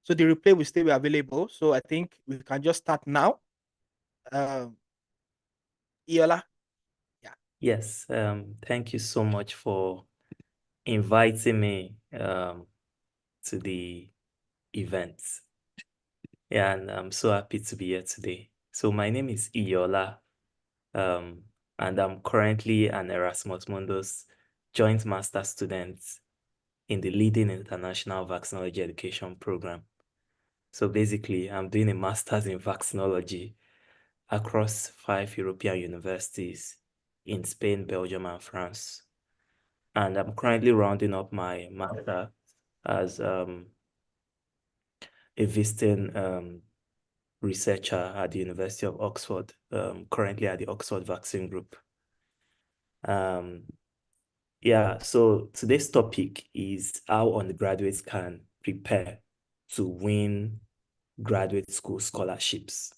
So the replay will still be available. So I think we can just start now. Um, Iola, yeah. Yes, thank you so much for inviting me to the event. Yeah, and I'm so happy to be here today. So my name is Iola, um, and I'm currently an Erasmus Mundus joint master student in the leading international vaccinology education program. So basically, I'm doing a master's in vaccinology across 5 European universities in Spain, Belgium, and France. And I'm currently rounding up my master as a visiting researcher at the University of Oxford, currently at the Oxford Vaccine Group. Yeah, so today's topic is how undergraduates can prepare to win graduate school scholarships.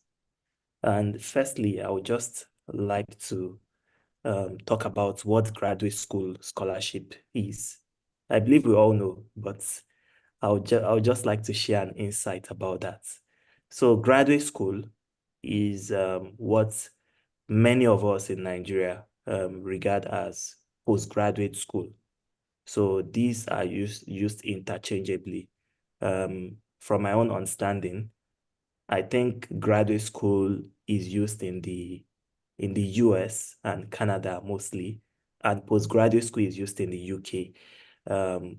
And firstly, I would just like to talk about what graduate school scholarship is. I believe we all know, but I would just like to share an insight about that. So graduate school is what many of us in Nigeria regard as postgraduate school. So these are used interchangeably. From my own understanding, I think graduate school is used in the US and Canada mostly, and postgraduate school is used in the UK,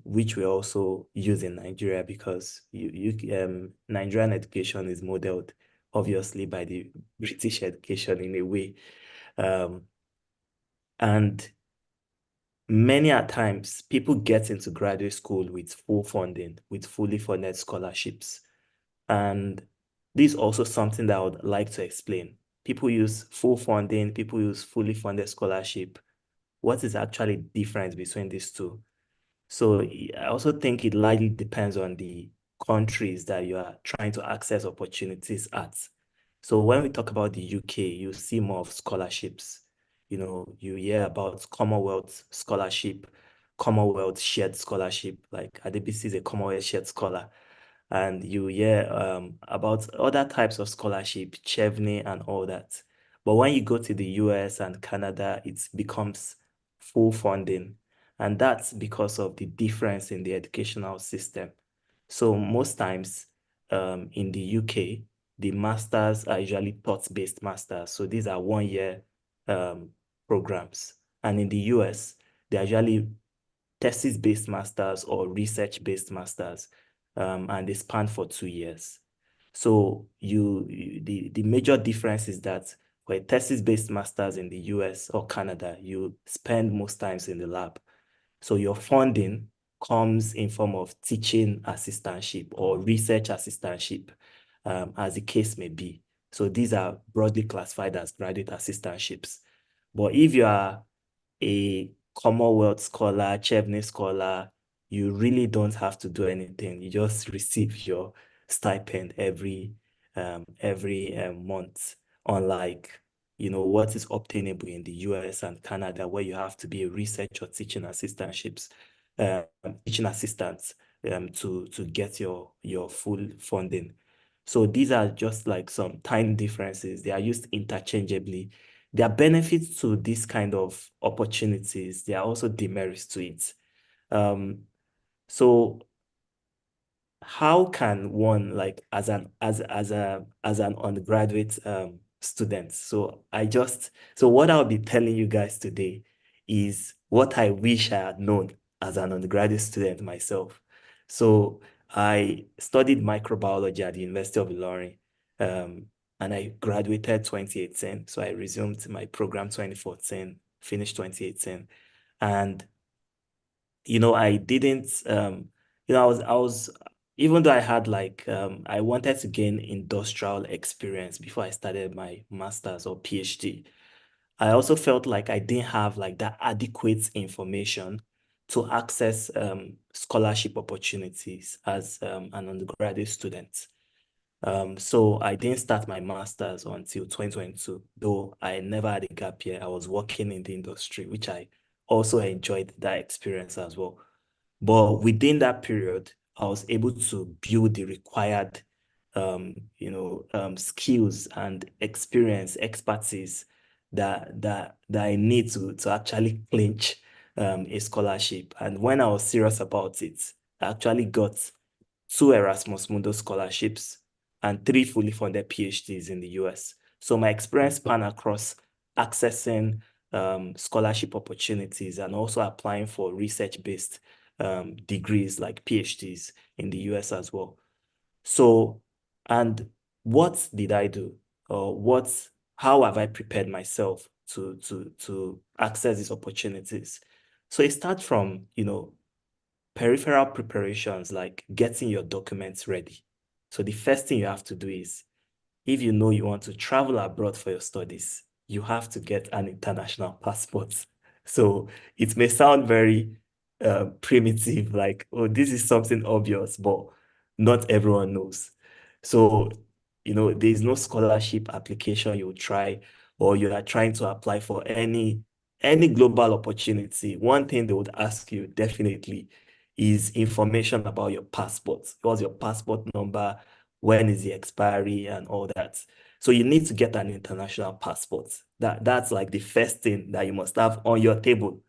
which we also use in Nigeria because Nigerian education is modeled obviously by the British education in a way. And many a times people get into graduate school with full funding, with fully funded scholarships. And this is also something that I would like to explain. People use full funding, people use fully funded scholarship. What is actually the difference between these two? So I also think it largely depends on the countries that you are trying to access opportunities at. So when we talk about the UK, you see more of scholarships. You know, you hear about Commonwealth scholarship, Commonwealth shared scholarship, like Adebisi is a Commonwealth shared scholar. And you hear about other types of scholarship, Chevney and all that. But when you go to the US and Canada, it becomes full funding. And that's because of the difference in the educational system. So most times in the UK, the masters are usually thought-based masters. So these are 1 year programs. And in the US, they're usually thesis-based masters or research-based masters, and they span for 2 years. So the major difference is that for a thesis-based masters in the US or Canada, you spend most times in the lab. So your funding comes in form of teaching assistantship or research assistantship, as the case may be. So these are broadly classified as graduate assistantships. But if you are a Commonwealth scholar, Chevney scholar, you really don't have to do anything. You just receive your stipend every month, unlike what is obtainable in the US and Canada, where you have to be a research or teaching assistantships, teaching assistants to get your full funding. So these are just like some tiny differences. They are used interchangeably. There are benefits to this kind of opportunities. There are also demerits to it. So how can one, like as an undergraduate student? So what I'll be telling you guys today is what I wish I had known as an undergraduate student myself. So I studied microbiology at the University of Ilorin, and I graduated 2018. So I resumed my program 2014, finished 2018. And I didn't I was even though I had I wanted to gain industrial experience before I started my master's or PhD. I also felt like I didn't have like that adequate information to access scholarship opportunities as an undergraduate student. So I didn't start my master's until 2022, though I never had a gap year. I was working in the industry, which I also enjoyed that experience as well. But within that period, I was able to build the required skills and experience, expertise that I need to actually clinch a scholarship. And when I was serious about it, I actually got 2 Erasmus Mundus scholarships and 3 fully funded PhDs in the US. So my experience span across accessing scholarship opportunities and also applying for research-based degrees like PhDs in the US as well. So, and what did I do? Or how have I prepared myself to access these opportunities? So it starts from, peripheral preparations like getting your documents ready. So the first thing you have to do is, if you know you want to travel abroad for your studies, you have to get an international passport. So it may sound very primitive, like, oh, this is something obvious, but not everyone knows. So, there's no scholarship application you try, or you are trying to apply for any global opportunity. One thing they would ask you definitely is information about your passport. What's your passport number? When is the expiry and all that? So you need to get an international passport. That's like the first thing that you must have on your table.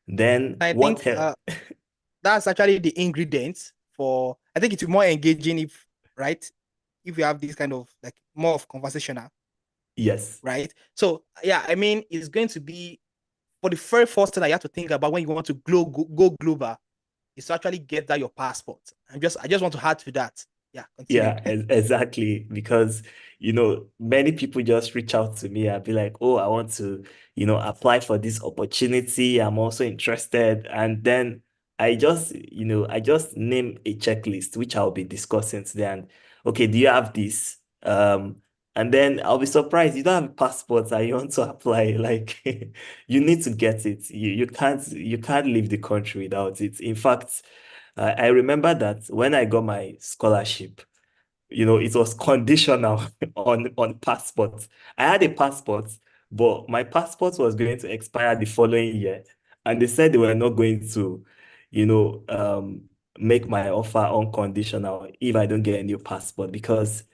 Then I what think help? that's actually the ingredients for. I think it's more engaging if, right, if you have this kind of like more of conversational, Yes. right? So yeah, I mean, it's going to be for the very first thing that you have to think about when you want to go global is to actually get that your passport. I just want to add to that. Yeah, continue. Yeah, exactly. Because, many people just reach out to me and be like, oh, I want to, apply for this opportunity. I'm also interested. And then I just name a checklist, which I'll be discussing today. And okay, do you have this? And then I'll be surprised. You don't have a passport and you want to apply. Like, you need to get it. You can't leave the country without it. In fact, I remember that when I got my scholarship, it was conditional on passport. I had a passport, but my passport was going to expire the following year. And they said they were not going to, you know, um, make my offer unconditional if I don't get a new passport, because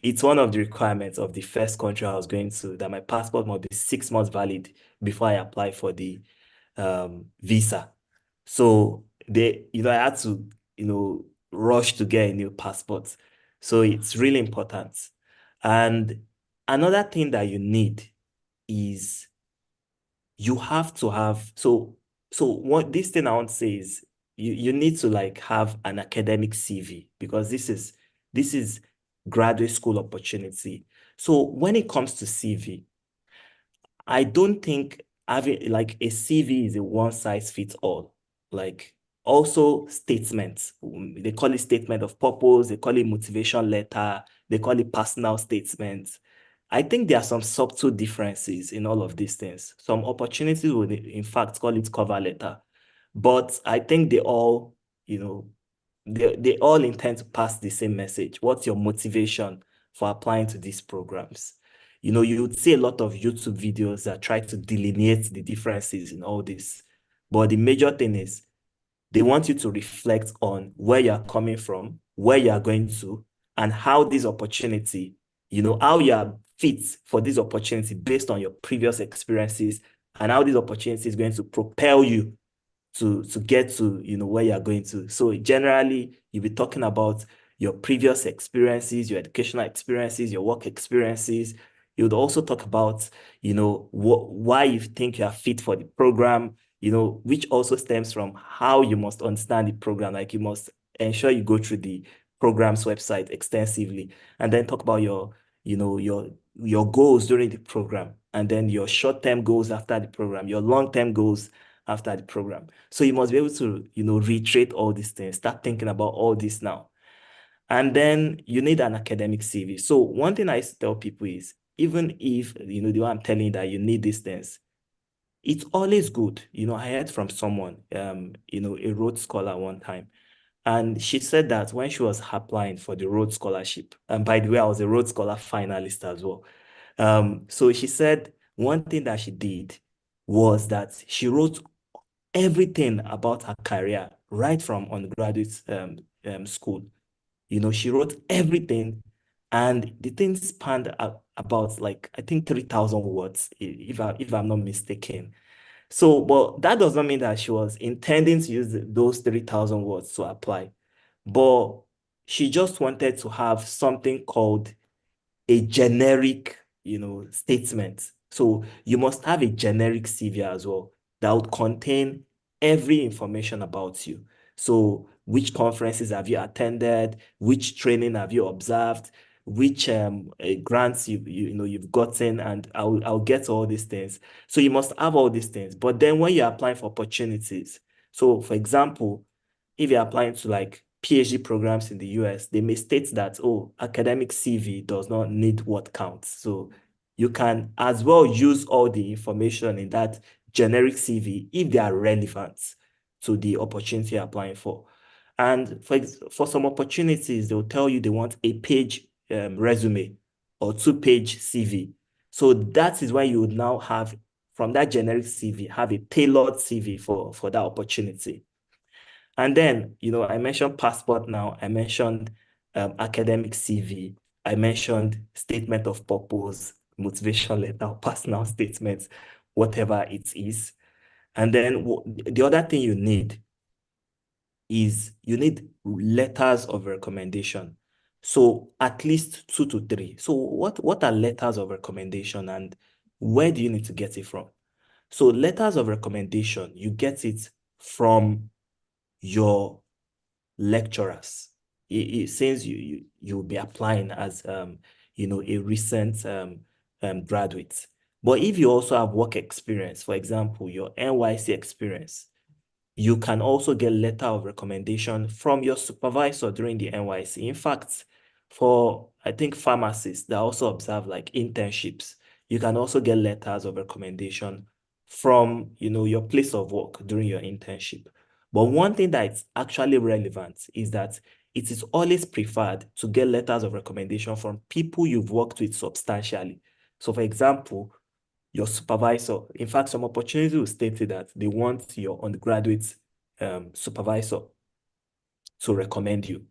it's one of the requirements of the first country I was going to, that my passport must be 6 months valid before I apply for the visa. So I had to, rush to get a new passport. So it's really important. And another thing that you need is you have to have, so what this thing I want to say is you need to like have an academic CV, because this is graduate school opportunity. So when it comes to CV, I don't think having like a CV is a one size fits all. Like, also statements, they call it statement of purpose, they call it motivation letter, they call it personal statements. I think there are some subtle differences in all of these things. Some opportunities would in fact call it cover letter, but I think you know, they all intend to pass the same message. What's your motivation for applying to these programs? You would see a lot of YouTube videos that try to delineate the differences in all this. But the major thing is they want you to reflect on where you're coming from, where you're going to, and how this opportunity, how you are fit for this opportunity based on your previous experiences, and how this opportunity is going to propel you to get to where you're going to. So generally, you'll be talking about your previous experiences, your educational experiences, your work experiences. You would also talk about why you think you are fit for the program, which also stems from how you must understand the program. Like, you must ensure you go through the program's website extensively, and then talk about your goals during the program, and then your short-term goals after the program, your long-term goals after the program. So you must be able to, reiterate all these things, start thinking about all this now. And then you need an academic CV. So one thing I used to tell people is, even if, the one I'm telling you that you need these things, it's always good. I heard from someone, a Rhodes scholar one time, and she said that when she was applying for the Rhodes Scholarship, and by the way, I was a Rhodes Scholar finalist as well. So she said one thing that she did was that she wrote everything about her career, right from undergraduate school. She wrote everything, and the thing spanned about like I think 3,000 words, if I'm not mistaken. So, but that does not mean that she was intending to use those 3,000 words to apply, but she just wanted to have something called a generic, statement. So you must have a generic CV as well that would contain every information about you. So which conferences have you attended? Which training have you observed? Which grants you've gotten, and I'll get all these things. So you must have all these things. But then when you're applying for opportunities, so for example, if you're applying to like PhD programs in the US, they may state that, oh, academic CV does not need what counts. So you can as well use all the information in that generic CV if they are relevant to the opportunity you're applying for. And for some opportunities, they'll tell you they want a page resume or 2-page CV. So that is why you would now have, from that generic CV, have a tailored CV for that opportunity. And then, I mentioned passport now. I mentioned academic CV. I mentioned statement of purpose, motivation letter, personal statements, whatever it is. And then the other thing you need is you need letters of recommendation. So at least 2 to 3. So what are letters of recommendation, and where do you need to get it from? So letters of recommendation, you get it from your lecturers. Since you'll be applying as a recent graduate. But if you also have work experience, for example, your NYC experience, you can also get letter of recommendation from your supervisor during the NYC. In fact, for I think pharmacists that also observe like internships, you can also get letters of recommendation from your place of work during your internship. But one thing that is actually relevant is that it is always preferred to get letters of recommendation from people you've worked with substantially. So for example, your supervisor. In fact, some opportunities will state that they want your undergraduate supervisor to recommend you.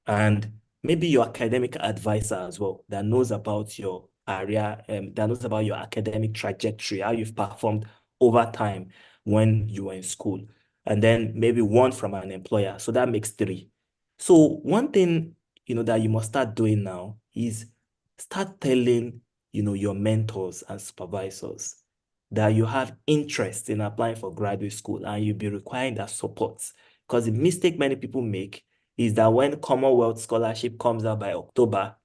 And maybe your academic advisor as well that knows about your area, that knows about your academic trajectory, how you've performed over time when you were in school. And then maybe one from an employer. So that makes 3. So one thing, that you must start doing now is start telling, your mentors and supervisors that you have interest in applying for graduate school and you'll be requiring that support. Because the mistake many people make is that when Commonwealth scholarship comes out by October,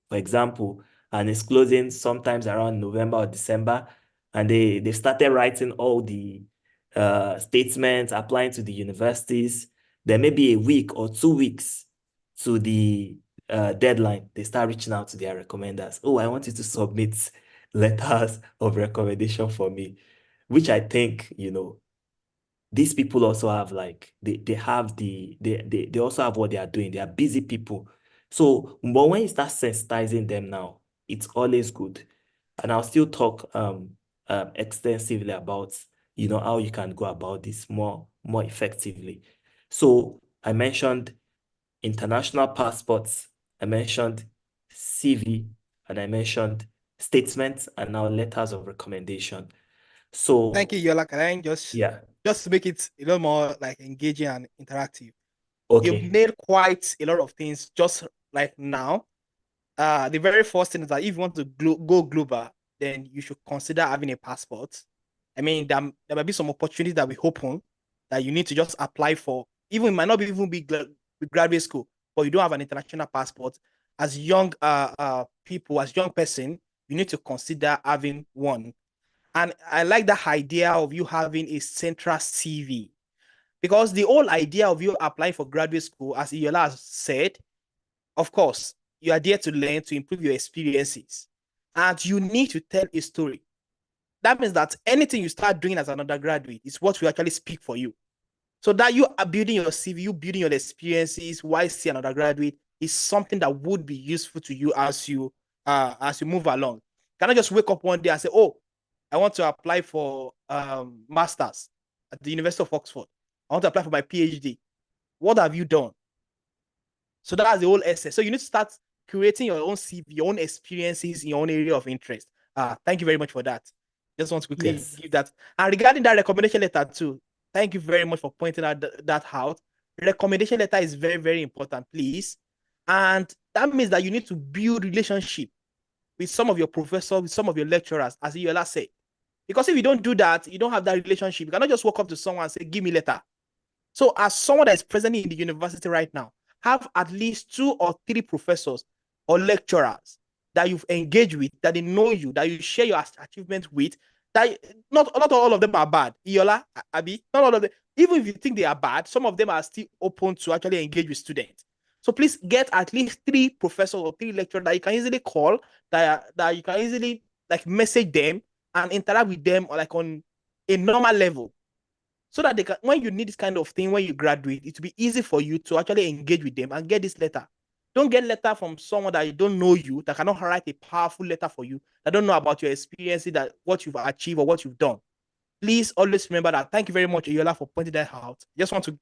for example, and it's closing sometimes around November or December, and they started writing all the statements, applying to the universities, then maybe a week or 2 weeks to the deadline, they start reaching out to their recommenders. Oh, I want you to submit letters of recommendation for me, which I think, these people also have like they also have what they are doing. They are busy people. So, but when you start sensitizing them now, it's always good. And I'll still talk extensively about how you can go about this more effectively. So I mentioned international passports, I mentioned CV, and I mentioned statements, and now letters of recommendation. Thank So you, Yola. Can I yeah, just to make it a little more like engaging and interactive? You've okay. nailed quite a lot of things just like now. The very first thing is that if you want to go global, then you should consider having a passport. I mean, there might be some opportunities that we open that you need to just apply for. Even it might not be even be graduate school, but you don't have an international passport. As young people, as young person, you need to consider having one. And I like the idea of you having a central CV because the whole idea of you applying for graduate school, as Iola has said, of course, you are there to learn, to improve your experiences, and you need to tell a story. That means that anything you start doing as an undergraduate is what will actually speak for you. So that you are building your CV, you building your experiences while still an undergraduate is something that would be useful to you as you move along. Can I just wake up one day and say, "Oh, I want to apply for masters at the University of Oxford. I want to apply for my PhD. What have you done? So that's the whole essay. So you need to start creating your own CV, your own experiences in your own area of interest. Thank you very much for that. Just want to quickly Yes. give that. And regarding that recommendation letter too, thank you very much for pointing out that out. Recommendation letter is very, very important, please. And that means that you need to build relationship with some of your professors, with some of your lecturers, as you last said. Because if you don't do that, you don't have that relationship. You cannot just walk up to someone and say, give me letter. So, as someone that is presently in the university right now, have at least 2 or 3 professors or lecturers that you've engaged with, that they know you, that you share your achievements with. That not all of them are bad. Iola, Abi, not all of them. Even if you think they are bad, some of them are still open to actually engage with students. So please get at least 3 professors or 3 lecturers that you can easily call, that you can easily like message them and interact with them or like on a normal level, so that they can, when you need this kind of thing, when you graduate, it will be easy for you to actually engage with them and get this letter. Don't get letter from someone that you don't know you, that cannot write a powerful letter for you, that don't know about your experiences, that what you've achieved or what you've done. Please always remember that. Thank you very much, Yola, for pointing that out. Just want to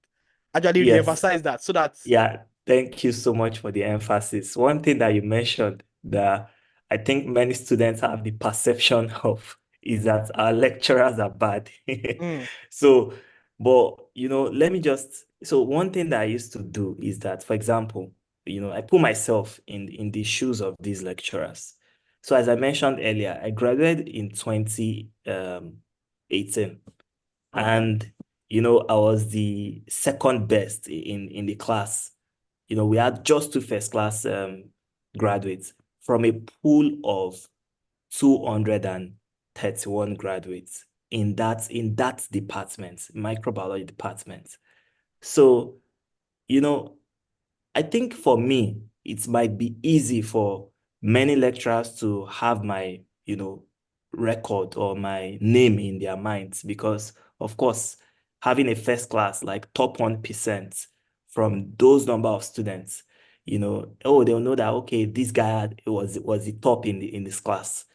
actually Yes. re-emphasize that so that Yeah, thank you so much for the emphasis. One thing that you mentioned that I think many students have the perception of is that our lecturers are bad. mm, So, but let me just, so one thing that I used to do is that, for example, I put myself in the shoes of these lecturers. So as I mentioned earlier, I graduated in 2018. And I was the second best in the class. We had just 2 first class graduates from a pool of 231 graduates in that department, microbiology department. So, you know, I think for me, it might be easy for many lecturers to have my, record or my name in their minds because, of course, having a first class, like top 1% from those number of students, oh, they'll know that, okay, this guy was the top in this class.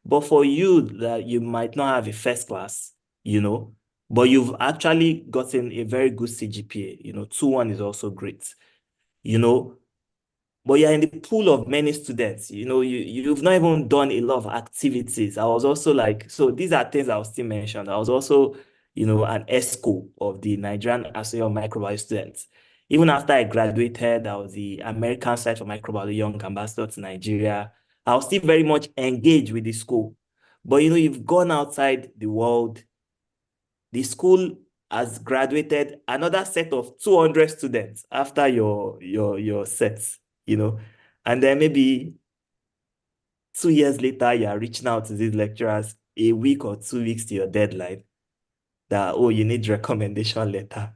But for you, that you might not have a first class, but you've actually gotten a very good CGPA, 2.1 is also great you know, but you're in the pool of many students, you've not even done a lot of activities. I was also like, so these are things I will still mention. I was also, an ESCO of the Nigerian Association of Microbiology Students. Even after I graduated, I was the American side for microbiology young ambassador to Nigeria. I was still very much engaged with the school. But you've gone outside the world, the school has graduated another set of 200 students after your sets, and then maybe 2 years later, you are reaching out to these lecturers a week or 2 weeks to your deadline that, oh, you need recommendation letter.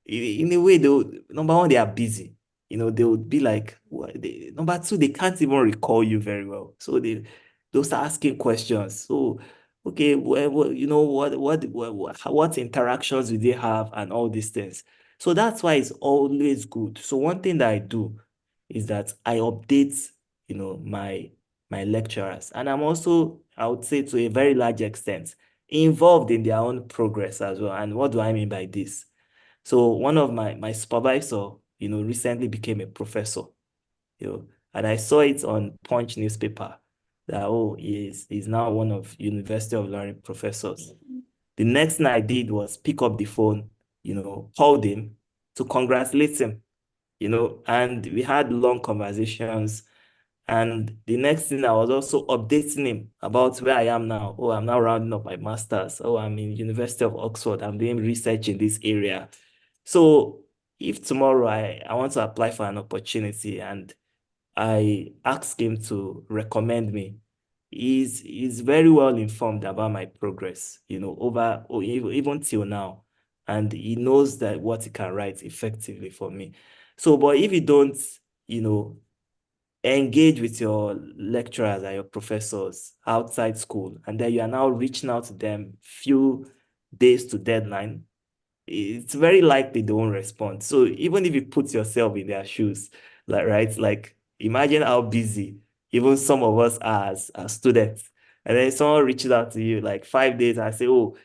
In a way, number one, they are busy. They would be like, number two, they can't even recall you very well. So they'll start asking questions. So, okay, well, what interactions do they have and all these things. So that's why it's always good. So one thing that I do is that I update, my lecturers. And I'm also, I would say to a very large extent, involved in their own progress as well. And what do I mean by this? So one of my supervisor, recently became a professor, and I saw it on Punch newspaper that, oh, he's now one of University of Ilorin professors. The next thing I did was pick up the phone, called him to congratulate him, and we had long conversations. And the next thing I was also updating him about where I am now. Oh, I'm now rounding up my master's. Oh, I'm in University of Oxford. I'm doing research in this area. So if tomorrow I want to apply for an opportunity and I ask him to recommend me, he's very well informed about my progress, over or even till now. And he knows that what he can write effectively for me. So, but if you don't, you know, engage with your lecturers and your professors outside school, and then you are now reaching out to them few days to deadline, it's very likely they won't respond. So even if you put yourself in their shoes, like, right, like imagine how busy even some of us are as students. And then someone reaches out to you like 5 days and say, oh,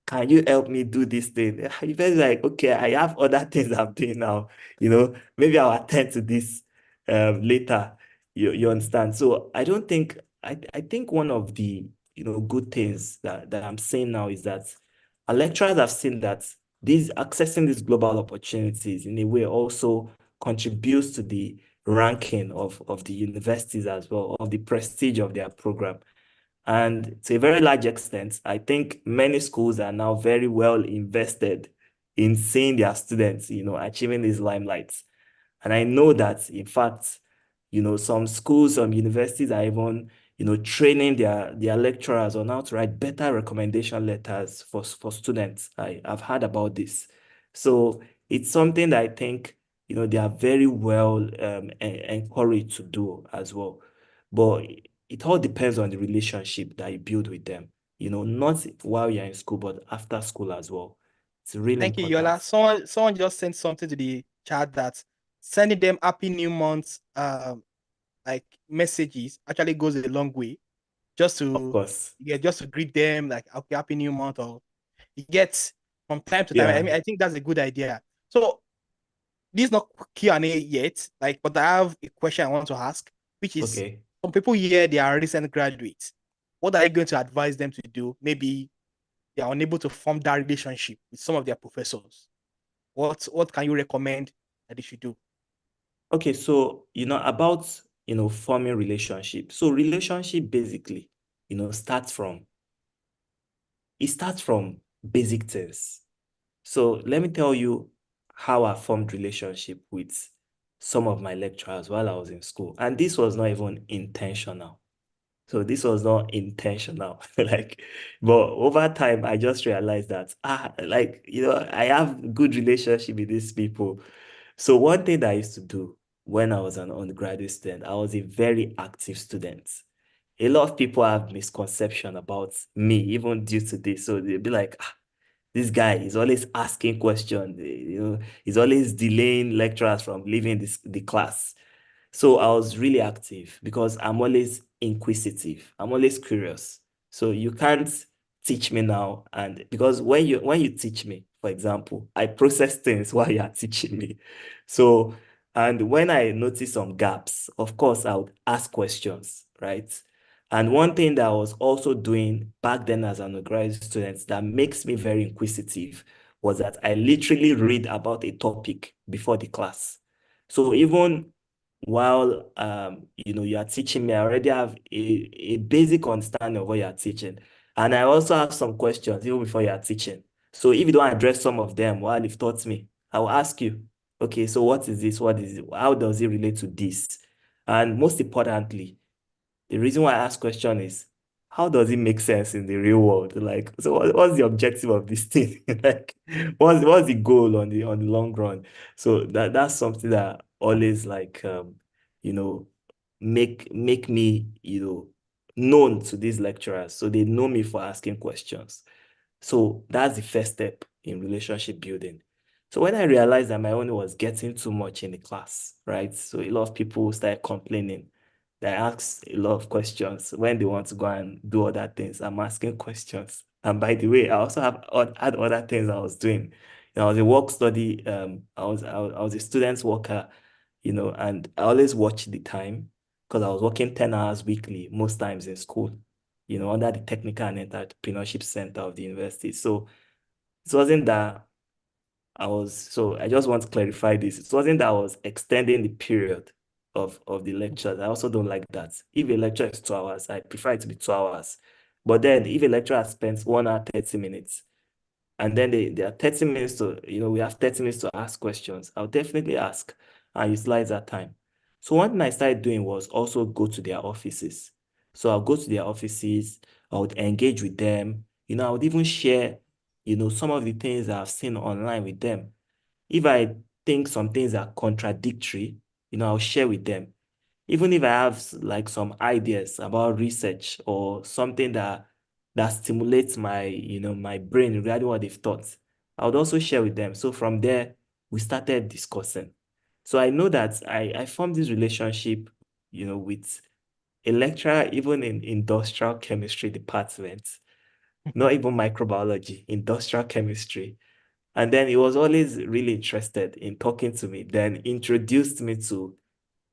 can you help me do this thing? You feel like, okay, I have other things I'm doing now. Maybe I'll attend to this later. You understand? So I don't think I think one of the good things that I'm saying now is that our lecturers have seen that these accessing these global opportunities in a way also contributes to the ranking of the universities as well, of the prestige of their program. And to a very large extent, I think many schools are now very well invested in seeing their students, achieving these limelights. And I know that, in fact, some schools, some universities are even, training their lecturers on how to write better recommendation letters for students. I've heard about this. So it's something that I think, they are very well encouraged to do as well. But it all depends on the relationship that you build with them, not while you're in school, but after school as well. It's really Thank you, Yola. important. Someone just sent something to the chat that sending them happy new month like messages actually goes a long way. Just Of to course. just to greet them like okay, happy new month, or you get from time to time. I Yeah. mean, I think that's a good idea. So this is not Q&A yet, like, but I have a question I want to ask, which is Okay. some people here they are recent graduates. What are you going to advise them to do? Maybe they are unable to form that relationship with some of their professors. What can you recommend that they should do? Okay, so about forming relationship. So relationship basically, starts from basic things. So let me tell you how I formed relationship with some of my lecturers while I was in school. And this was not even intentional. So this was not intentional. Like, but over time, I just realized that, like, I have good relationship with these people. So one thing that I used to do when I was an undergraduate student, I was a very active student. A lot of people have misconception about me, even due to this. So they'll be like, this guy is always asking questions. He's always delaying lecturers from leaving the class. So I was really active because I'm always inquisitive. I'm always curious. So you can't teach me now. And because when you teach me, for example, I process things while you are teaching me. So, and when I notice some gaps, of course, I would ask questions, right? And one thing that I was also doing back then as an undergraduate student that makes me very inquisitive was that I literally read about a topic before the class. So even while you are teaching me, I already have a basic understanding of what you are teaching. And I also have some questions even before you are teaching. So if you don't address some of them while you've taught me, I will ask you, okay, so what is this? What is it? How does it relate to this? And most importantly, the reason why I ask question is, how does it make sense in the real world? Like, so what's the objective of this thing? Like, what's the goal on the long run? So that's something that always like you know make me known to these lecturers, so they know me for asking questions. So that's the first step in relationship building. So when I realized that my own was getting too much in the class, right? So a lot of people started complaining. They ask a lot of questions when they want to go and do other things. I'm asking questions. And by the way, I also had other things I was doing. I was a work study, I was a student worker, and I always watch the time because I was working 10 hours weekly most times in school, under the Technical and Entrepreneurship Center of the university. So it wasn't that so I just want to clarify this. It wasn't that I was extending the period of the lectures. I also don't like that. If a lecture is 2 hours, I prefer it to be 2 hours. But then if a lecturer spends 1 hour, 30 minutes, and then they are 30 minutes we have 30 minutes to ask questions, I'll definitely ask and utilize that time. So one thing I started doing was also go to their offices. So I'll go to their offices, I would engage with them, I would even share, some of the things I've seen online with them. If I think some things are contradictory, I'll share with them. Even if I have like some ideas about research or something that stimulates my brain regarding what they've taught, I would also share with them. So from there, we started discussing. So I know that I formed this relationship, with a lecturer, even in industrial chemistry department. not even microbiology, industrial chemistry. And then he was always really interested in talking to me, then introduced me to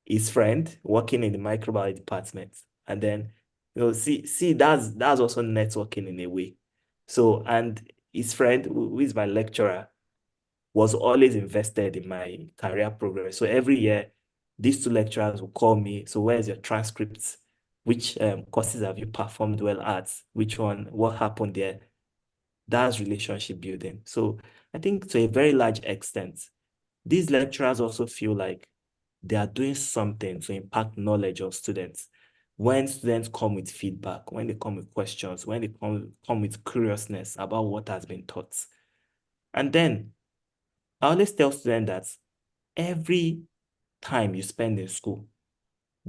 his friend working in the microbiology department. And then, that's also networking in a way. So, and his friend, who is my lecturer, was always invested in my career progress. So every year, these two lecturers will call me. So where's your transcripts? Which courses have you performed well at? Which one? What happened there? That's relationship building. So I think to a very large extent, these lecturers also feel like they are doing something to impact knowledge of students. When students come with feedback, when they come with questions, when they come with curiousness about what has been taught. And then I always tell students that every time you spend in school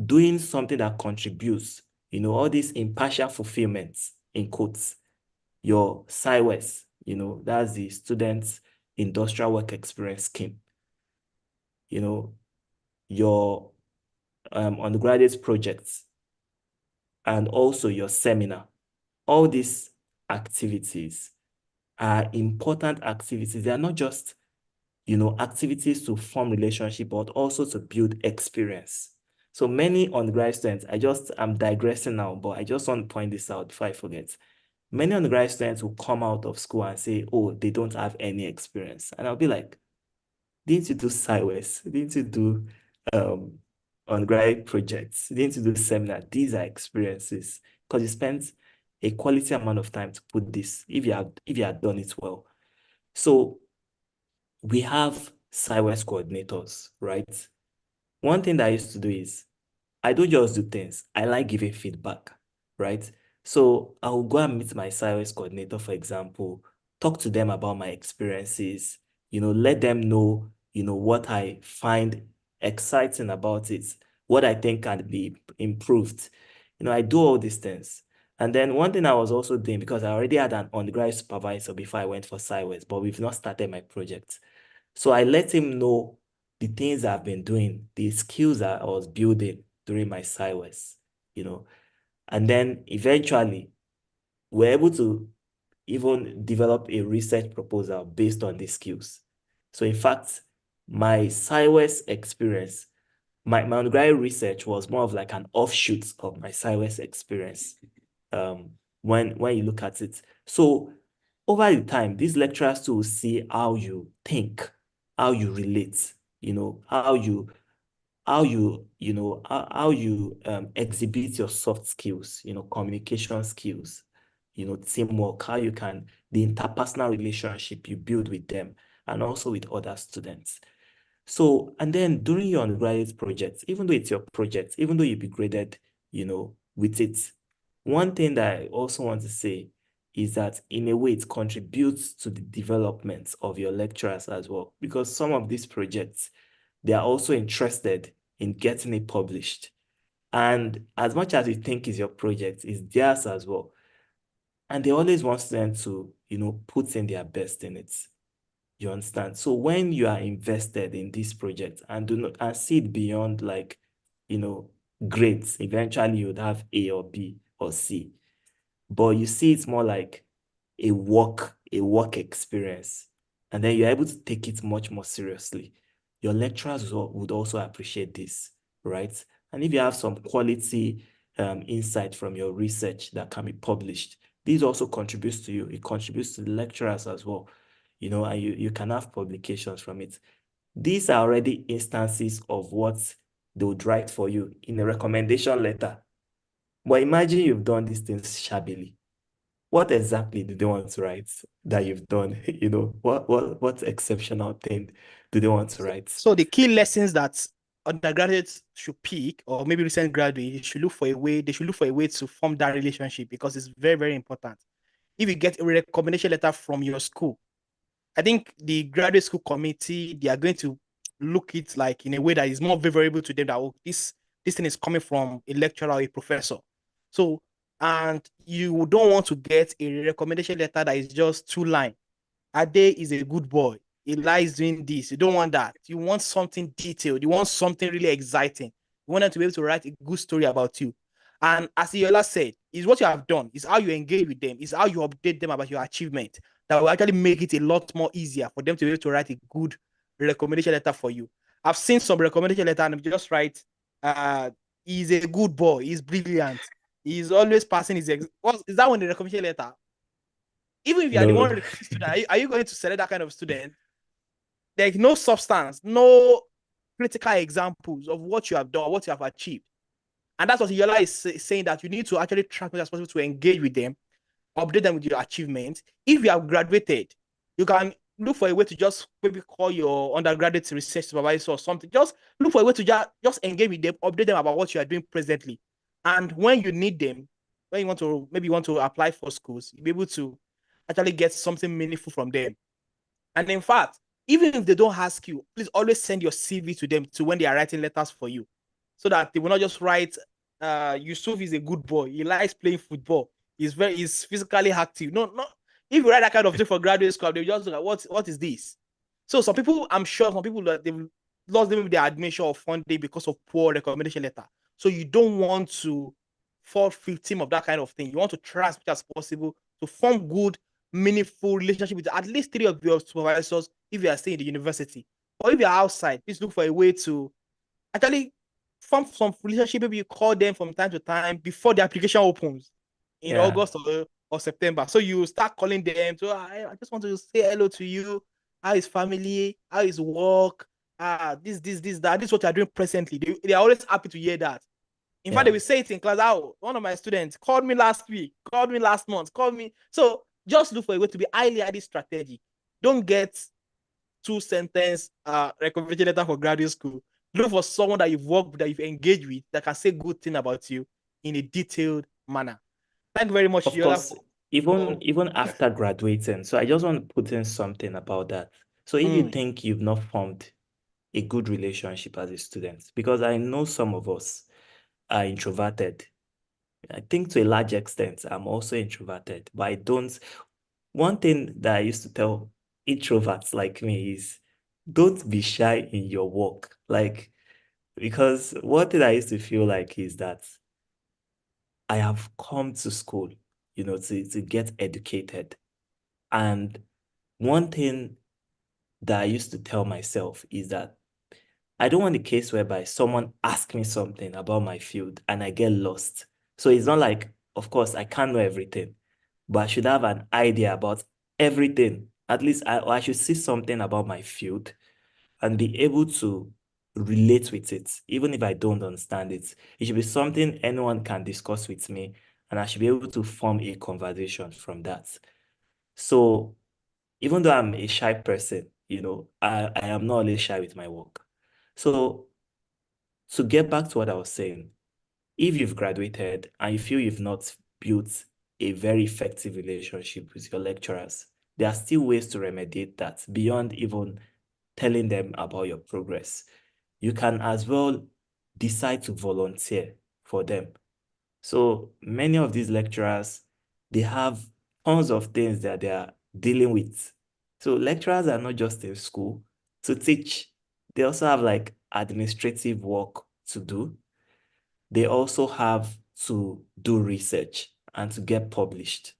doing something that contributes, all these impartial fulfillments in quotes, your SIWES, that's the Students Industrial Work Experience Scheme, you know, your undergraduate projects, and also your seminar. All these activities are important activities. They are not just, activities to form relationship, but also to build experience. So many undergraduate students, I'm digressing now, but I just want to point this out before I forget. Many undergraduate students will come out of school and say, oh, they don't have any experience. And I'll be like, didn't you do sideways? Didn't you do um undergraduate projects? Didn't you do seminar? These are experiences because you spent a quality amount of time to put this if you have done it well. So we have sideways coordinators, right? One thing that I used to do is I don't just do things. I like giving feedback, right? So I'll go and meet my science coordinator, for example, talk to them about my experiences, let them know, what I find exciting about it, what I think can be improved. I do all these things. And then one thing I was also doing, because I already had an undergraduate supervisor before I went for SciWest, but we've not started my project. So I let him know the things I've been doing, the skills that I was building during my SciWest, you know. And then eventually we're able to even develop a research proposal based on these skills. So in fact, my SciWest experience, my undergraduate research was more of like an offshoot of my SciWest experience. Um, when you look at it. So over the time, these lecturers too will see how you think, how you relate, how you exhibit your soft skills, communication skills, teamwork, how you can, the interpersonal relationship you build with them and also with other students. So, and then during your undergraduate projects, even though it's your project, even though you be graded, with it, one thing that I also want to say is that in a way it contributes to the development of your lecturers as well, because some of these projects, they are also interested in getting it published. And as much as you think is your project, it's theirs as well. And they always want them to, put in their best in it. You understand? So when you are invested in this project and do not and see it beyond like, you know, grades, eventually you would have A or B or C. But you see it's more like a work experience. And then you're able to take it much more seriously. Your lecturers would also appreciate this, right? And if you have some quality insight from your research that can be published, this also contributes to you. It contributes to the lecturers as well, and you can have publications from it. These are already instances of what they would write for you in a recommendation letter. But imagine you've done these things shabbily. What exactly do they want to write that you've done? What exceptional thing do they want to So, write? so the key lessons that undergraduates should pick, or maybe recent graduates, they should look for a way to form that relationship because it's very, very important. If you get a recommendation letter from your school, I think the graduate school committee, they are going to look it like in a way that is more favorable to them that oh, this thing is coming from a lecturer or a professor. So, and you don't want to get a recommendation letter that is just two line. Ade is a good boy. He likes doing this. You don't want that. You want something detailed. You want something really exciting. You want them to be able to write a good story about you. And as Yola said, is what you have done, is how you engage with them, is how you update them about your achievement that will actually make it a lot more easier for them to be able to write a good recommendation letter for you. I've seen some recommendation letter and just write, uh, he's a good boy, he's brilliant, he's always passing his what is that one, the recommendation letter? Even if you are the No, one recruiting student, are you going to select that kind of student? There's no substance, no critical examples of what you have done, what you have achieved. And that's what Yola is saying, that you need to actually try as much as possible to engage with them, update them with your achievements. If you have graduated, you can look for a way to just maybe call your undergraduate research supervisor or something. Just look for a way to just engage with them, update them about what you are doing presently. And when you need them, when you want to maybe you want to apply for schools, you'll be able to actually get something meaningful from them. And in fact, even if they don't ask you, please always send your CV to them to when they are writing letters for you, so that they will not just write, Yusuf is a good boy. He likes playing football. He's physically active. No, no. If you write that kind of thing for graduate school, they just look at what is this? So some people, I'm sure some people that they've lost maybe their admission or funding because of poor recommendation letter. So you don't want to fall victim of that kind of thing. You want to try as much as possible to form good, meaningful relationship with at least three of your supervisors if you are staying in the university. Or if you're outside, please look for a way to actually form some relationship. Maybe you call them from time to time before the application opens in yeah. August or September. So you start calling them. So I just want to say hello to you. How is family? How is work? This, that. This is what you're doing presently. They are always happy to hear that. In fact, they Yeah. will say it in class. Oh, one of my students called me last week, called me last month, called me. So just look for a way to be highly strategic. Don't get two-sentence recommendation letter for graduate school. Look for someone that you've worked with, that you've engaged with, that can say good thing about you in a detailed manner. Thank you very much, Of Yola, course, even for even after graduating. So I just want to put in something about that. So if you mm, think you've not formed a good relationship as a student, because I know some of us are introverted. I think to a large extent, I'm also introverted, but I don't. One thing that I used to tell introverts like me is don't be shy in your work. Like, because one thing I used to feel like is that I have come to school, to get educated. And one thing that I used to tell myself is that I don't want a case whereby someone asks me something about my field and I get lost. So it's not like, of course, I can't know everything, but I should have an idea about everything. At least I should see something about my field and be able to relate with it, even if I don't understand it. It should be something anyone can discuss with me, and I should be able to form a conversation from that. So even though I'm a shy person, I am not always shy with my work. So to get back to what I was saying, if you've graduated and you feel you've not built a very effective relationship with your lecturers, there are still ways to remediate that beyond even telling them about your progress. You can as well decide to volunteer for them. So many of these lecturers, they have tons of things that they are dealing with. So lecturers are not just in school to teach. They also have like administrative work to do. They also have to do research and to get published,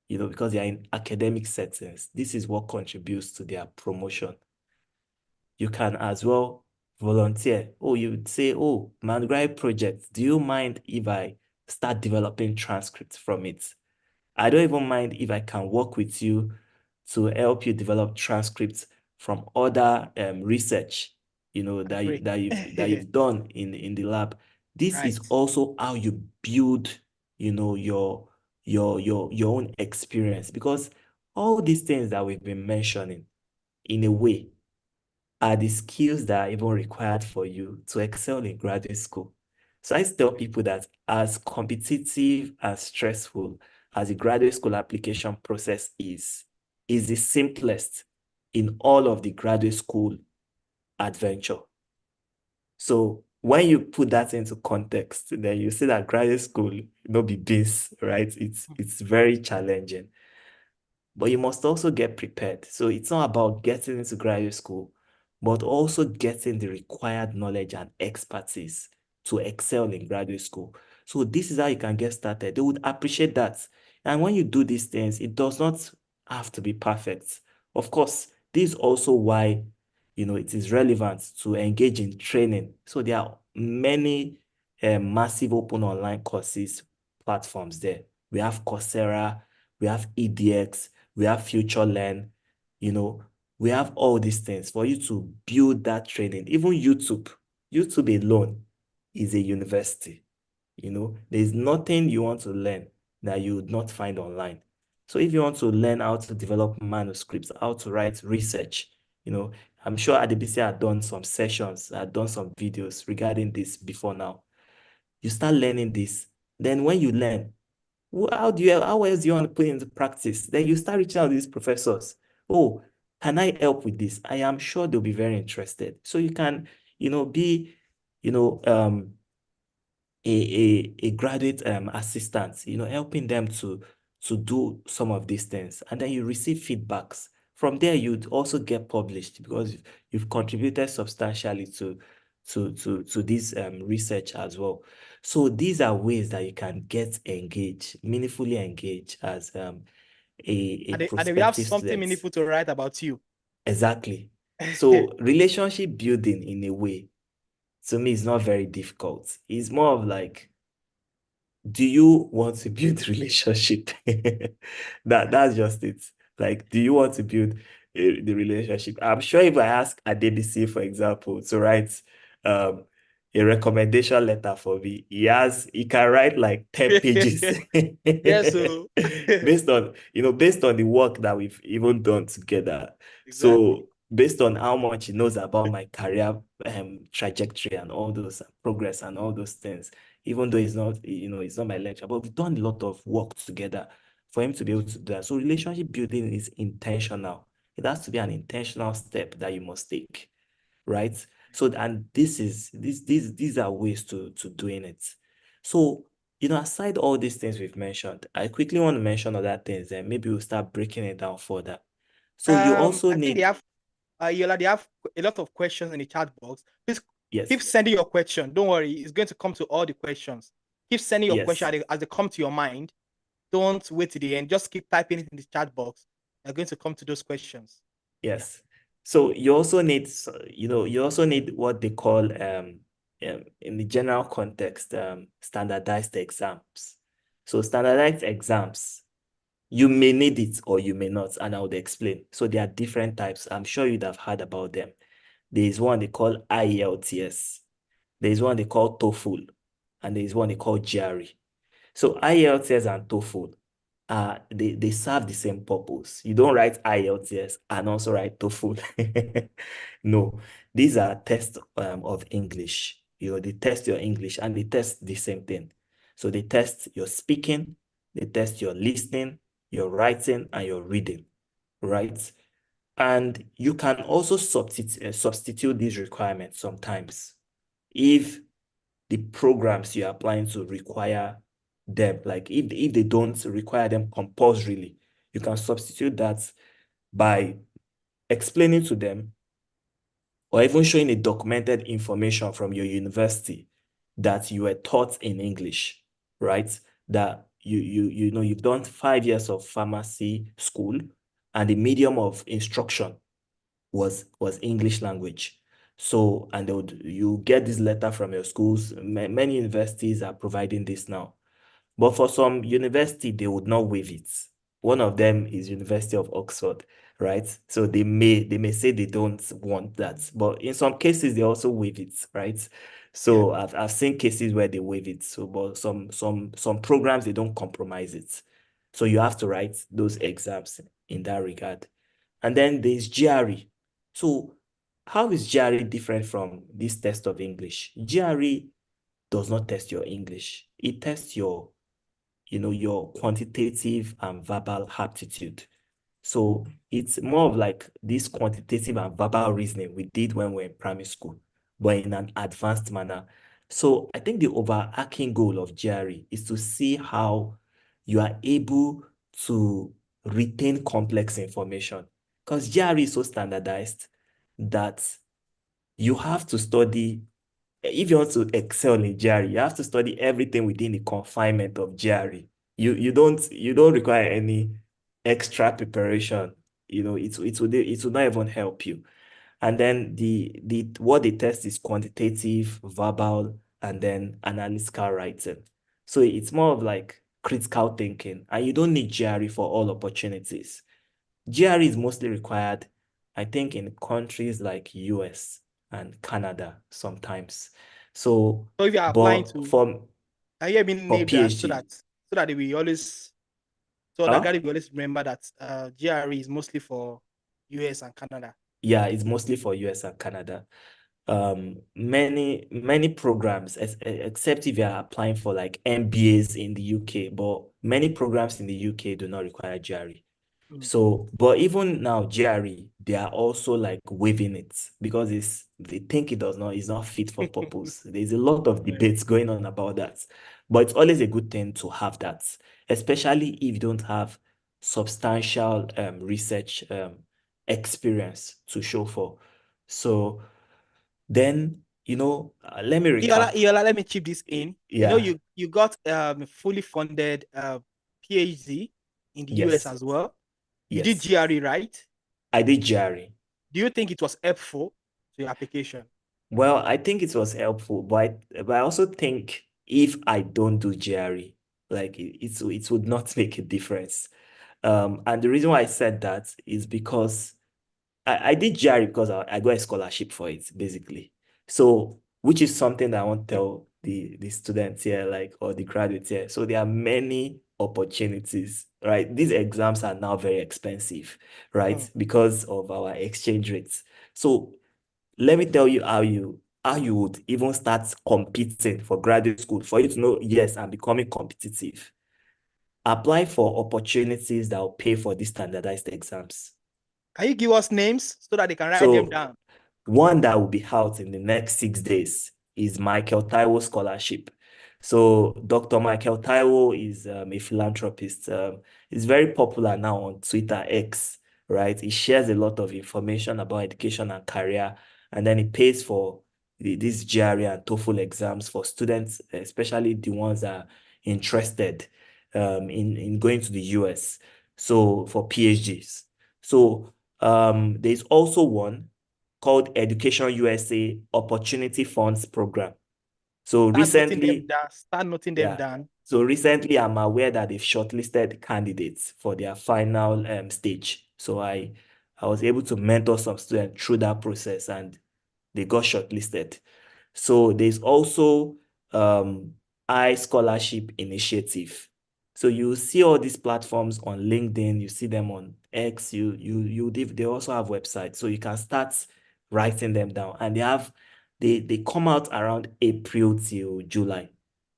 because they are in academic settings. This is what contributes to their promotion. You can as well volunteer. Oh, you would say, oh, my undergraduate project, do you mind if I start developing transcripts from it? I don't even mind if I can work with you to help you develop transcripts from other research, that you, agree. that you've that you've done in the lab. This is Right. also how you build, your own experience, because all these things that we've been mentioning, in a way, are the skills that are even required for you to excel in graduate school. So I tell people that as competitive and stressful as the graduate school application process is the simplest in all of the graduate school adventure. So when you put that into context, then you see that graduate school no be this, right? It's very challenging. But you must also get prepared. So it's not about getting into graduate school, but also getting the required knowledge and expertise to excel in graduate school. So this is how you can get started. They would appreciate that. And when you do these things, it does not have to be perfect. Of course, this is also why, it is relevant to engage in training. So there are many massive open online courses platforms there. We have Coursera, we have EDX, we have Future Learn, you know, we have all these things for you to build that training. Even YouTube alone is a university. There's nothing you want to learn that you would not find online. So if you want to learn how to develop manuscripts, how to write research, I'm sure ADBC had done some sessions, had done some videos regarding this before now. You start learning this. Then when you learn, how else do you want to put it into practice? Then you start reaching out to these professors. Oh, can I help with this? I am sure they'll be very interested. So you can, be, you know, um, a graduate assistant, helping them to do some of these things. And then you receive feedbacks. From there, you'd also get published because you've contributed substantially to this research as well. So these are ways that you can get engaged, meaningfully engaged as a And then we have prospective something student. meaningful to write about you. Exactly. So relationship building in a way, to me, is not very difficult. It's more of like, do you want to build relationship? That's just it. Like, do you want to build the relationship? I'm sure if I ask Adebisi, for example, to write um a recommendation letter for me, he can write like 10 pages Yes, so based on the work that we've even done together. exactly. So based on how much he knows about my career trajectory and all those progress and all those things, even though it's not my lecture, but we've done a lot of work together for him to be able to do that. So relationship building is intentional. It has to be an intentional step that you must take, right? So, and these are ways to doing it. So, aside all these things we've mentioned, I quickly want to mention other things, and maybe we'll start breaking it down further. So you also I think they need, have Yola, they have a lot of questions in the chat box. Please yes, keep sending your question. Don't worry, it's going to come to all the questions. Keep sending your question yes, as they come to your mind. Don't wait to the end. Just keep typing it in the chat box. They're going to come to those questions. Yeah. yes. So you also need what they call in the general context, standardized exams. So standardized exams, you may need it or you may not, and I would explain. So there are different types. I'm sure you'd have heard about them. There is one they call IELTS. There is one they call TOEFL, and there is one they call GRE. So IELTS and TOEFL, they serve the same purpose. You don't write IELTS and also write TOEFL. No, these are tests of English. They test your English and they test the same thing. So they test your speaking, they test your listening, your writing, and your reading, right? And you can also substitute these requirements sometimes if the programs you're applying to require them. Like if they don't require them compulsorily, you can substitute that by explaining to them or even showing a documented information from your university that you were taught in English, right? That you've done 5 years of pharmacy school and the medium of instruction was English language. So, and you get this letter from your schools. Many universities are providing this now. But for some university, they would not waive it. One of them is University of Oxford, right? So they may say they don't want that, but in some cases they also waive it, right? Yeah. So I've seen cases where they waive it. So, but some programs they don't compromise it. So you have to write those exams in that regard. And then there's GRE. So how is GRE different from this test of English? GRE does not test your English. It tests your quantitative and verbal aptitude. So it's more of like this quantitative and verbal reasoning we did when we were in primary school, but in an advanced manner. So I think the overarching goal of GRE is to see how you are able to retain complex information. Because GRE is so standardized that you have to study if you want to excel in GRE, you have to study everything within the confinement of GRE. You don't require any extra preparation. It will not even help you. And then the what they test is quantitative, verbal, and then analytical writing. So it's more of like critical thinking, and you don't need GRE for all opportunities. GRE is mostly required, I think, in countries like US and Canada sometimes. So, So if you are applying but to, for are you being for named that so PhD, that they will always, so huh? undergraduate will always remember that GRE is mostly for US and Canada. Yeah, it's mostly for US and Canada. Many programs, except if you are applying for like MBAs in the UK, but many programs in the UK do not require GRE. Mm. So, but even now, GRE, they are also like waiving it because they think it's not fit for purpose. There's a lot of Yeah. debates going on about that. But it's always a good thing to have that, especially if you don't have substantial research experience to show for. So then, let me recap. Iola, let me chip this in. You know, Yeah, you got fully funded PhD in the US yes, as well. You did yes. GRE, right? I did GRE. Do you think it was helpful to your application? Well, I think it was helpful, but I also think if I don't do GRE, like it would not make a difference. And the reason why I said that is because I did GRE because I got a scholarship for it, basically. So, which is something that I want to tell the students here, like, or the graduates here. So there are many opportunities, right? These exams are now very expensive, right? Mm. Because of our exchange rates. So let me tell you how you would even start competing for graduate school for you to know, yes, I'm becoming competitive. Apply for opportunities that will pay for these standardized exams. Can you give us names so that they can write them So down? one that will be out in the next 6 days is Michael Taiwo Scholarship. So Dr. Michael Taiwo is a philanthropist. He's very popular now on Twitter X, right? He shares a lot of information about education and career, and then he pays for these GRE and TOEFL exams for students, especially the ones that are interested in going to the US. So for PhDs. So there's also one called Education USA Opportunity Funds Program. So Start noting them recently, down. Start noting them yeah. down. So recently, I'm aware that they've shortlisted candidates for their final stage. So I was able to mentor some students through that process, and they got shortlisted. So there's also I Scholarship Initiative. So you see all these platforms on LinkedIn, you see them on X, they also have websites. So you can start writing them down. And they come out around April till July,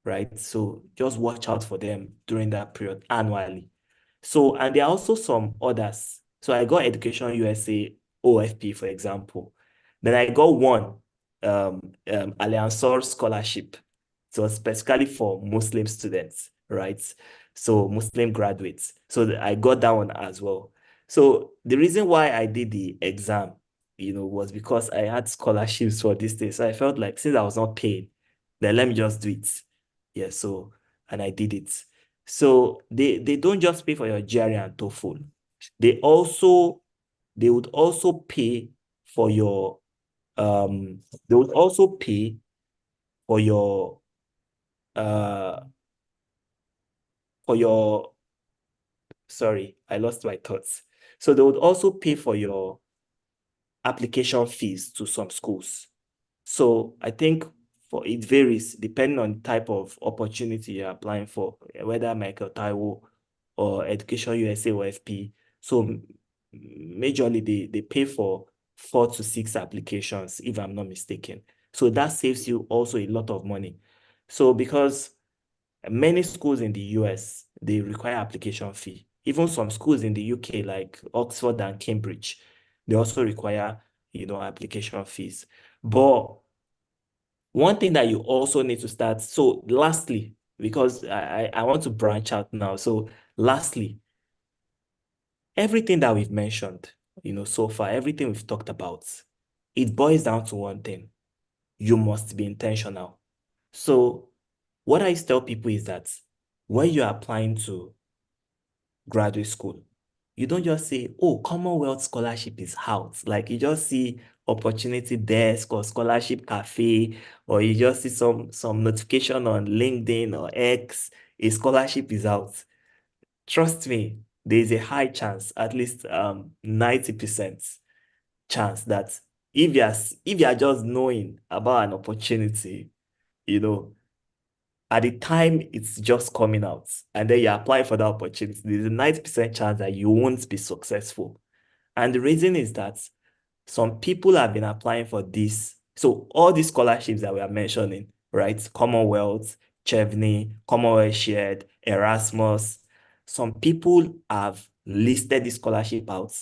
right? So just watch out for them during that period annually. So, and there are also some others. So I got Education USA OFP, for example. Then I got one Alliansor scholarship. So specifically for Muslim students, right? So Muslim graduates. So I got that one as well. So the reason why I did the exam, was because I had scholarships for this thing. So I felt like since I was not paid, then let me just do it. Yeah, so and I did it. So they don't just pay for your GRE and TOEFL. They also they would also pay for your they would also pay for your uh for your sorry, I lost my thoughts. So they would also pay for your application fees to some schools. So I think for it varies depending on the type of opportunity you're applying for, whether Michael Taiwo or Education USA or FP. So majorly they pay for 4 to 6 applications, if I'm not mistaken. So that saves you also a lot of money. So because many schools in the US, they require application fee. Even some schools in the UK, like Oxford and Cambridge, they also require, application fees. But one thing that you also need to start, so lastly, because I want to branch out now. So lastly, everything that we've mentioned, so far, everything we've talked about, it boils down to one thing. you must be intentional. So what I tell people is that when you're applying to graduate school, you don't just say, oh, Commonwealth scholarship is out. Like you just see opportunity desk or scholarship cafe, or you just see some notification on LinkedIn or X, a scholarship is out. Trust me, there's a high chance, at least 90% chance that if you're just knowing about an opportunity, you know, at the time it's just coming out and then you apply for the opportunity, there's a 90% chance that you won't be successful. And the reason is that some people have been applying for this. So all these scholarships that we are mentioning, right? Commonwealth, Chevney, Commonwealth Shared, Erasmus. Some people have listed the scholarship out,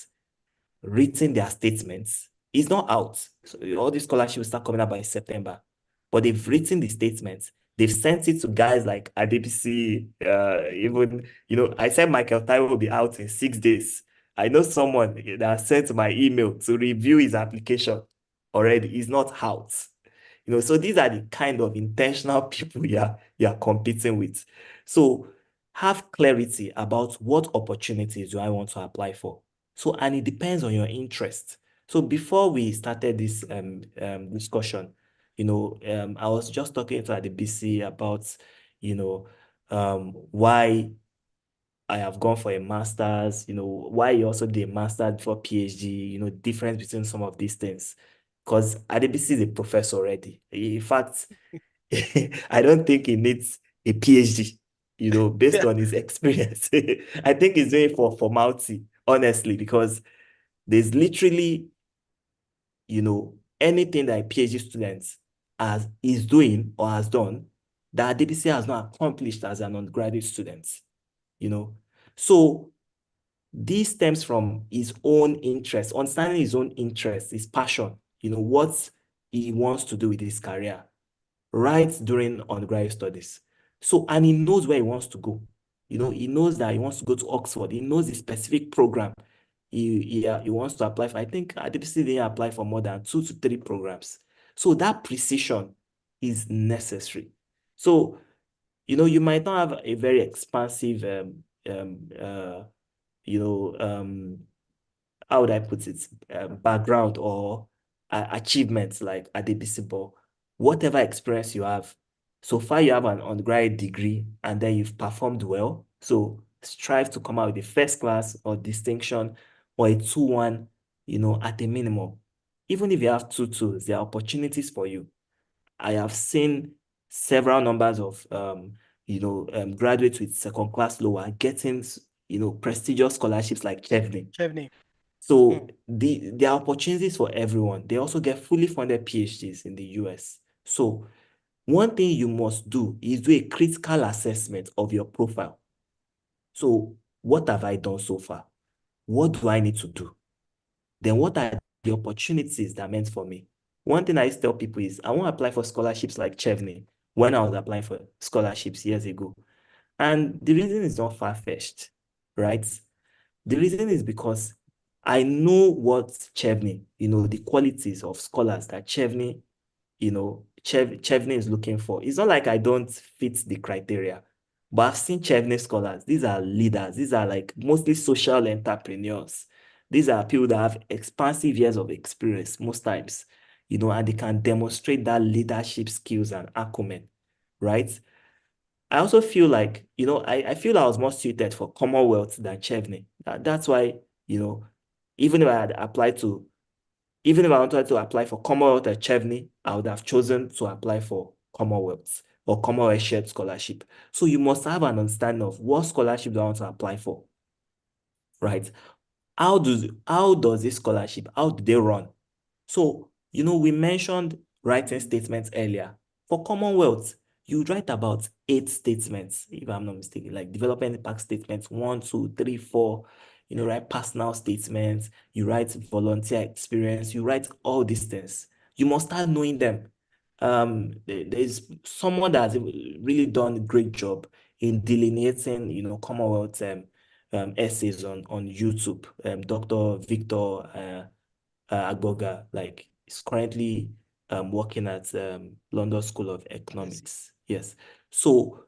written their statements. It's not out. So all these scholarships will start coming out by September. But they've written the statements. They've sent it to guys like ADBC, even, I said Michael Taiwo will be out in 6 days. I know someone that sent my email to review his application already. He's not out. So these are the kind of intentional people you're competing with. So have clarity about what opportunities do I want to apply for. So, and it depends on your interest. So before we started this discussion, I was just talking to the BC about, why I have gone for a master's, why you also did a master's before PhD, difference between some of these things. Because Adebisi is a professor already. In fact, I don't think he needs a PhD, based Yeah. on his experience. I think he's doing it for formality, honestly, because there's literally, anything that a PhD student is doing or has done that DBC has not accomplished as an undergraduate student, you know. So this stems from his own interest, understanding his own interest, his passion, what he wants to do with his career right during undergraduate studies. So, and he knows where he wants to go. He knows that he wants to go to Oxford. He knows the specific program he wants to apply for. I think at DPC they apply for more than 2 to 3 programs. So that precision is necessary. So, you might not have a very expansive you know, how would I put it, background or achievements like Adebisi, but whatever experience you have, so far you have an undergraduate degree and then you've performed well. So strive to come out with a first class or distinction or a 2-1, at a minimum. Even if you have 2-2s, there are opportunities for you. I have seen several numbers of graduates with second class lower getting prestigious scholarships like Chevney. Chevney. So Mm. there are opportunities for everyone. They also get fully funded PhDs in the US. So one thing you must do is do a critical assessment of your profile. So what have I done so far? What do I need to do? Then what are the opportunities that are meant for me? One thing I used to tell people is I want to apply for scholarships like Chevney when I was applying for scholarships years ago. And the reason is not far-fetched, right? The reason is because I know what Chevney, the qualities of scholars that Chevney, Chevney is looking for. It's not like I don't fit the criteria, but I've seen Chevney scholars. These are leaders. These are like mostly social entrepreneurs. These are people that have expansive years of experience most times, and they can demonstrate that leadership skills and acumen, right? I also feel like, I feel I was more suited for Commonwealth than Chevney. That's why, you know, even if I had applied to, even if I wanted to apply for Commonwealth at Chevney, I would have chosen to apply for Commonwealth or Commonwealth Shared Scholarship. So you must have an understanding of what scholarship do I want to apply for, right? How does this scholarship, how do they run? So, we mentioned writing statements earlier. For Commonwealth, you write about 8 statements, if I'm not mistaken, like development impact statements, 1, 2, 3, 4, write personal statements, you write volunteer experience, you write all these things. You must start knowing them. There's someone that has really done a great job in delineating, Commonwealth essays on YouTube. Dr. Victor Agboga, like, is currently working at London School of I see. Economics. Yes. So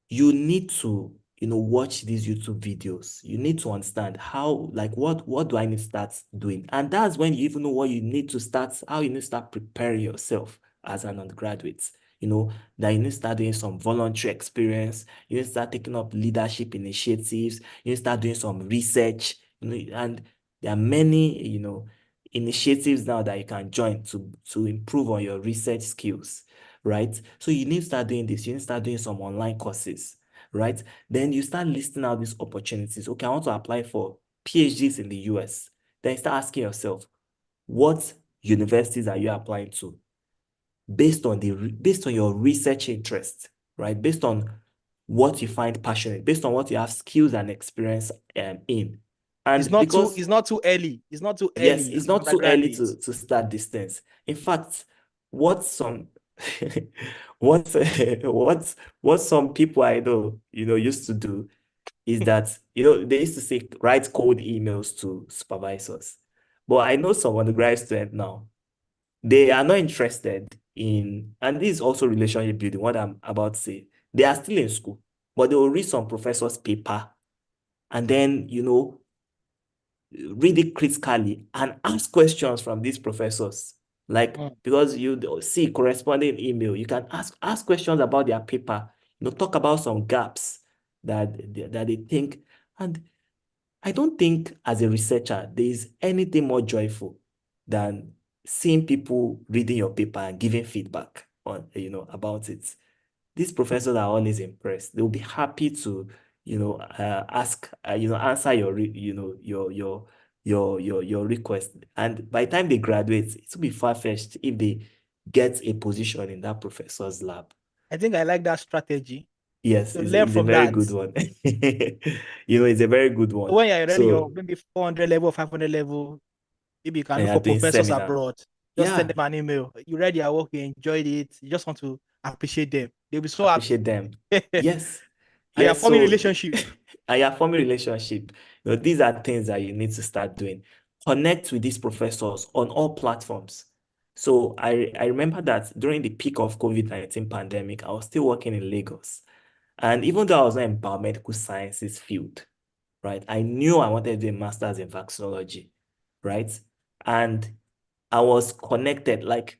you need to, watch these YouTube videos. You need to understand how, like, what do I need to start doing? And that's when you even know what you need to start, how you need to start preparing yourself as an undergraduate. That you need to start doing some voluntary experience. You need to start taking up leadership initiatives. You need to start doing some research. And there are many, initiatives now that you can join to improve on your research skills, right? So you need to start doing this. You need to start doing some online courses, right? Then you start listing out these opportunities. Okay, I want to apply for PhDs in the US. Then you start asking yourself, what universities are you applying to? Based on your research interest, right? Based on what you find passionate, based on what you have skills and experience in. And because It's not too early. It's not too yes, early it's as an not too early to undergraduate. start this things. In fact, what some what what some people I know, used to do is that, they used to say write cold emails to supervisors. But I know some undergraduate students now, they are not interested in, and this is also relationship building, what I'm about to say. They are still in school, but they will read some professor's paper and then, read it critically and ask questions from these professors. Like, Mm. because you see corresponding email, you can ask questions about their paper, talk about some gaps that they think. And I don't think as a researcher, there is anything more joyful than seeing people reading your paper and giving feedback on, about it. These professors are always impressed. They'll be happy to, ask, answer your, your request. And by the time they graduate, it will be far-fetched if they get a position in that professor's lab. I think I like that strategy. Yes, So it's, learn it's a from very that. good one. It's a very good So one. when you're running your So, maybe 400 level or 500 level, maybe you can and look you're for doing professors seminar. abroad. Just send Yeah, them an email. You read their work, you enjoyed it. You just want to appreciate them. They'll be so happy. appreciate them. And Yes, you're yes. forming So, relationship. and you're forming relationship. These are things that you need to start doing. Connect with these professors on all platforms. So I remember that during the peak of COVID-19 pandemic, I was still working in Lagos. And even though I was not in biomedical sciences field, right, I knew I wanted to do a master's in vaccinology, right? And I was connected. Like,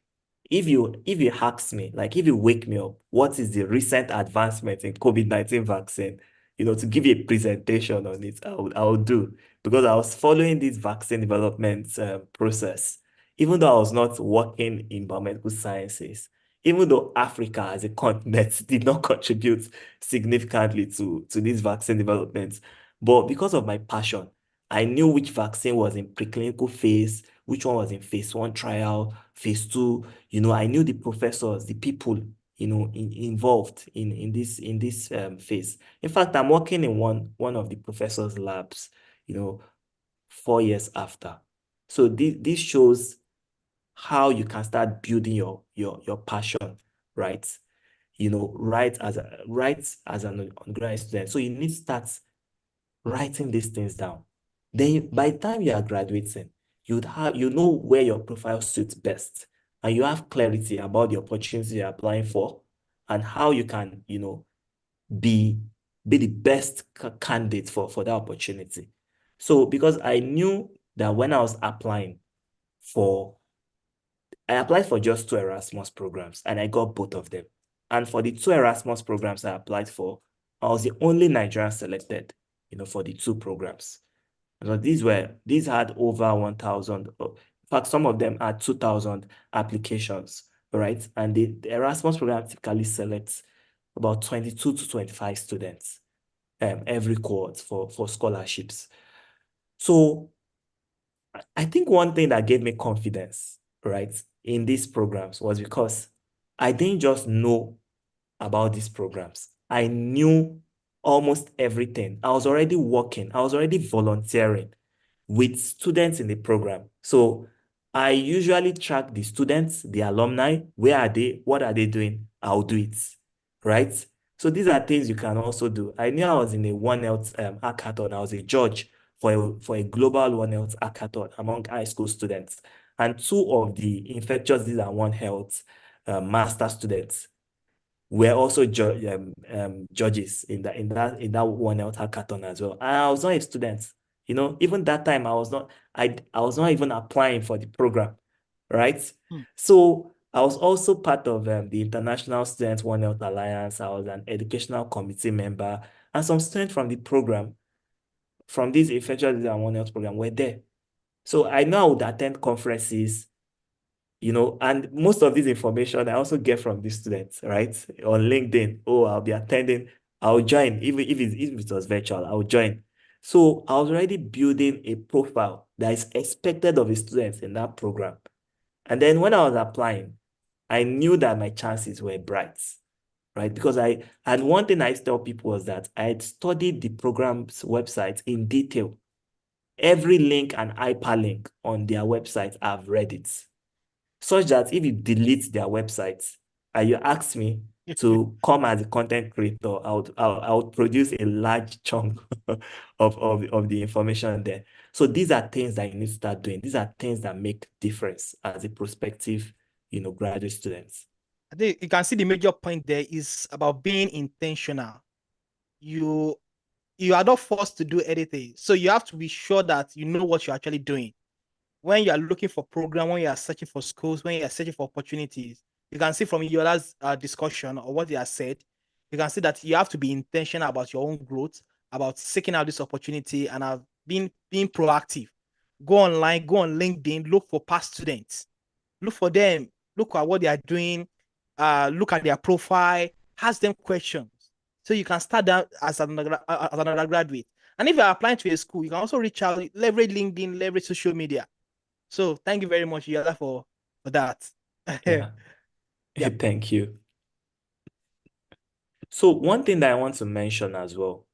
if you ask me, like if you wake me up, what is the recent advancement in COVID-19 vaccine? To give you a presentation on it, I would do, because I was following this vaccine development process, even though I was not working in biomedical sciences, even though Africa as a continent did not contribute significantly to this vaccine development. But because of my passion, I knew which vaccine was in preclinical phase, which one was in phase one trial, phase two. I knew the professors, the people, involved in this phase. In fact, I'm working in one of the professors' labs, you know, 4 years after. So this shows how you can start building your passion, right? Right as an undergraduate student. So you need to start writing these things down. Then by the time you are graduating, you know where your profile suits best, and you have clarity about the opportunity you're applying for and how you can, be be the best candidate for that opportunity. So because I knew that when I was applying for I applied for just two Erasmus programs and I got both of them. And for the two Erasmus programs I applied for, I was the only Nigerian selected, for the two programs. So these had over 1,000. In fact, some of them had 2,000 applications, right? And the Erasmus program typically selects about 22 to 25 students every cohort for scholarships. So I think one thing that gave me confidence, right, in these programs was because I didn't just know about these programs. I knew almost everything. I was already working, I was already volunteering with students in the program. So I usually track the students, the alumni, where are they, what are they doing? I'll do it, right? So these are things you can also do. I knew I was in a One Health hackathon. I was a judge for a global One Health hackathon among high school students. And two of the infectious disease and one health master students were also judges in that One Health hackathon as well. And I was not a student. Even that time I was not even applying for the program, right? Hmm. So I was also part of the International Student One Health Alliance. I was an educational committee member, and some students from the program, from this infectious disease and One Health program, were there. So I know I would attend conferences, and most of this information I also get from the students, right? On LinkedIn. Oh, I'll be attending, I'll join, even if it was virtual, I'll join. So I was already building a profile that is expected of the students in that program. And then when I was applying, I knew that my chances were bright, right? Because and one thing I used to tell people was that I had studied the program's website in detail. Every link and hyperlink on their website, I've read it, such that if you delete their websites and you ask me to come as a content creator, I would produce a large chunk of the information there. So these are things that you need to start doing. These are things that make difference as a prospective, graduate students. I think you can see the major point there is about being intentional. You you are not forced to do anything. So you have to be sure that you know what you're actually doing. When you are looking for program, when you are searching for schools, when you are searching for opportunities, you can see from your last discussion or what they have said, you can see that you have to be intentional about your own growth, about seeking out this opportunity and being proactive. Go online, go on LinkedIn, look for past students, look for them, look at what they are doing, look at their profile, ask them questions. So you can start that as an undergraduate. And if you're applying to a school, you can also reach out, leverage LinkedIn, leverage social media. So thank you very much, Yola, for that. Yeah. Yep. Thank you. So one thing that I want to mention as well.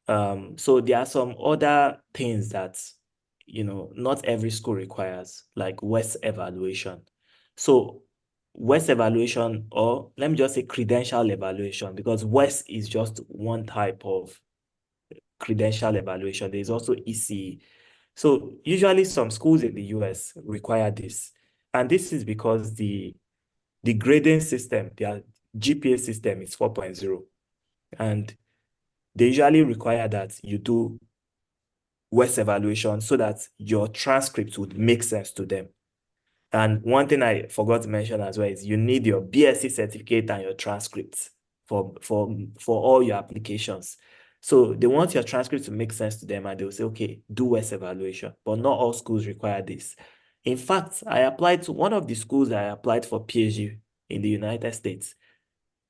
So there are some other things that, not every school requires, like WES evaluation. So WES evaluation, or let me just say credential evaluation, because WES is just one type of credential evaluation. There's also ECE. So usually some schools in the US require this. And this is because the grading system, their GPA system is 4.0. And they usually require that you do WES evaluation so that your transcript would make sense to them. And one thing I forgot to mention as well is you need your BSc certificate and your transcripts for all your applications. So they want your transcript to make sense to them, and they'll say, okay, do WES evaluation. But not all schools require this. In fact, I applied to one of the schools I applied for PhD in the United States.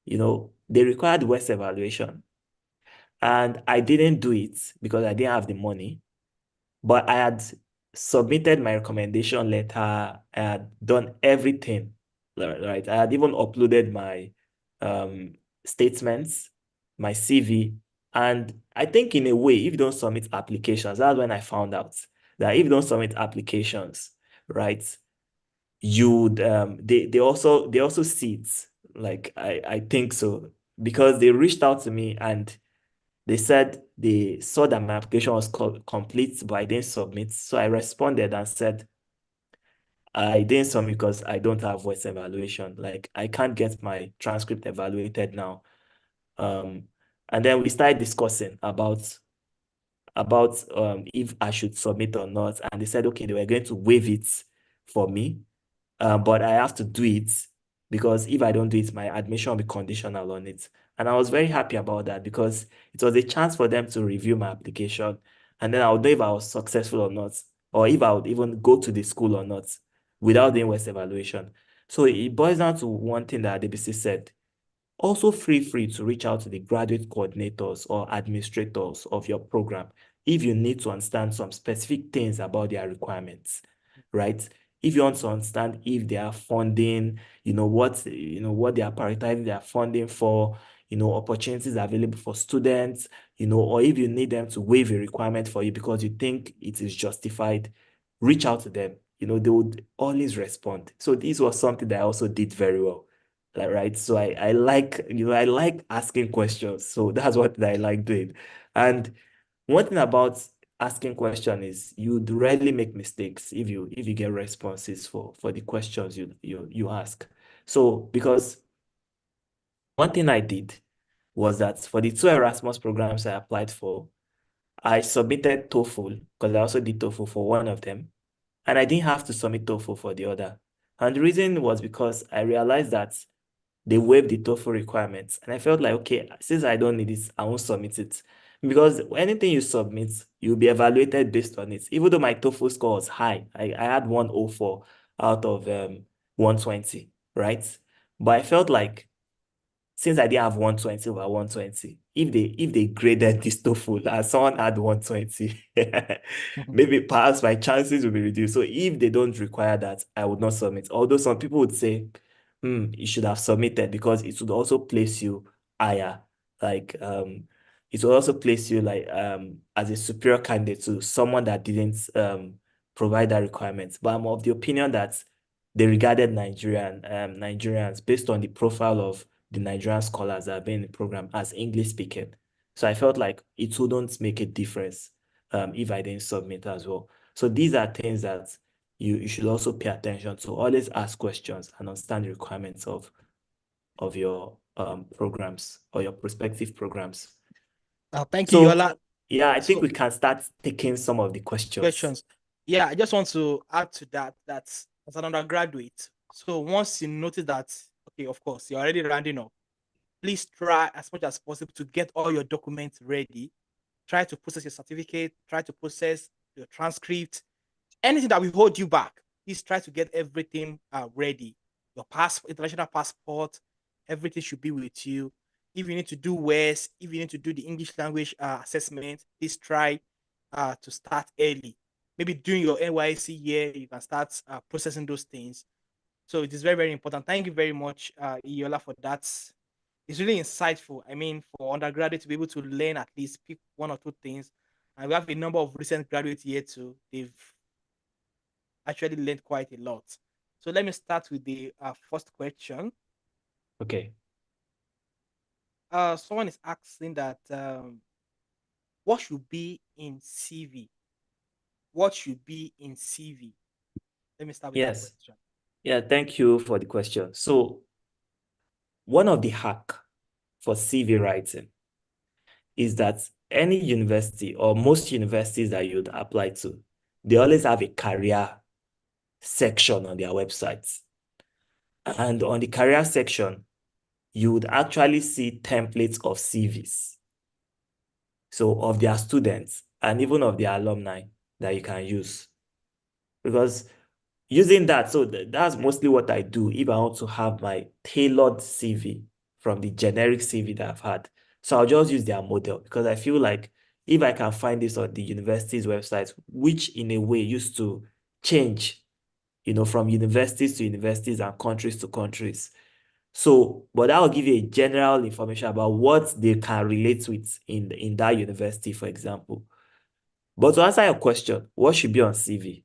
They required WES evaluation. And I didn't do it because I didn't have the money. But I had submitted my recommendation letter. I had done everything, right? I had even uploaded my um, statements, my CV. And I think in a way, if you don't submit applications, that's when I found out that if you don't submit applications, right, they also see it. Like I think so, because they reached out to me and they said they saw that my application was complete, but I didn't submit. So I responded and said, I didn't submit because I don't have voice evaluation. Like, I can't get my transcript evaluated now. Um, and then we started discussing about if I should submit or not. And they said, okay, they were going to waive it for me. But I have to do it because if I don't do it, my admission will be conditional on it. And I was very happy about that because it was a chance for them to review my application. And then I would know if I was successful or not, or if I would even go to the school or not without doing West evaluation. So it boils down to one thing that DBC said. Also feel free to reach out to the graduate coordinators or administrators of your program if you need to understand some specific things about their requirements, right? If you want to understand if they are funding, what they are prioritizing their funding for, opportunities available for students, or if you need them to waive a requirement for you because you think it is justified, reach out to them. They would always respond. So this was something that I also did very well. Like, right. So I like asking questions. So that's what I like doing. And one thing about asking question is you'd rarely make mistakes if you get responses for the questions you ask. So because one thing I did was that for the two Erasmus programs I applied for, I submitted TOEFL because I also did TOEFL for one of them, and I didn't have to submit TOEFL for the other. And the reason was because I realized that they waived the TOEFL requirements. And I felt like, okay, since I don't need it, I won't submit it. Because anything you submit, you'll be evaluated based on it. Even though my TOEFL score was high, I had 104 out of 120, right? But I felt like since I didn't have 120 over 120, if they graded this TOEFL and someone had 120, maybe perhaps my chances will be reduced. So if they don't require that, I would not submit. Although some people would say, you should have submitted because it would also place you higher. Like it will also place you like as a superior candidate to someone that didn't provide that requirement. But I'm of the opinion that they regarded Nigerians based on the profile of the Nigerian scholars that have been in the program as English speaking. So I felt like it wouldn't make a difference if I didn't submit as well. So these are things that you should also pay attention to. Always ask questions and understand the requirements of your programs or your prospective programs. Thank you, So Yola. yeah, I think So we can start taking some of the questions. questions. Yeah, I just want to add to that that as an undergraduate, so once you notice that, okay, of course, you're already rounding up, please try as much as possible to get all your documents ready. Try to process your certificate, try to process your transcript, anything that will hold you back. Please try to get everything ready. Your passport, international passport, everything should be with you. If you need to do WES, if you need to do the English language assessment, please try to start early. Maybe during your NYC year, you can start processing those things. So it is very, very important. Thank you very much, Iola, for that. It's really insightful. I mean, for undergraduates to be able to learn at least pick one or two things. And we have a number of recent graduates here too. They've actually learned quite a lot. So let me start with the first question. Okay. Someone is asking that what should be in CV? What should be in CV? Let me start with that Yes. question. Yeah, thank you for the question. So one of the hack for CV writing is that any university or most universities that you'd apply to, they always have a career section on their websites. And on the career section, you would actually see templates of CVs. So of their students and even of their alumni that you can use. Because using that, so that's mostly what I do if I want to have my tailored CV from the generic CV that I've had. So I'll just use their model because I feel like if I can find this on the university's website, which in a way used to change, from universities to universities and countries to countries. So, but that will give you a general information about what they can relate with in that university, for example. But to answer your question, what should be on CV?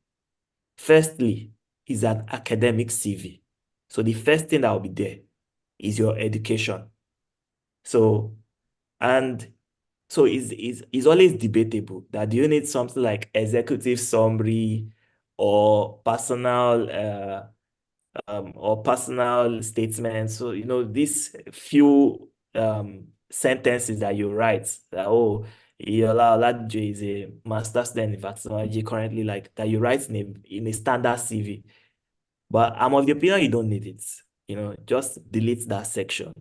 Firstly, is an academic CV. So the first thing that will be there is your education. So, and so it's always debatable that do you need something like executive summary or personal statements. So, these few sentences that you write that, oh, Iola Olajujo is a master student in vaccinology currently, like that you write in a standard CV. But I'm of the opinion you don't need it. Just delete that section.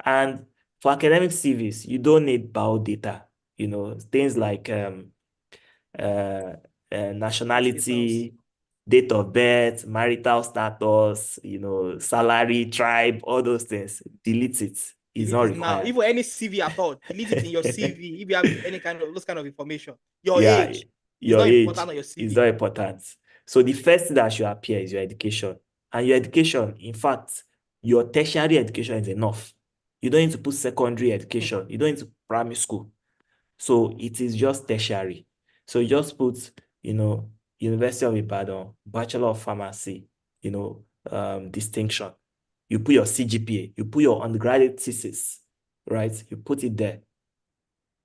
And for academic CVs, you don't need bio data. Things like uh, Status. nationality, date of birth, marital status, salary, tribe, all those things. Delete it. It's Delete not it now. required. Even any CV at all, delete it in your CV. If you have any kind of those kind of information, your Yeah, age is your not important age on your is CV. very important. So the first thing that should appear is your education. And your education, in fact, your tertiary education is enough. You don't need to put secondary education. You don't need to put primary school. So it is just tertiary. So you just put, University of Ibadan, Bachelor of Pharmacy, distinction. You put your CGPA, you put your undergraduate thesis, right? You put it there.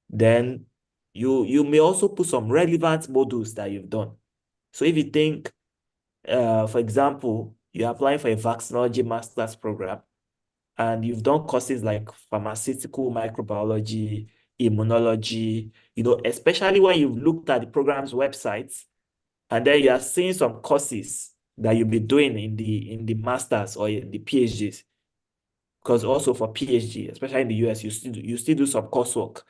Then You may also put some relevant modules that you've done. So if you think, for example, you're applying for a vaccinology master's program and you've done courses like pharmaceutical microbiology, immunology, especially when you've looked at the program's websites and then you are seeing some courses that you'll be doing in the masters or in the PhDs, because also for PhD, especially in the US, you still do some coursework.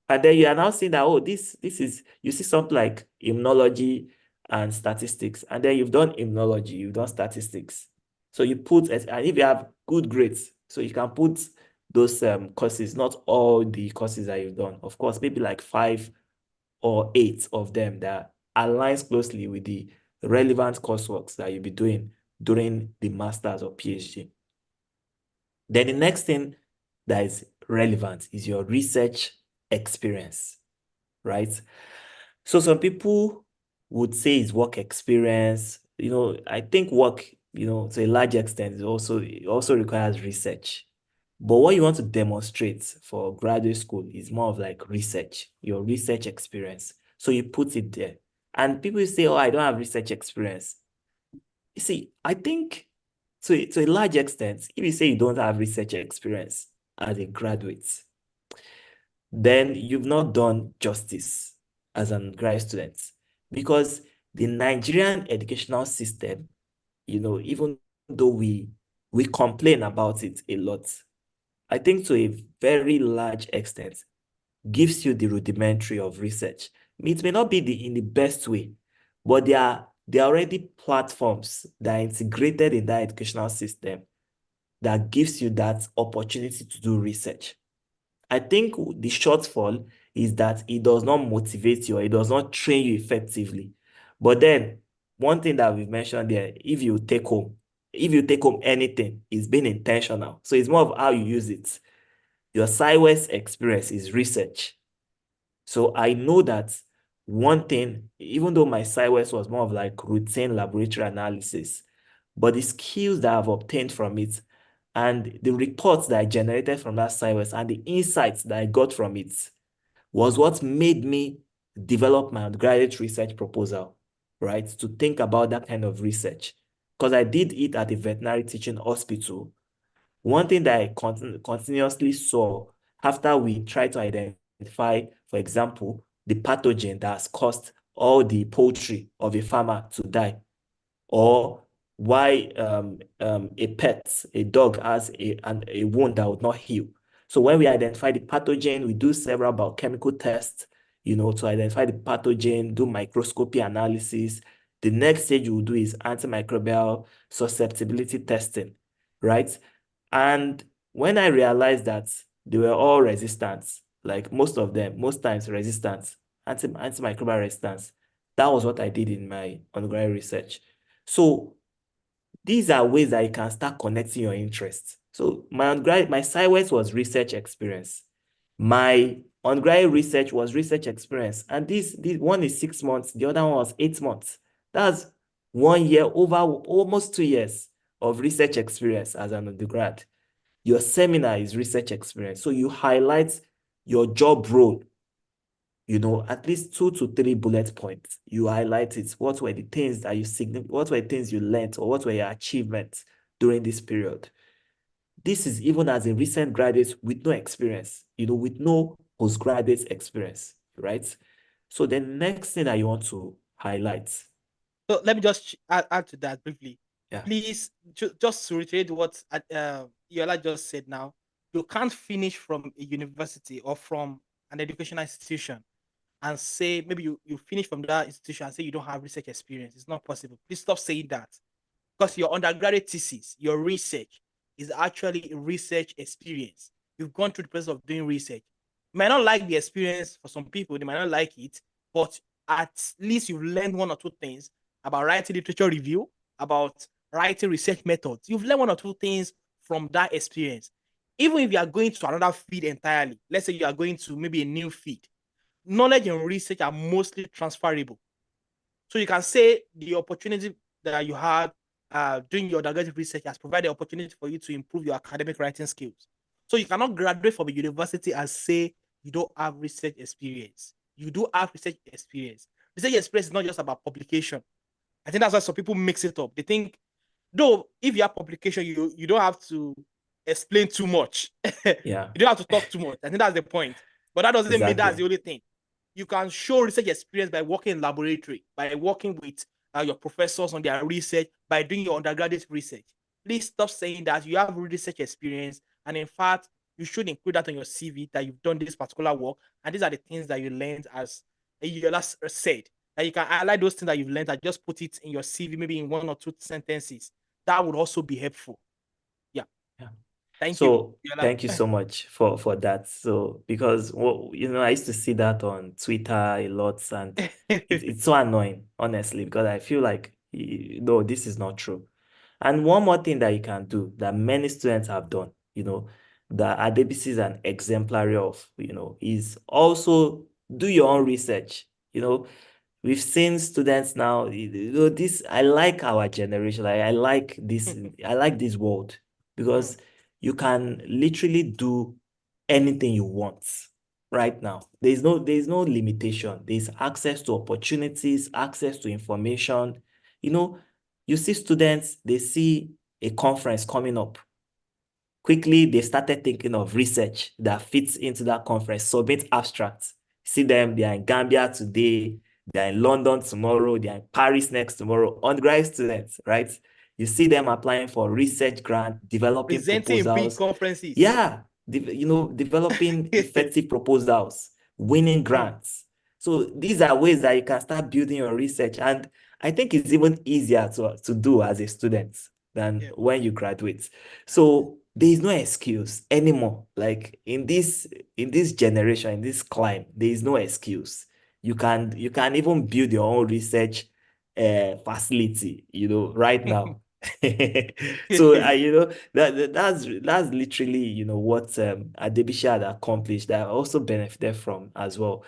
And then you are now seeing that, oh, this is, you see something like immunology and statistics. And then you've done immunology, you've done statistics. So you put, and if you have good grades, so you can put those courses, not all the courses that you've done. Of course, maybe like 5 or 8 of them that aligns closely with the relevant courseworks that you'll be doing during the master's or PhD. Then the next thing that is relevant is your research experience, right? So some people would say it's work experience. I think work, to a large extent, it also requires research. But what you want to demonstrate for graduate school is more of like research, your research experience. So you put it there. And people say, oh, I don't have research experience. You see, I think to a large extent, if you say you don't have research experience as a graduate, then you've not done justice as an graduate student. Because the Nigerian educational system, even though we complain about it a lot, I think to a very large extent, gives you the rudimentary of research. It may not be in the best way, but there are already platforms that are integrated in that educational system that gives you that opportunity to do research. I think the shortfall is that it does not motivate you or it does not train you effectively. But then one thing that we've mentioned there, if you take home anything, it's being intentional. So it's more of how you use it. Your SciWest experience is research. So I know that one thing, even though my SciWest was more of like routine laboratory analysis, but the skills that I've obtained from it and the reports that I generated from that SciWest and the insights that I got from it was what made me develop my undergraduate research proposal, right? To think about that kind of research. Because I did it at a veterinary teaching hospital. One thing that I continuously saw after we tried to identify, for example, the pathogen that has caused all the poultry of a farmer to die, or why a dog has a wound that would not heal. So when we identify the pathogen, we do several biochemical tests, to identify the pathogen, do microscopy analysis. The next stage we'll do is antimicrobial susceptibility testing, right? And when I realized that they were all resistant, like most of them, most times resistant, antimicrobial resistance, that was what I did in my undergraduate research. So these are ways that you can start connecting your interests. So my SciWest was research experience. My undergraduate research was research experience. And this one is 6 months, the other one was 8 months. That's 1 year, over almost 2 years of research experience as an undergrad. Your seminar is research experience. So you highlight your job role, at least 2 to 3 bullet points. You highlight it. What were the things that what were the things you learned, or what were your achievements during this period? This is even as a recent graduate with no experience, with no postgraduate experience, right? So the next thing that you want to highlight. So let me just add to that briefly. Yeah. Please, just to reiterate what Yola just said now, you can't finish from a university or from an educational institution and say, maybe you finish from that institution and say you don't have research experience. It's not possible. Please stop saying that. Because your undergraduate thesis, your research is actually a research experience. You've gone through the process of doing research. You might not like the experience for some people, they might not like it, but at least you've learned one or two things about writing literature review, about writing research methods. You've learned one or two things from that experience. Even if you are going to another field entirely, let's say you are going to maybe a new field, knowledge and research are mostly transferable. So you can say the opportunity that you had doing your undergraduate research has provided the opportunity for you to improve your academic writing skills. So you cannot graduate from a university and say you don't have research experience. you do have research experience. Research experience is not just about publication. I think that's why some people mix it up. They think, though, if you have publication, you don't have to explain too much. You Yeah, don't have to talk too much. I think that's the point. But that doesn't mean that's exactly. the only thing. You can show research experience by working in laboratory, by working with your professors on their research, by doing your undergraduate research. Please stop saying that you have research experience, and in fact, you should include that on your CV that you've done this particular work, and these are the things that you learned as you last said. That you can highlight those things that you've learned and just put it in your CV, maybe in one or two sentences. That would also be helpful. Yeah. Yeah. Thank you. So Yola. thank you so much for that. So because well, I used to see that on Twitter a lot, and it's so annoying, honestly, because I feel like no, this is not true. And one more thing that you can do that many students have done, that Adebisi is an exemplary of, is also do your own research. We've seen students now, this, I like our generation. I like this world Mm. because you can literally do anything you want right now. There's no limitation. There's access to opportunities, access to information. You know, you see students, they see a conference coming up. Quickly, they started thinking of research that fits into that conference, submit abstracts. See them, they are in Gambia today, they are in London tomorrow, they are in Paris next tomorrow, undergraduate students, right? You see them applying for research grant, developing Presenting in big proposals. conferences. Yeah, developing effective proposals, winning Mm. grants. So these are ways that you can start building your research. And I think it's even easier to do as a student than Yeah. when you graduate. That's So there is no excuse anymore. Like in this generation, in this climate, there is no excuse. You can even build your own research facility, right now. So it. that's literally what Adebisha had accomplished that I also benefited from as well,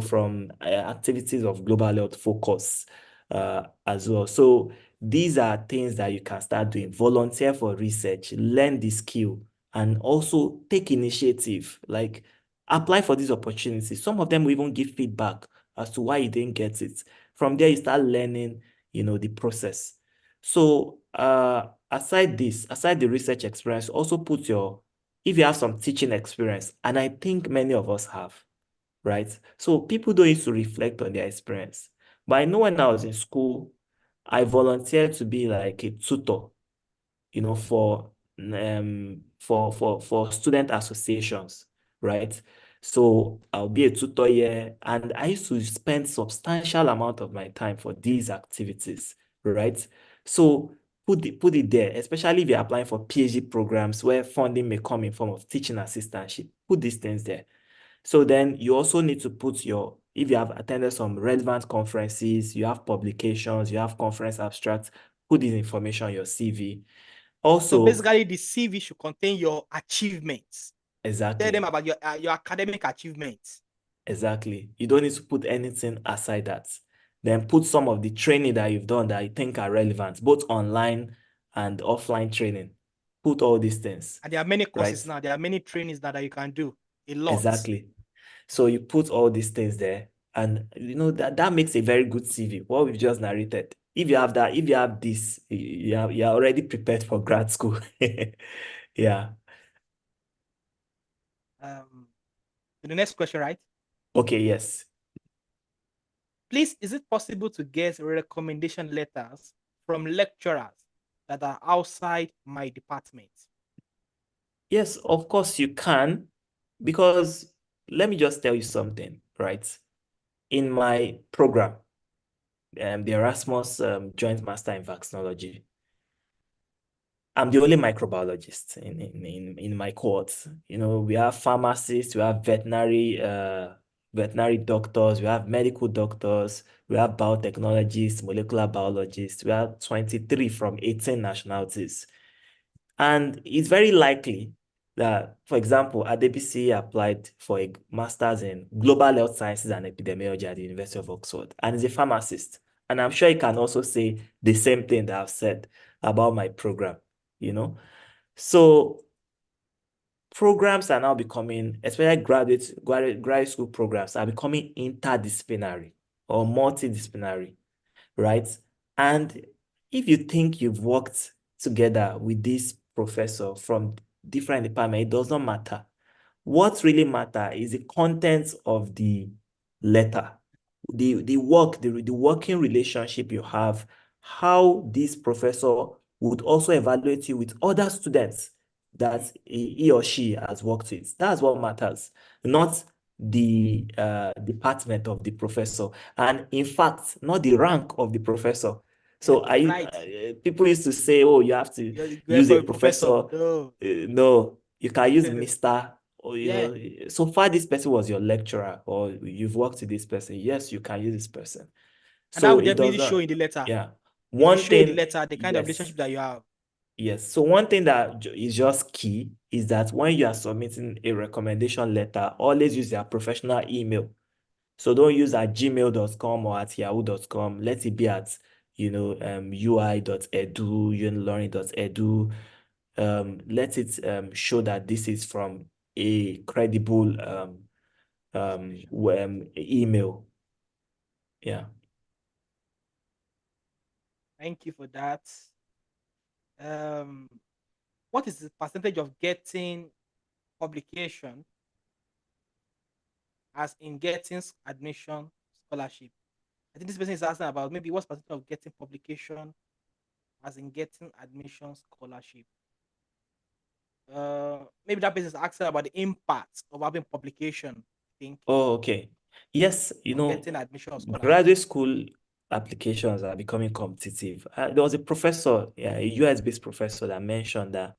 from activities of global health focus as well. So these are things that you can start doing. Volunteer for research, learn the skill, and also take initiative. Like apply for these opportunities. Some of them will even give feedback as to why you didn't get it. From there, you start learning, the process. So aside the research experience, also if you have some teaching experience, and I think many of us have, right? So people don't used to reflect on their experience. But I know when I was in school, I volunteered to be like a tutor, for student associations, right? So I'll be a tutor here, and I used to spend substantial amount of my time for these activities, right? So put it there, especially if you're applying for PhD programs where funding may come in form of teaching assistantship. Put these things there. So then you also need to if you have attended some relevant conferences, you have publications, you have conference abstracts, put this information on your CV. So Also, basically, the CV should contain your achievements. Tell them exactly, about your academic achievements. exactly. You don't need to put anything aside that. Then put some of the training that you've done that you think are relevant, both online and offline training. Put all these things, And there are many right? courses now. There are many trainings that you can do. A lot. Exactly. So you put all these things there, and that makes a very good CV. What we've just narrated. If you have this, you're already prepared for grad school. Yeah. To the next question, right? Okay, yes. Please, is it possible to get recommendation letters from lecturers that are outside my department? Yes, of course you can, because let me just tell you something, right? In my program, the Erasmus Joint Master in Vaccinology, I'm the only microbiologist in my cohort. We have pharmacists, we have veterinary doctors, we have medical doctors, we have biotechnologists, molecular biologists, we have 23 from 18 nationalities. And it's very likely that, for example, Adebisi applied for a master's in global health sciences and epidemiology at the University of Oxford, and is a pharmacist. And I'm sure he can also say the same thing that I've said about my program, you know. So programs are now becoming, especially graduate school programs are becoming interdisciplinary or multidisciplinary, right? And if you think you've worked together with this professor from different departments, it does not matter. What really matters is the content of the letter, the work, the working relationship you have, how this professor would also evaluate you with other students that he or she has worked with. That's what matters, not the department of the professor, and in fact, not the rank of the professor. Yeah, So right. people used to say, oh, you have to You go use for a a professor. professor. No. No, you can use Mr. Or, Yeah. so far this person was your lecturer or you've worked with this person. Yes, you can use this person. And that So would it definitely show doesn't, in the letter. yeah. It will One show in the thing, letter the kind of yes, relationship that you have. yes. So one thing that is just key is that when you are submitting a recommendation letter, always use your professional email. So don't use at gmail.com or at yahoo.com. Let it be at, ui.edu, unilearning.edu. Let it show that this is from a credible Institution. email. Yeah. Thank you for that. Um, what is the percentage of getting publication as in getting admission scholarship? I think this person is asking about maybe what's percentage of getting publication as in getting admission scholarship. Maybe that person is asking about the impact of having publication, I think, Oh, okay. Yes, on getting admission or scholarship. graduate school applications are becoming competitive. There was a professor, yeah, a US-based professor that mentioned that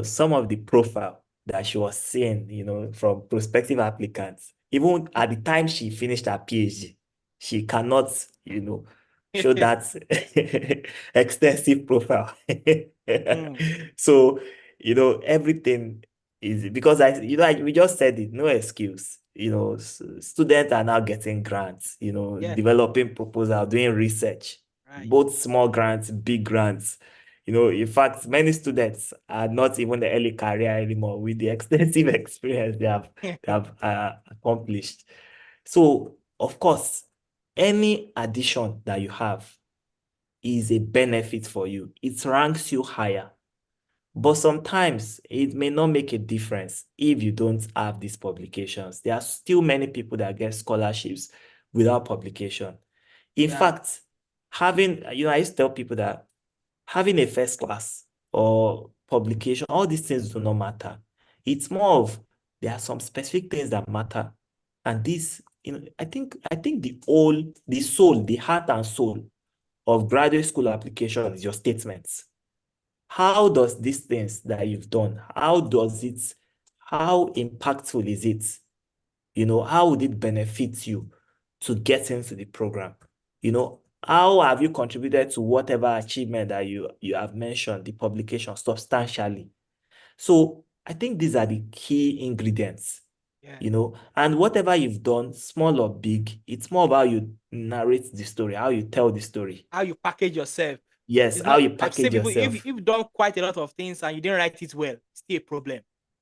some of the profile that she was seeing, from prospective applicants, even at the time she finished her PhD, she cannot, show that extensive profile. Mm, So, everything is because we just said it, no excuse. Students are now getting grants, yeah, developing proposal, doing research, right. both small grants, big grants. In fact, many students are not even the early career anymore with the extensive experience they have accomplished. So, of course, any addition that you have is a benefit for you. It ranks you higher. But sometimes it may not make a difference if you don't have these publications. There are still many people that get scholarships without publication. In Yeah. fact, I used to tell people that having a first class or publication, all these things do not matter. It's more of there are some specific things that matter. And this, I think the soul, the heart and soul of graduate school application is your statements. How does these things that you've done, how impactful is it? How would it benefit you to get into the program? How have you contributed to whatever achievement that you have mentioned, the publication substantially? So I think these are the key ingredients, Yeah. and whatever you've done, small or big, it's more about you narrate the story, how you tell the story. How you package yourself. Yes, It's how not, you I've seen package people, if yourself. you've done quite a lot of things and you didn't write it well, it's still a problem.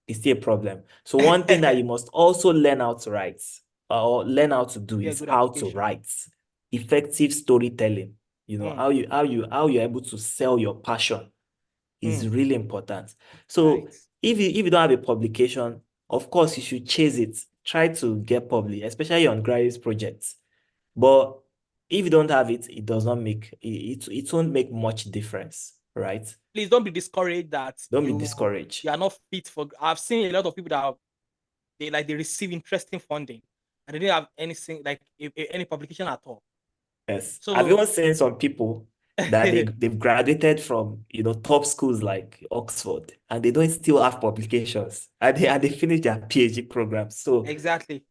It's still a problem. So one thing that you must also learn how to write or learn how to do Be a is good how to application. write effective storytelling. Mm, How you're able to sell your passion is mm, really important. right. So if you don't have a publication, of course you should chase it. Try to get published, especially on graduate projects. But if you don't have it, it does not make it won't make much difference, right? Please don't be discouraged that Don't be you discouraged. are not fit for. I've seen a lot of people that they receive interesting funding and they didn't have anything like any publication at all. Yes. I've So even seen some people that they've graduated from, top schools like Oxford and they don't still have publications and they finish their PhD program. So exactly,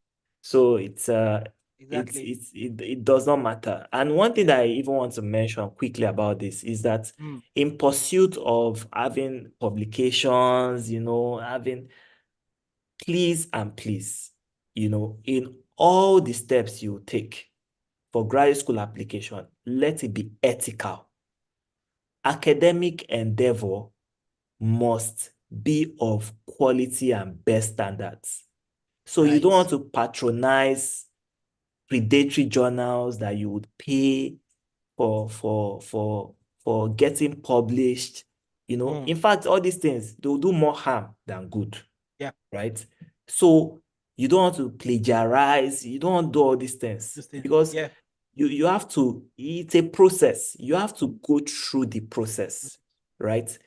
exactly. it does not matter. And one thing Yeah. that I even want to mention quickly about this is that Mm. in pursuit of having publications, having please and please, in all the steps you take for graduate school application, let it be ethical. Academic endeavor must be of quality and best standards. So you don't Nice. want to patronize predatory journals that you would pay for getting published. In fact, all these things, they'll do more harm than good. Yeah. Right? So you don't want to plagiarize, you don't want to do all these things Those things. because Yeah. you have to, it's a process. You have to go through the process, right?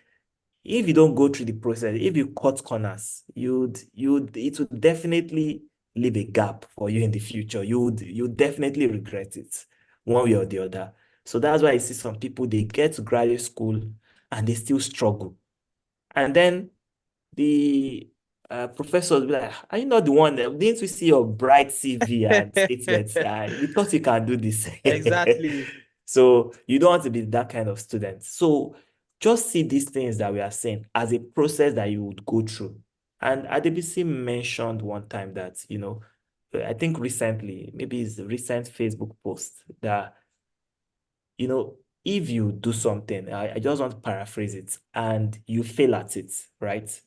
If you don't go through the process, if you cut corners, it would definitely leave a gap for you in the future. You definitely regret it one way or the other. So that's why I see some people, they get to graduate school and they still struggle. And then the professors will be like, are you not the one that didn't we see your bright CV and statements? We thought you can do this. Exactly. So you don't want to be that kind of student. So just see these things that we are saying as a process that you would go through. And ADBC mentioned one time that, I think recently, maybe it's a recent Facebook post that, if you do something, I just want to paraphrase it, and you fail at it, right?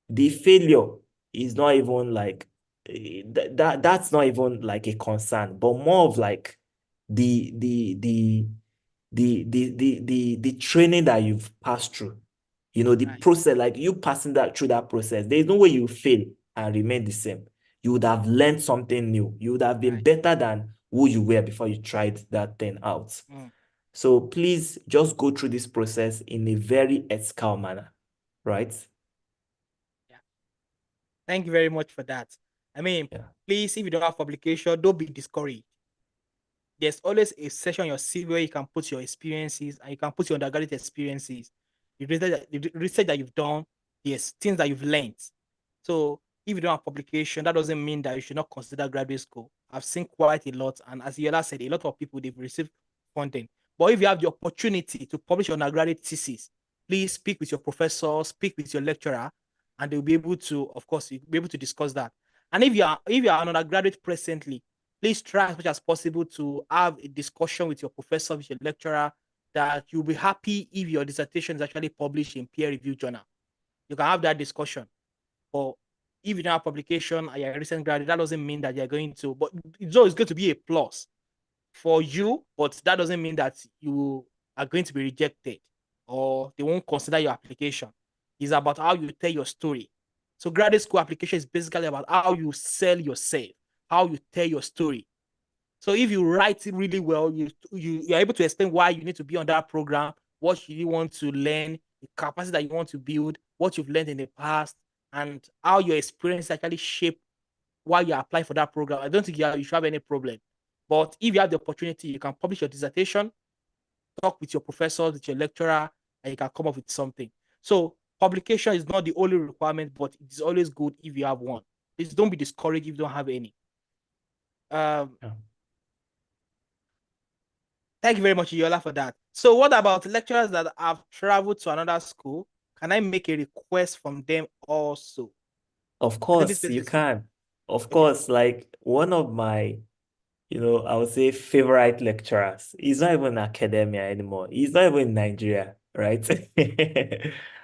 The failure is not even like that's not even like a concern, but more of like the the the the training that you've passed through, the Right. process, like you passing that through that process. There's no way you fail and remain the same. You would have learned something new. You would have been Right. better than who you were before you tried that thing out. Mm. So please just go through this process in a very ethical manner, right? Yeah. Thank you very much for that. I mean, Yeah. please, if you don't have publication, don't be discouraged. There's always a section on your CV where you can put your experiences and you can put your undergraduate experiences, the research that you've done, yes, things that you've learned. So if you don't have publication, that doesn't mean that you should not consider graduate school. I've seen quite a lot, and as Yola said, a lot of people they've received funding. But if you have the opportunity to publish your undergraduate thesis, please speak with your professor, speak with your lecturer, and they'll be able to, of course, you'll be able to discuss that. And if you are an undergraduate presently, please try as much as possible to have a discussion with your professor, with your lecturer, that you'll be happy if your dissertation is actually published in peer-reviewed journal. You can have that discussion. But if you don't have publication and you're a recent graduate, that doesn't mean that you're going to, but it's always going to be a plus for you, but that doesn't mean that you are going to be rejected or they won't consider your application. It's about how you tell your story. So graduate school application is basically about how you sell yourself, how you tell your story. So if you write it really well, you're able to explain why you need to be on that program, what you want to learn, the capacity that you want to build, what you've learned in the past, and how your experience actually shape why you apply for that program. I don't think you should have any problem. But if you have the opportunity, you can publish your dissertation, talk with your professors, with your lecturer, and you can come up with something. So publication is not the only requirement, but it is always good if you have one. Please don't be discouraged if you don't have any. Um, Yeah. Thank you very much, Yola, for that. So, what about lecturers that have traveled to another school? Can I make a request from them also? Of I think this course, place you is can. Of okay. course, like one of my, I would say favorite lecturers. He's not even in academia anymore. He's not even in Nigeria, right?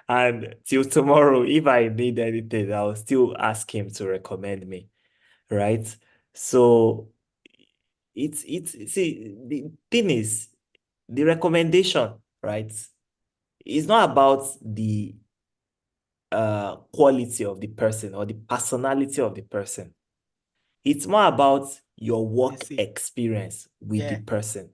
And till tomorrow, if I need anything, I'll still ask him to recommend me, right? So see, the thing is, the recommendation, right? It's not about the quality of the person or the personality of the person. It's more about your They work see. experience with the Yeah. person.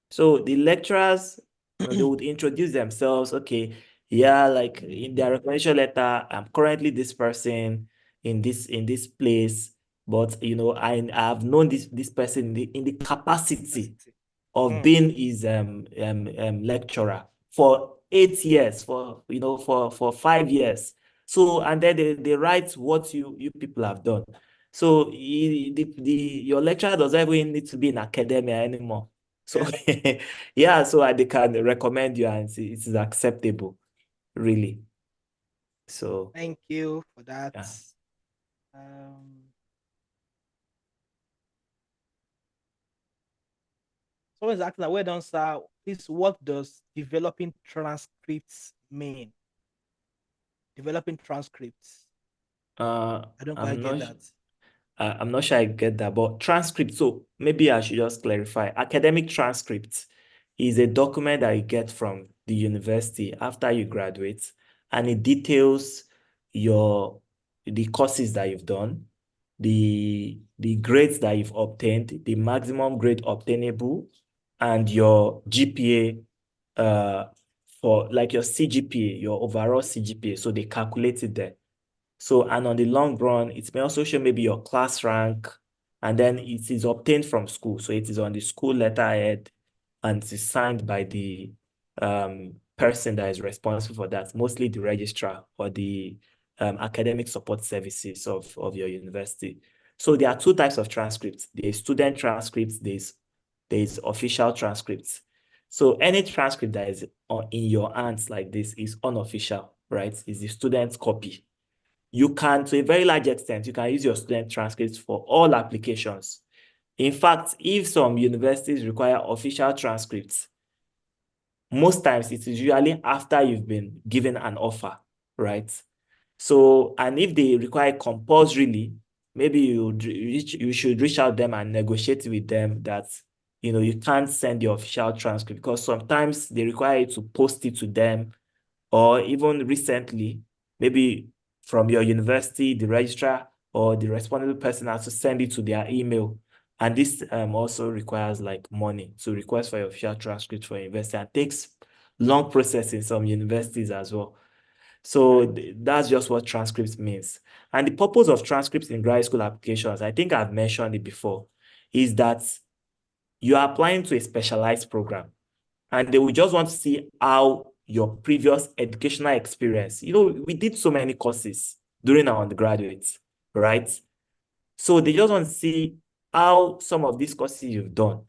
So the lecturers, they would introduce themselves. Okay, yeah, like in their recommendation letter, I'm currently this person in this place, but I have known this person in the capacity Capacity. of Mm, being his lecturer for 8 years, for 5 years. So, and then they write what you people have done. So your lecturer doesn't even need to be in academia anymore. So yeah. yeah, so they can recommend you and it is acceptable, really. So Thank you for that. yeah. Um, Someone is asking, well done, sir. Please, what does developing transcripts mean? developing transcripts. Uh, I don't quite I'm get not that. I'm not sure I get that, but transcript. So maybe I should just clarify. Academic transcript is a document that you get from the university after you graduate, and it details your the courses that you've done, the grades that you've obtained, the maximum grade obtainable, and your GPA for like your CGPA, your overall CGPA. So they calculate it there. So, and on the long run, it may also show maybe your class rank, and then it is obtained from school. So it is on the school letterhead and it is signed by the person that is responsible for that, mostly the registrar or the academic support services of your university. So there are two types of transcripts. There's student transcripts, there's official transcripts. So any transcript that is in your hands like this is unofficial, right? Is the student's copy. You can, to a very large extent, you can use your student transcripts for all applications. In fact, if some universities require official transcripts, most times it is usually after you've been given an offer, right? So, and if they require compulsorily, maybe you should reach out them and negotiate with them that you can't send the official transcript because sometimes they require you to post it to them, or even recently, maybe from your university, the registrar or the responsible person has to send it to their email. And this also requires like money to request for your official transcript for university and takes long process in some universities as well. So Right. that's just what transcripts means. And the purpose of transcripts in graduate school applications, I think I've mentioned it before, is that you are applying to a specialized program and they will just want to see how your previous educational experience. We did so many courses during our undergraduates, right? So they just want to see how some of these courses you've done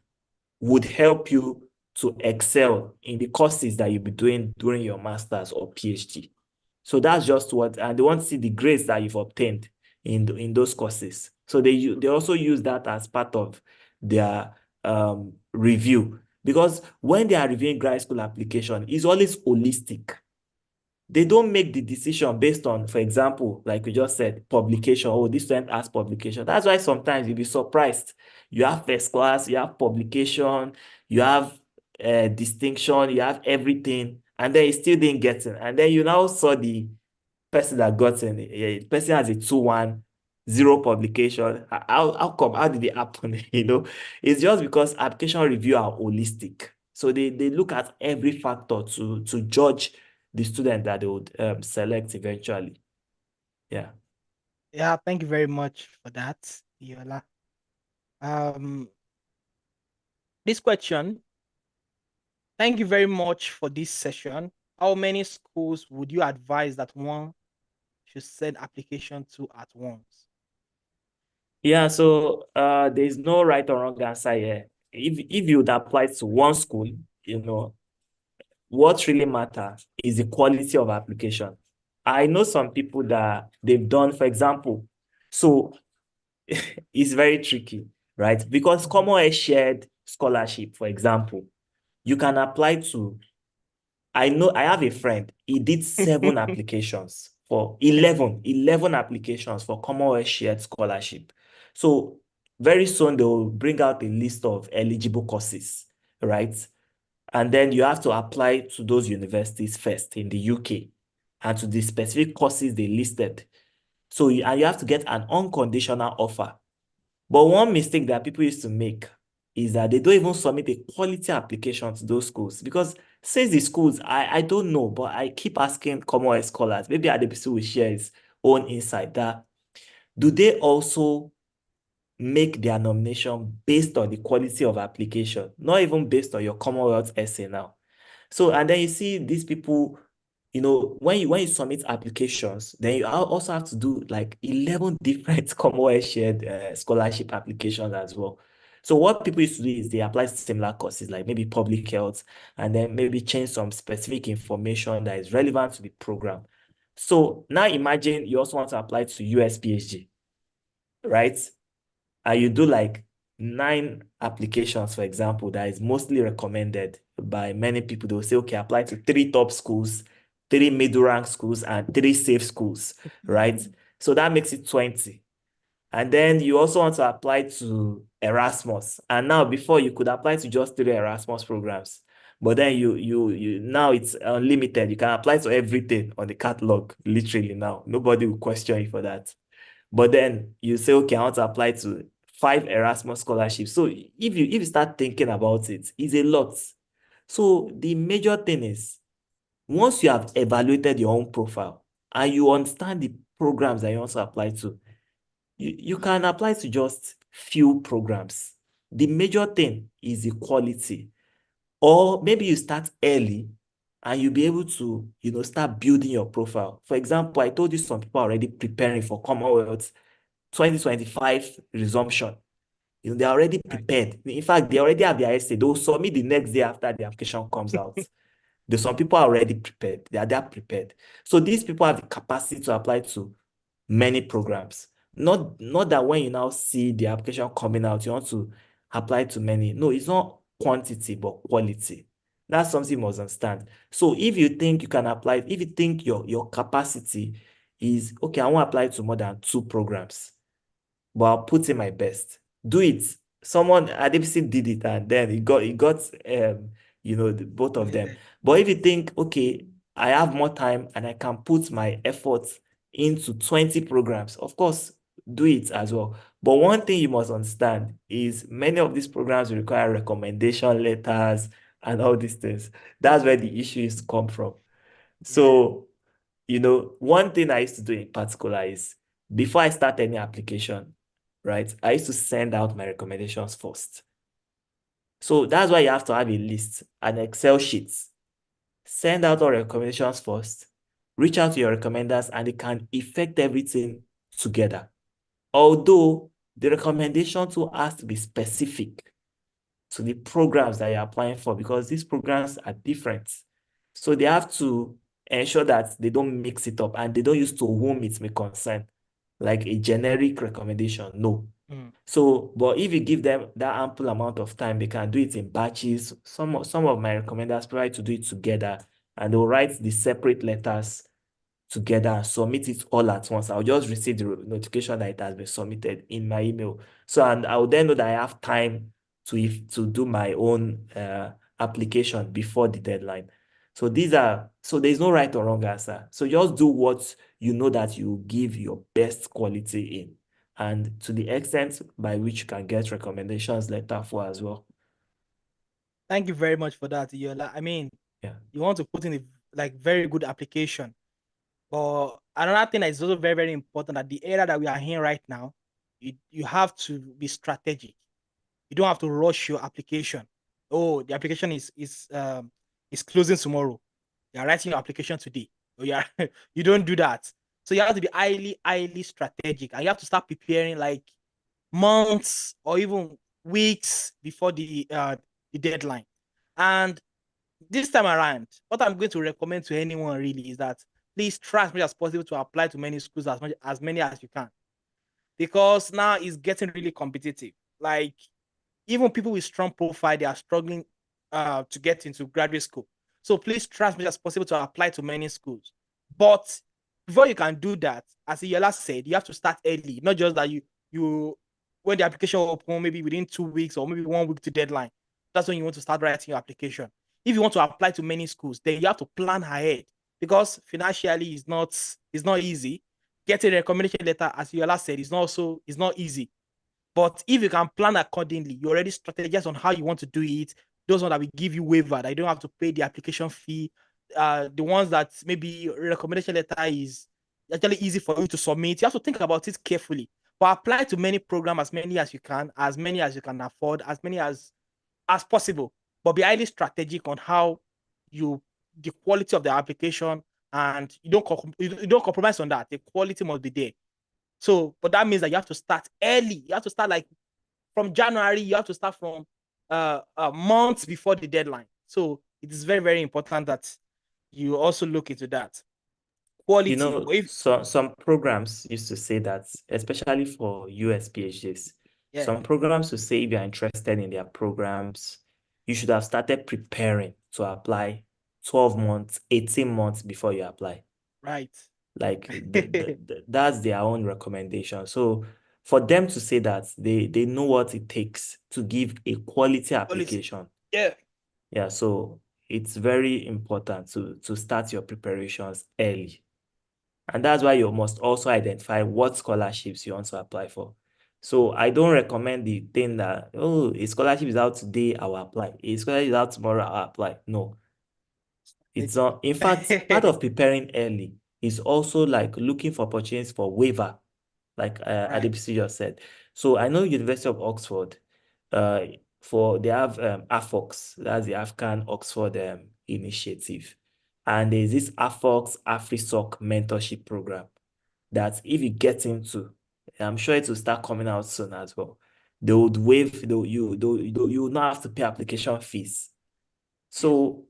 would help you to excel in the courses that you'll be doing during your master's or PhD. So that's just what, and they want to see the grades that you've obtained in those courses. So they also use that as part of their review, because when they are reviewing grad school application, it's always holistic. They don't make the decision based on, for example, like we just said, publication. Oh, this student has publication. That's why sometimes you'll be surprised. You have first class, you have publication, you have distinction, you have everything, and then you still didn't get it. And then you now saw the person that got in, the person has a 2-1, zero publication. How come? How did it happen? It's just because application review are holistic. So they look at every factor to judge the student that they would select eventually. Yeah. Yeah, thank you very much for that, Yola. Um, this question, thank you very much for this session. How many schools would you advise that one should send application to at once? Yeah, so there's no right or wrong answer here. If you would apply to one school, what really matters is the quality of application. I know some people that they've done, for example, so it's very tricky, right? Because Mhm. Common shared scholarship, for example, you can apply to, I know I have a friend, he did 7 applications for 11 applications for Commonwealth shared scholarship. So very soon they will bring out a list of eligible courses, right? And then you have to apply to those universities first in the UK and to the specific courses they listed. So and you have to get an unconditional offer. But one mistake that people used to make is that they don't even submit a quality application to those schools, because since the schools, I don't know, but I keep asking Commonwealth scholars, maybe Adebisi will share his own insight, that do they also make their nomination based on the quality of application, not even based on your Commonwealth essay now? So, and then you see these people, when you submit applications, then you also have to do like 11 different Commonwealth shared scholarship applications as well. So what people used to do is they apply similar courses like maybe public health, and then maybe change some specific information that is relevant to the program. So now imagine you also want to apply to US PhD, right? And you do like 9 applications, for example, that is mostly recommended by many people. They'll say, okay, apply to 3 top schools 3 middle rank schools and 3 safe schools, right? So that makes it 20. And then you also want to apply to Erasmus. And now before you could apply to just 3 Erasmus programs. But then you now it's unlimited. You can apply to everything on the catalog, literally now. Nobody will question you for that. But then you say, okay, I want to apply to 5 Erasmus scholarships. So if you start thinking about it, it's a lot. So the major thing is once you have evaluated your own profile and you understand the programs that you want to apply to, you can apply to just few programs. The major thing is the quality. Or maybe you start early and you'll be able to, start building your profile. For example, I told you some people are already preparing for Commonwealth 2025 resumption. They're already Right. prepared. In fact, they already have their essay. They'll submit the next day after the application comes out. There's some people are already prepared. They are that prepared. So these people have the capacity to apply to many programs. Not that when you now see the application coming out, you want to apply to many. No, it's not quantity, but quality. That's something you must understand. So if you think you can apply, if you think your capacity is, okay, I want to apply to more than 2 programs, but I'll put in my best. Do it. Someone at ABC did it and then it got both of them. Validated. But if you think, okay, I have more time and I can put my efforts into 20 programs, of course, do it as well. But one thing you must understand is many of these programs require recommendation letters and all these things. That's where the issues come from. Yeah. So, one thing I used to do in particular is before I start any application, right, I used to send out my recommendations first. So that's why you have to have a list, an Excel sheet. Send out all recommendations first, reach out to your recommenders, and they can effect everything together. Although the recommendation too has to be specific to the programs that you're applying for because these programs are different. So they have to ensure that they don't mix it up and they don't use to whom it may concern, like a generic recommendation. No. Mm. So, but if you give them that ample amount of time, they can do it in batches. Some of my recommenders try to do it together and they'll write the separate letters together and submit it all at once. I'll just receive the notification that it has been submitted in my email. So, and I'll then know that I have time to do my own application before the deadline. So there's no right or wrong answer. So just do what you know that you give your best quality in, and to the extent by which you can get recommendations letter for as well. Thank you very much for that, Yola. I mean, Yeah. you want to put in a very good application. But another thing that is also very, very important at the era that we are in right now, you have to be strategic. You don't have to rush your application. Oh, the application is closing tomorrow. You are writing your application today. Oh, yeah, you don't do that. So you have to be highly, highly strategic, and you have to start preparing like months or even weeks before the deadline. And this time around, what I'm going to recommend to anyone really is that please try as much as possible to apply to many schools as many as you can, because now it's getting really competitive. Like even people with strong profile, they are struggling to get into graduate school. So please try as much as possible to apply to many schools. But before you can do that, as Yola said, you have to start early. Not just that you when the application open, maybe within 2 weeks or maybe 1 week to deadline. That's when you want to start writing your application. If you want to apply to many schools, then you have to plan ahead because financially it's not easy. Getting a recommendation letter, as Yola said, is not easy. But if you can plan accordingly, you already strategize on how you want to do it. Those ones that will give you waiver, that you don't have to pay the application fee. The ones that maybe recommendation letter is actually easy for you to submit. You have to think about it carefully. But apply to many programs, as many as you can afford, as many as possible. But be highly strategic on how you the quality of the application, and you don't compromise on that. The quality must be there. So, but that means that you have to start early. You have to start like from January. You have to start from months before the deadline. So it is very, very important that you also look into that quality. But if So some programs used to say that, especially for US PhDs, yeah, some programs will say if you're interested in their programs, you should have started preparing to apply 12 months, 18 months before you apply. Right. Like that's their own recommendation. So for them to say that they know what it takes to give a quality Policy. application. Yeah. Yeah, so it's very important to start your preparations early. And that's why you must also identify what scholarships you want to apply for. So I don't recommend the thing that, oh, a scholarship is out today, I will apply. A scholarship is out tomorrow, I'll apply. No, it's not. In fact, part of preparing early is also like looking for opportunities for waiver, like Right. Adebisi just said. So I know University of Oxford, uh, they have AFOX, that's the African Oxford Initiative. And there's this AFOX AfriSoc mentorship program that if you get into, I'm sure it will start coming out soon as well. They would waive, you will not have to pay application fees. Yes. So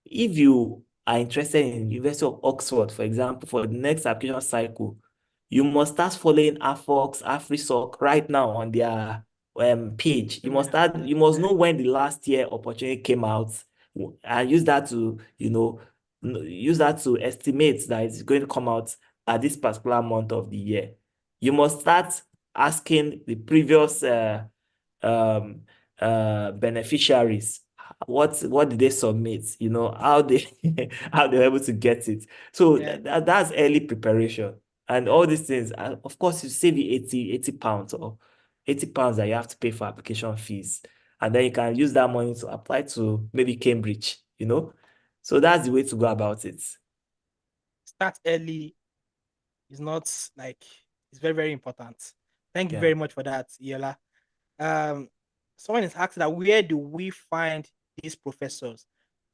if you are interested in University of Oxford, for example, for the next application cycle, you must start following AFOX, AfriSoc right now on their page. You must know when the last year opportunity came out and use that to, use that to estimate that it's going to come out at this particular month of the year. You must start asking the previous um, beneficiaries what did they submit, how they how they were able to get it. So Yeah. that's early preparation and all these things. Of course, you save you 80 pounds or 80 pounds that you have to pay for application fees, and then you can use that money to apply to maybe Cambridge. So that's the way to go about it. Start early is not like it's very, very important. Thank you Yeah. very much for that, Yela. Um, someone is asking that where do we find these professors?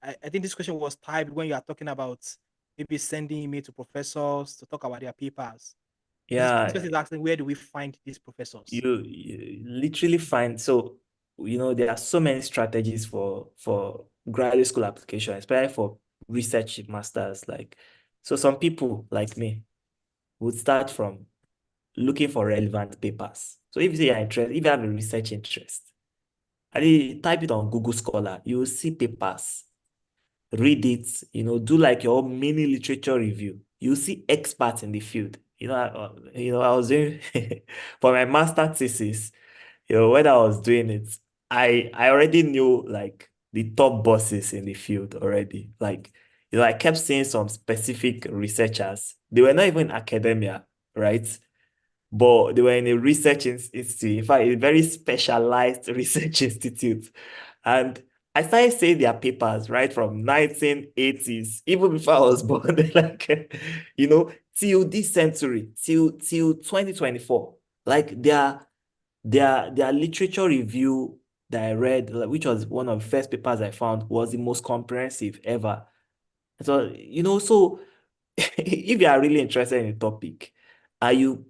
I think this question was typed when you are talking about maybe sending email to professors to talk about their papers. This Yeah, person is asking where do we find these professors? you literally find, so there are so many strategies for graduate school application, especially for research masters. Like, so some people like me would start from looking for relevant papers. So if you say you're interested, if you have a research interest, and you type it on Google Scholar, you will see papers, read it, do like your own mini literature review. You see experts in the field. I was doing for my master thesis, when I was doing it, I already knew like the top bosses in the field already. Like, I kept seeing some specific researchers. They were not even in academia, right? But they were in a research institute, in fact, a very specialized research institute. And I started seeing their papers right from 1980s, even before I was born, like, till this century, till 2024. Like their literature review that I read, like, which was one of the first papers I found, was the most comprehensive ever. So, so if you are really interested in a topic and you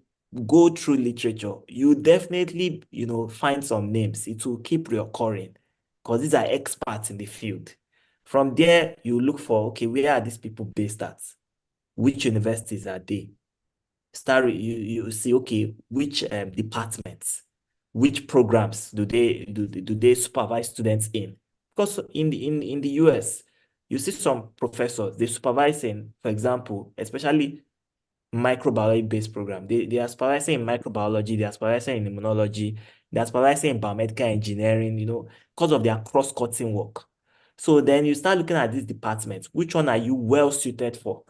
go through literature, you definitely, find some names. It will keep reoccurring because these are experts in the field. From there, you look for, okay, where are these people based at? Which universities are they? You see, okay, which departments, which programs do they supervise students in? Because in the US, you see some professors, they supervise in, for example, especially microbiology based program. They are supervising in microbiology, they are supervising in immunology, they are supervising in biomedical engineering, because of their cross-cutting work. So then you start looking at these departments. Which one are you well suited for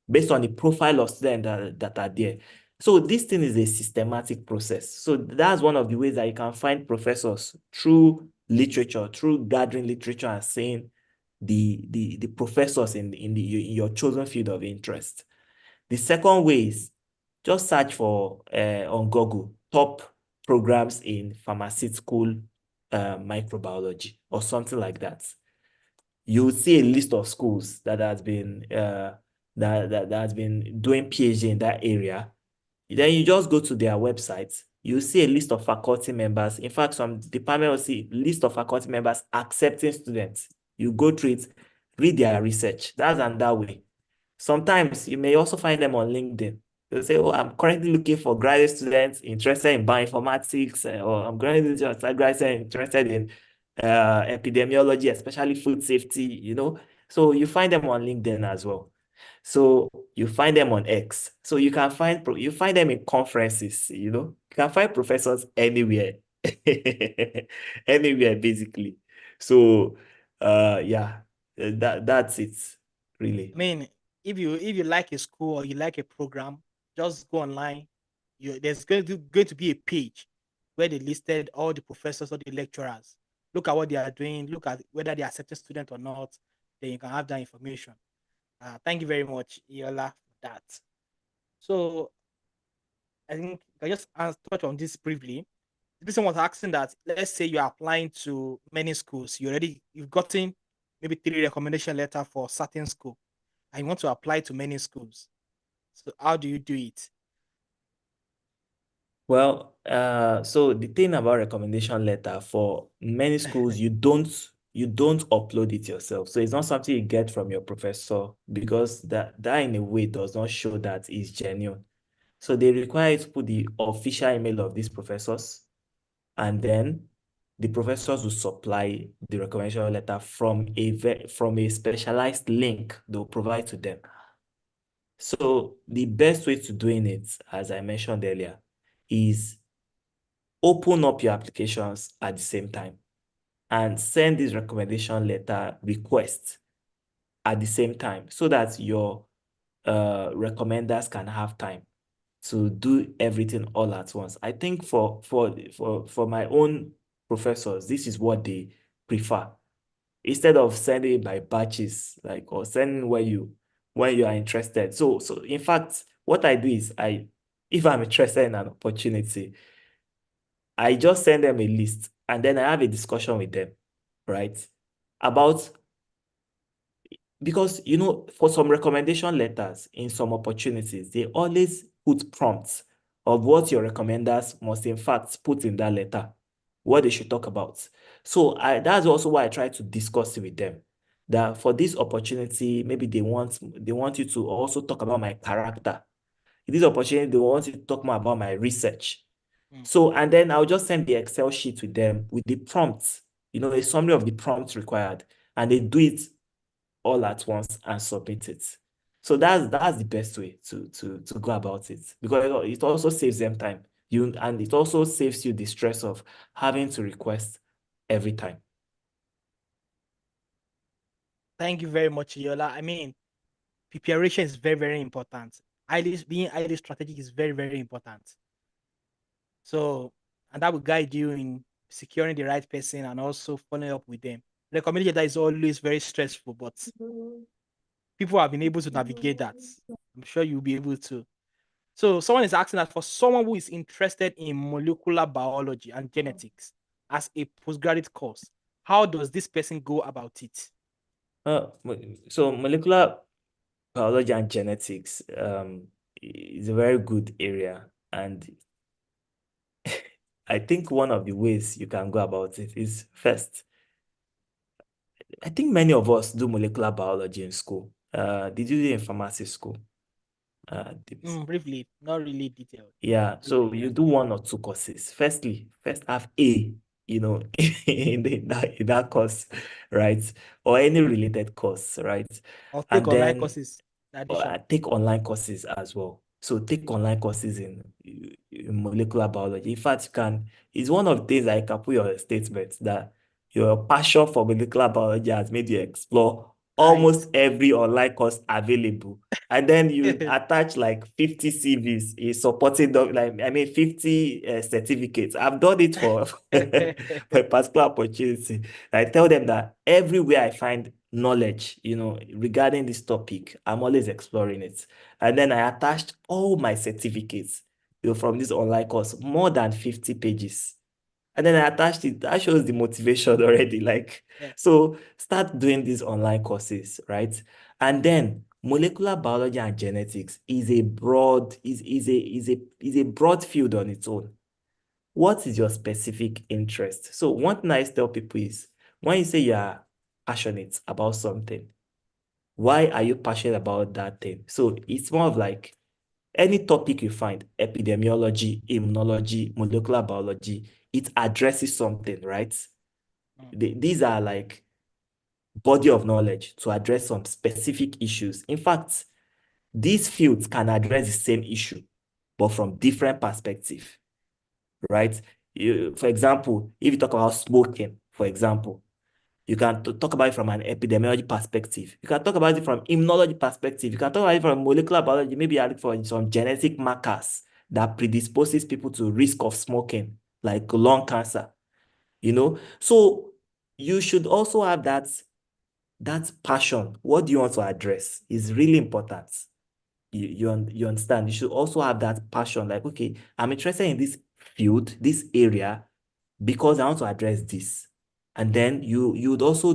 based on the profile of students that are there? So this thing is a systematic process. So that's one of the ways that you can find professors through literature, through gathering literature and seeing the professors in your chosen field of interest. The second way is just search for on Google top programs in pharmaceutical microbiology or something like that. You will see a list of schools that has been that has been doing PhD in that area. Then you just go to their website. You see a list of faculty members. In fact, some department will see list of faculty members accepting students. You go through it, read their research. That's another way. Sometimes you may also find them on LinkedIn. They'll say, oh, I'm currently looking for graduate students interested in bioinformatics, or I'm currently graduate students interested in epidemiology, especially food safety. So you find them on LinkedIn as well. So you find them on X. So you can you find them in conferences, You can find professors anywhere. Anywhere basically. So yeah, that's it really. I mean, if you like a school or you like a program, just go online. There's going to be a page where they listed all the professors or the lecturers. Look at what they are doing. Look at whether they are accepting student or not. Then you can have that information. Thank you very much, Iola, for that. So I think I just touch on this briefly. The person was asking that, let's say you are applying to many schools. You've gotten maybe 3 recommendation letter for certain school, and you want to apply to many schools. So how do you do it? Well, so the thing about recommendation letter for many schools, you don't upload it yourself. So it's not something you get from your professor because that in a way does not show that it's genuine. So they require you to put the official email of these professors, and then the professors will supply the recommendation letter from a specialized link they'll provide to them. So the best way to doing it, as I mentioned earlier, is open up your applications at the same time and send this recommendation letter request at the same time so that your recommenders can have time to do everything all at once. I think for my own professors, this is what they prefer. Instead of sending it by batches, like or sending when you are interested. So in fact, what I do is if I'm interested in an opportunity, I just send them a list and then I have a discussion with them, right? About because for some recommendation letters in some opportunities, they always put prompts of what your recommenders must in fact put in that letter, what they should talk about. So that's also why I try to discuss it with them. That for this opportunity, maybe they want you to also talk about my character. In this opportunity, they want you to talk more about my research. Mm. So, and then I'll just send the Excel sheet with them with the prompts, a summary of the prompts required, and they do it all at once and submit it. So that's the best way to go about it because it also saves them time. And it also saves you the stress of having to request every time. Thank you very much, Yola. I mean, preparation is very, very important. Being highly strategic is very, very important. So, and that will guide you in securing the right person and also following up with them. Recommendation that is always very stressful, but people have been able to navigate that. I'm sure you'll be able to. So, someone is asking that for someone who is interested in molecular biology and genetics as a postgraduate course, how does this person go about it? So molecular biology and genetics is a very good area, and I think one of the ways you can go about it is first, I think many of us do molecular biology in school. Did you do it in pharmacy school? Briefly, not really detailed. Yeah, so Briefly, you yeah. do one or two courses. First have A, in that course, right? Or any related course, right? Or take And online then courses in addition. take online courses as well. So take online courses in molecular biology. In fact, it's one of the things I can put your statement that your passion for molecular biology has made you explore almost Nice. every online course available. And then you attach like 50 CVs, a supporting like I mean 50 certificates. I've done it for for a particular opportunity. I tell them that everywhere I find knowledge, regarding this topic, I'm always exploring it. And then I attached all my certificates, from this online course, more than 50 pages. And then I attached it. That shows the motivation already. Like, Yeah. so start doing these online courses, right? And then molecular biology and genetics is a broad field on its own. What is your specific interest? So one thing I tell people is when you say you are passionate about something, why are you passionate about that thing? So it's more of like any topic you find, epidemiology, immunology, molecular biology, it addresses something, right? Mm. These are like body of knowledge to address some specific issues. In fact, these fields can address the same issue, but from different perspective, right? For example, if you talk about smoking, for example, you can talk about it from an epidemiology perspective. You can talk about it from immunology perspective. You can talk about it from molecular biology. Maybe you look for some genetic markers that predisposes people to risk of smoking, like lung cancer, So you should also have that passion. What do you want to address is really important. You understand? You should also have that passion, like, okay, I'm interested in this field, this area, because I want to address this. And then you would also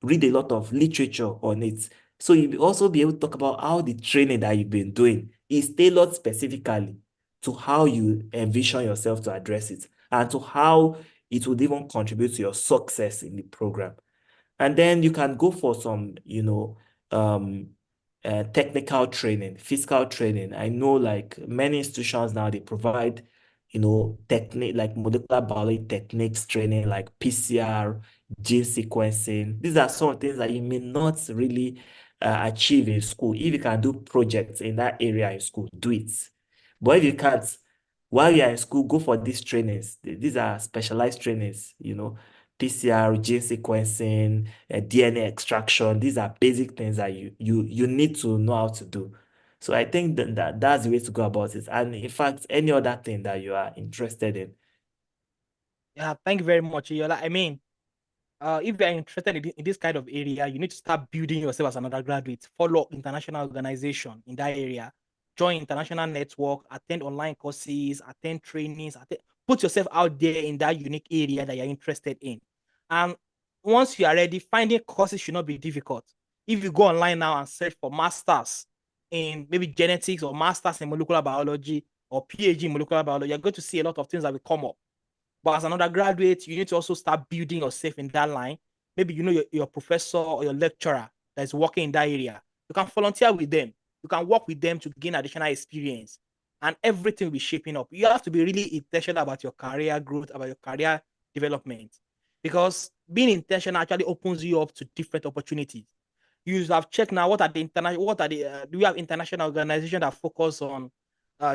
read a lot of literature on it. So you'll also be able to talk about how the training that you've been doing is tailored specifically to how you envision yourself to address it and to how it would even contribute to your success in the program. And then you can go for some, um, technical training, physical training. I know like many institutions now, they provide, technique like molecular biology techniques training, like PCR, gene sequencing. These are some things that you may not really achieve in school. If you can do projects in that area in school, do it. But if you can't, while you are in school, go for these trainings. These are specialized trainings, PCR, gene sequencing, DNA extraction. These are basic things that you need to know how to do. So I think that's the way to go about it. And in fact, any other thing that you are interested in. Yeah, thank you very much, Yola. I mean, if you're interested in this kind of area, you need to start building yourself as an undergraduate, follow international organization in that area, join international network, attend online courses, attend trainings, put yourself out there in that unique area that you're interested in. And once you are ready, finding courses should not be difficult. If you go online now and search for masters in maybe genetics or masters in molecular biology or PhD in molecular biology, you're going to see a lot of things that will come up. But as an undergraduate, you need to also start building yourself in that line. Maybe you know your professor or your lecturer that is working in that area. You can volunteer with them. You can work with them to gain additional experience. And everything will be shaping up. You have to be really intentional about your career growth, about your career development. Because being intentional actually opens you up to different opportunities. You have checked now do we have international organizations that focus on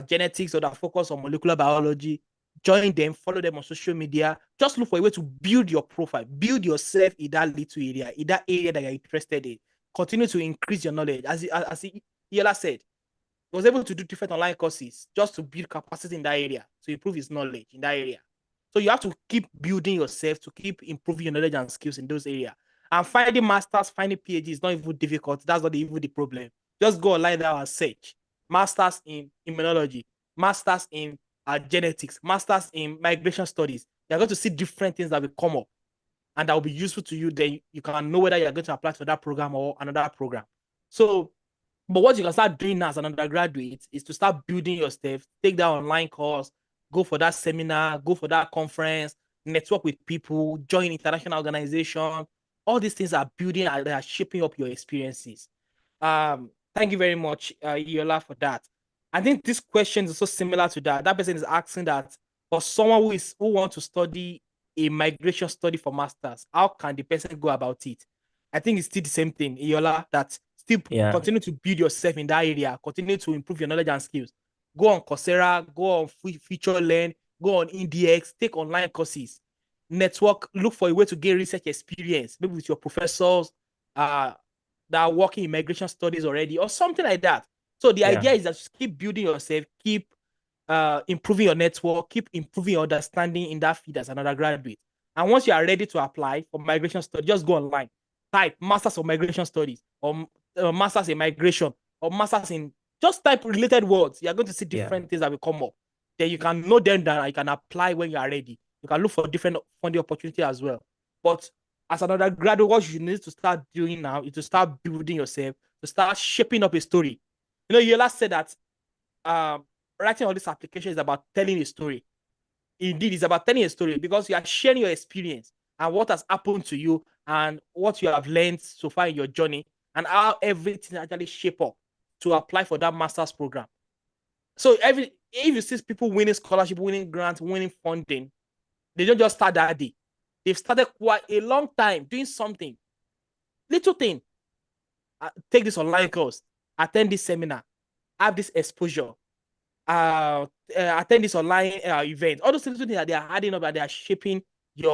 genetics or that focus on molecular biology? Join them, follow them on social media. Just look for a way to build your profile, build yourself in that little area, in that area that you're interested in. Continue to increase your knowledge. As Yola said, he was able to do different online courses just to build capacity in that area, to improve his knowledge in that area. So you have to keep building yourself to keep improving your knowledge and skills in those areas. And finding masters, finding PhD is not even difficult. That's not even the problem. Just go online now and search masters in immunology, masters in genetics, masters in migration studies. You're going to see different things that will come up and that will be useful to you. Then you can know whether you're going to apply for that program or another program. So but what you can start doing now as an undergraduate is to start building your stuff, take that online course, go for that seminar, go for that conference, network with people, join international organization. All these things are building and they are shaping up your experiences. Thank you very much, Yola, for that. I think this question is also similar to that. That person is asking that for someone who wants to study a migration study for masters, how can the person go about it? I think it's still the same thing, Yola, that still Yeah, continue to build yourself in that area, continue to improve your knowledge and skills. Go on Coursera, go on Feature Learn, go on IndieX, take online courses, network, look for a way to get research experience, maybe with your professors uh, that are working in migration studies already, or something like that. So the yeah, idea is that you keep building yourself, keep improving your network, keep improving your understanding in that field as an undergraduate. And once you are ready to apply for migration studies, just go online, type Masters of Migration Studies or Masters in Migration or Masters in just type related words. You're going to see yeah, different things that will come up. Then you can know them that you can apply when you are ready. You can look for different funding opportunity as well. But as an undergraduate, what you need to start doing now is to start building yourself, to start shaping up a story. You know, you last said that um, writing all these applications is about telling a story. Indeed, it's about telling a story because you are sharing your experience and what has happened to you and what you have learned so far in your journey and how everything actually shape up to apply for that master's program. So if you see people winning scholarship, winning grants, winning funding, they don't just start that day. They've started quite a long time doing something, little thing. Take this online course, attend this seminar, have this exposure, attend this online event. All those little things that they are adding up and they are shaping they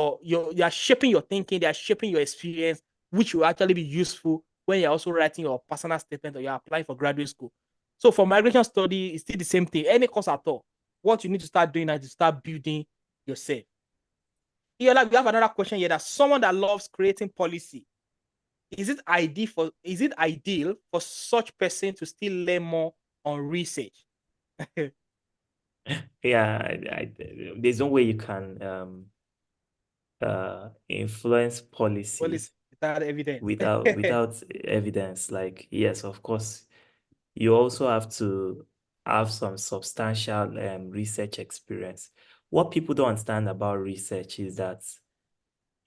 are shaping your thinking, they are shaping your experience, which will actually be useful when you're also writing your personal statement or you're applying for graduate school. So for migration study, it's still the same thing. Any course at all, what you need to start doing is to start building yourself. Yeah, like we have another question here that someone that loves creating policy, is it ideal for such person to still learn more on research? Yeah, there's no way you can influence policy Policy without evidence. without evidence. Like, yes, of course, you also have to have some substantial research experience. What people don't understand about research is that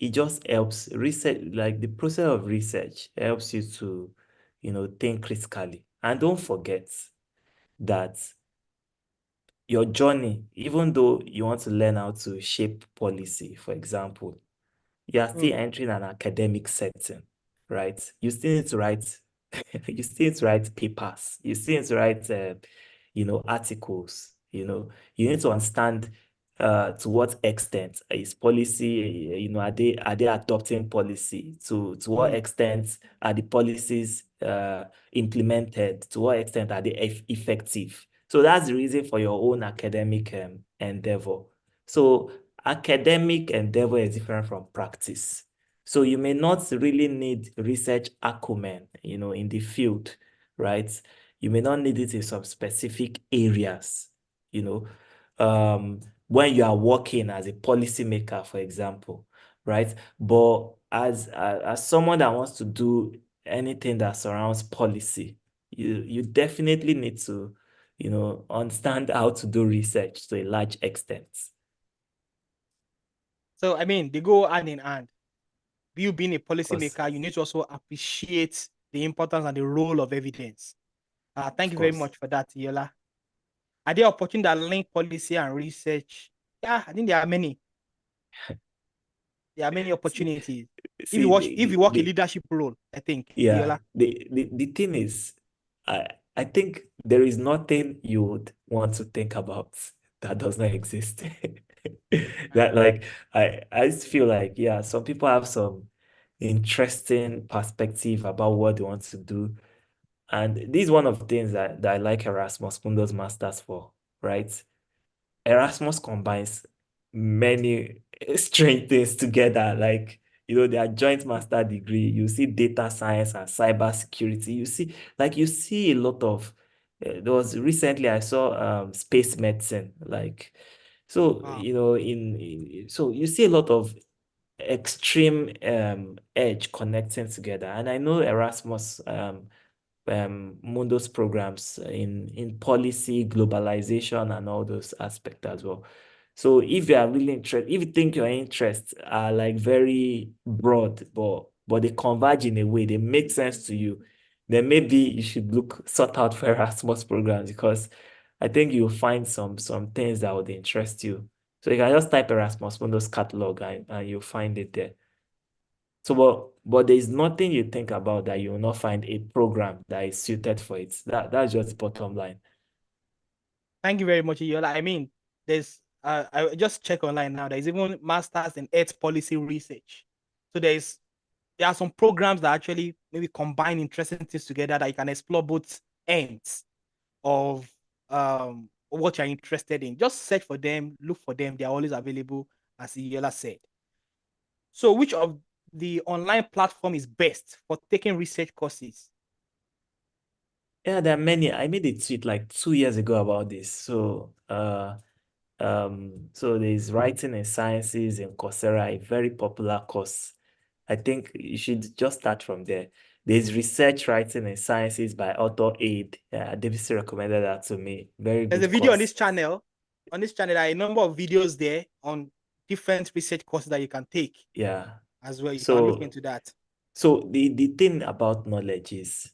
it just helps research, like the process of research helps you to, think critically. And don't forget that your journey, even though you want to learn how to shape policy, for example, you are still Mm. entering an academic setting, right? You still need to write, you still need to write papers. You still need to write, articles. You need to understand to what extent is policy, are they adopting policy? To what Mm. extent are the policies implemented? To what extent are they effective? So that's the reason for your own academic endeavor. So academic endeavor is different from practice. So you may not really need research acumen, in the field, right? You may not need it in some specific areas, you know, when you are working as a policymaker, for example, right? But as someone that wants to do anything that surrounds policy, you definitely need to, understand how to do research to a large extent. So I mean, they go hand in hand. You being a Course, policymaker, you need to also appreciate the importance and the role of evidence. Thank of you very course. much for that, Yola. Are there opportunities that link policy and research? Yeah, I think there are many. There are many See, opportunities. see If you work a leadership role, I think, yeah, Yola. the thing is, I I think there is nothing you would want to think about that does not exist. That like I just feel like, yeah, some people have some interesting perspective about what they want to do. And this is one of the things that I like Erasmus Mundus Masters for, right? Erasmus combines many strange things together. Like, their joint master degree, you see data science and cyber security. You see a lot of, there was recently I saw space medicine. Like, so, Wow. so you see a lot of extreme edge connecting together. And I know Erasmus Mundo's programs in policy, globalization, and all those aspects as well. So if you are really interested, if you think your interests are like very broad, but they converge in a way, they make sense to you, then maybe you should sort out for Erasmus programs, because I think you'll find some things that would interest you. So you can just type Erasmus Mundo's catalog, and you'll find it there. So, but there's nothing you think about that you will not find a program that is suited for it. That's just the bottom line. Thank you very much, Yola. I mean, I just check online now. There's even masters in earth policy research. So there are some programs that actually maybe combine interesting things together that you can explore both ends of what you're interested in. Just search for them, look for them. They're always available, as Yola said. So, which of the online platform is best for taking research courses? Yeah, there are many. I made a tweet like 2 years ago about this. So there's writing in sciences in Coursera, a very popular course. I think you should just start from there. There's research writing in sciences by Author Aid. Yeah, Davidson recommended that to me. Very There's a good video on course. this channel. On this channel, there are a number of videos there on different research courses that you can take Yeah. as well. You can look So into that. so the thing about knowledge is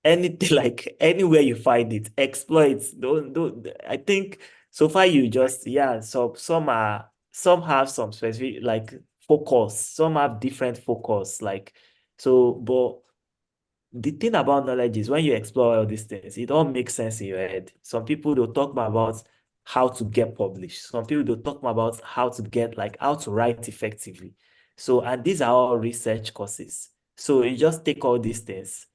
anything, like anywhere you find it, explore it. Don't I think so far you Right. just, yeah, so some have some specific, like focus. Some have different focus. Like, so, but the thing about knowledge is when you explore all these things, it all makes sense in your head. Some people they'll talk about how to get published. Some people they'll talk about how to get like how to write effectively. So, and these are all research courses. So you just take all these things,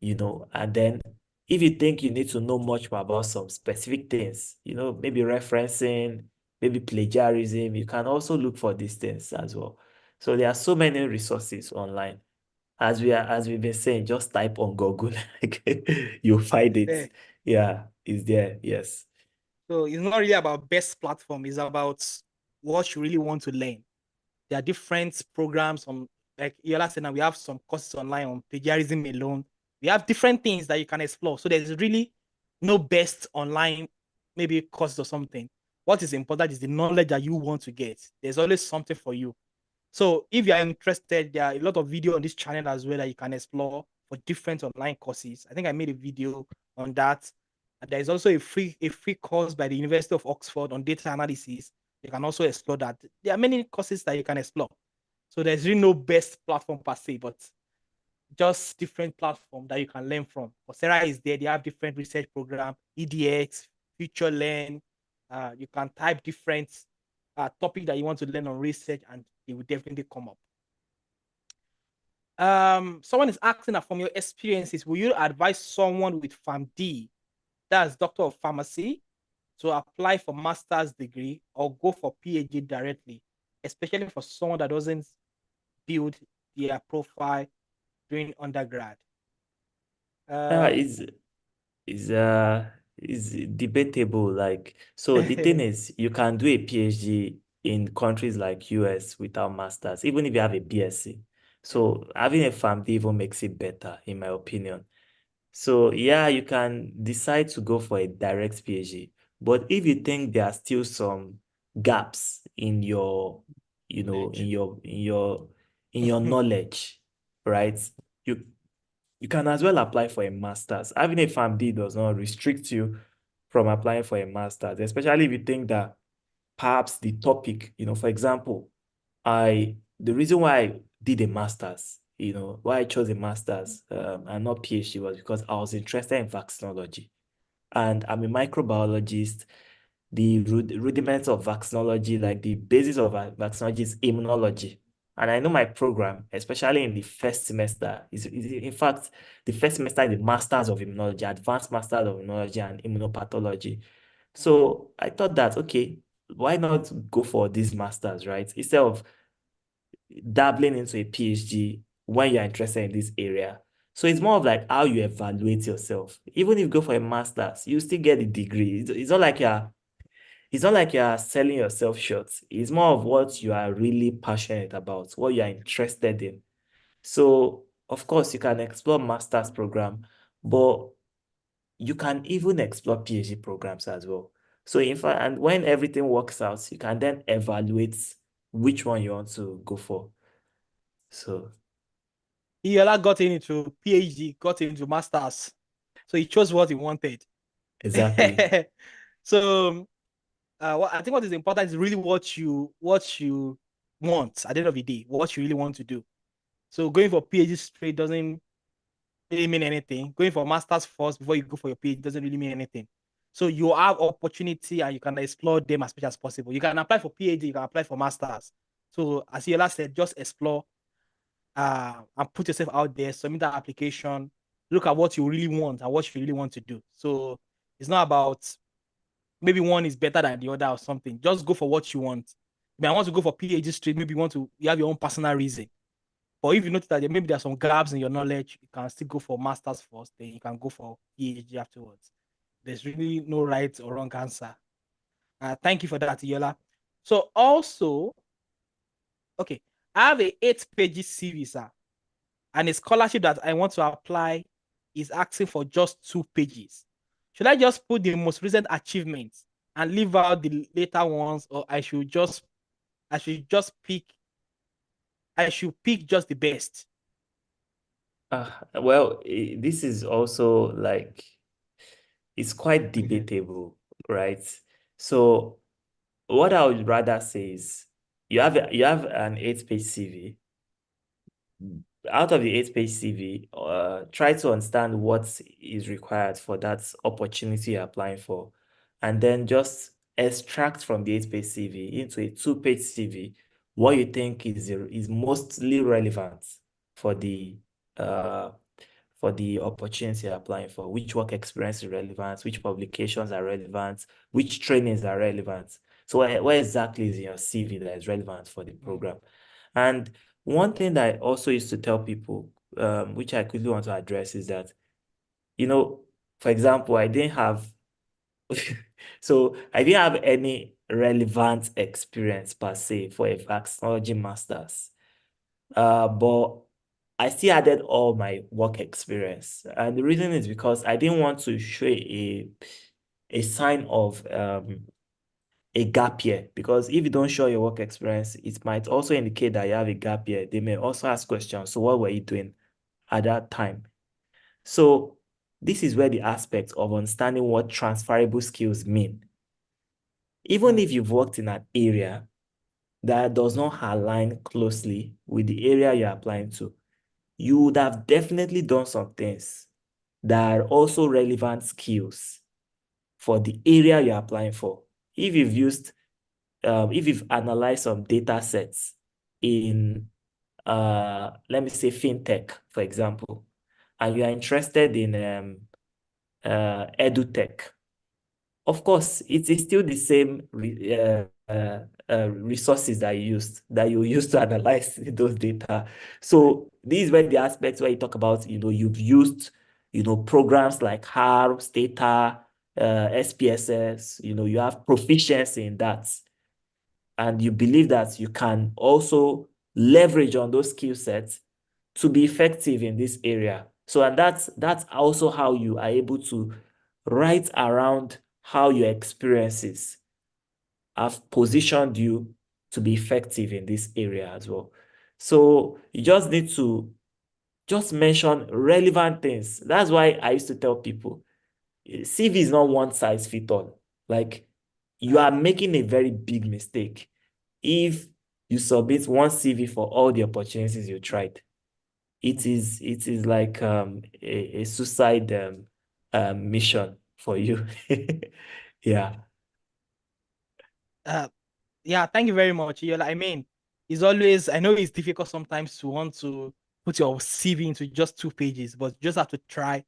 and then if you think you need to know much more about some specific things, maybe referencing, maybe plagiarism, you can also look for these things as well. So there are so many resources online. As we've been saying, just type on Google, like, you'll find It's it. there. Yeah, it's there. Yes. So it's not really about best platform, it's about what you really want to learn. There are different programs on, like Yola said, now we have some courses online on plagiarism alone. We have different things that you can explore. So there's really no best online, maybe course or something. What is important is the knowledge that you want to get. There's always something for you. So if you are interested, there are a lot of video on this channel as well that you can explore for different online courses. I think I made a video on that. And there is also a free course by the University of Oxford on data analysis. You can also explore that. There are many courses that you can explore. So there's really no best platform per se, but just different platform that you can learn from. Coursera is there. They have different research program, EDX, Future Learn. You can type different topic that you want to learn on research, and it will definitely come up. Someone is asking that from your experiences, will you advise someone with PharmD, that's Doctor of Pharmacy, to apply for master's degree or go for PhD directly, especially for someone that doesn't build their profile during undergrad? Uh, Um, is is uh is debatable. Like, so the thing is, you can do a PhD in countries like US without masters, even if you have a BSc. So having a PharmD even makes it better, in my opinion. So yeah, you can decide to go for a direct PhD. But if you think there are still some gaps in your, knowledge. in your knowledge, right? You you can as well apply for a master's. Having a PharmD does not restrict you from applying for a master's, especially if you think that perhaps the topic, for example, the reason why I did a master's, why I chose a master's and not PhD was because I was interested in vaccinology. And I'm a microbiologist. The rudiments of vaccinology, like the basis of vaccinology, is immunology. And I know my program, especially in the first semester, is in fact the first semester is the Masters of Immunology, Advanced Masters of Immunology and Immunopathology. So I thought that, okay, why not go for these masters, right? Instead of dabbling into a PhD when you're interested in this area. So it's more of like how you evaluate yourself. Even if you go for a master's, you still get a degree. It's not like you're selling yourself short. It's more of what you are really passionate about, what you are interested in. So, of course, you can explore master's program, but you can even explore PhD programs as well. So, in fact, and when everything works out, you can then evaluate which one you want to go for. So, Iola got into PhD, got into masters, so he chose what he wanted. exactly. So I think what is important is really what you want at the end of the day, what you really want to do. So going for PhD straight doesn't really mean anything. Going for masters first before you go for your PhD doesn't really mean anything. So you have opportunity and you can explore them as much as possible. You can apply for PhD, you can apply for masters. So as Yola said, just explore and put yourself out there, submit that application, look at what you really want and what you really want to do. So it's not about maybe one is better than the other or something. Just go for what you want. Maybe I want to go for PhD straight, maybe you have your own personal reason. But if you notice that maybe there are some gaps in your knowledge, you can still go for masters first, then you can go for PhD afterwards. There's really no right or wrong answer. Thank you for that, Yola. So also, okay, I have a 8 pages series, and a scholarship that I want to apply is asking for just 2 pages. Should I just put the most recent achievements and leave out the later ones, or I should just pick I should pick just the best? Well, this is also like, it's quite Mhm. debatable, right? So, what I would rather say is, you have an 8-page CV. Out of the 8-page CV, try to understand what is required for that opportunity you're applying for, and then just extract from the 8-page CV into a 2-page CV what you think is mostly relevant for the uh for the opportunity you're applying for, which work experience is relevant, which publications are relevant, which trainings are relevant. So where exactly is in your CV that is relevant for the Mm, program? And one thing that I also used to tell people, which I quickly want to address, is that, for example, I didn't have, so I didn't have any relevant experience per se for a vaccinology master's. But I still added all my work experience. And the reason is because I didn't want to show a sign of a gap year, because if you don't show your work experience, it might also indicate that you have a gap year. They may also ask questions. So what were you doing at that time? So this is where the aspect of understanding what transferable skills mean. Even mm, if you've worked in an area that does not align closely with the area you're applying to, you would have definitely done some things that are also relevant skills for the area you're applying for. If you've used if you've analyzed some data sets in, let me say, fintech, for example, and you are interested in edutech, of course, it is still the same resources that you use to analyze those data. So these were the aspects where you talk about, you've used, programs like R, Stata, SPSS, you have proficiency in that, and you believe that you can also leverage on those skill sets to be effective in this area. So, and that's also how you are able to write around how your experiences have positioned you to be effective in this area as well. So you just need to just mention relevant things. That's why I used to tell people, CV is not one size fit all. Like, you I are agree. making a very big mistake if you submit one CV for all the opportunities you tried. Mm. It is like a suicide mission for you. Yeah. Uh, yeah, thank you very much. I mean, it's always, I know it's difficult sometimes to want to put your CV into just 2 pages, but you just have to try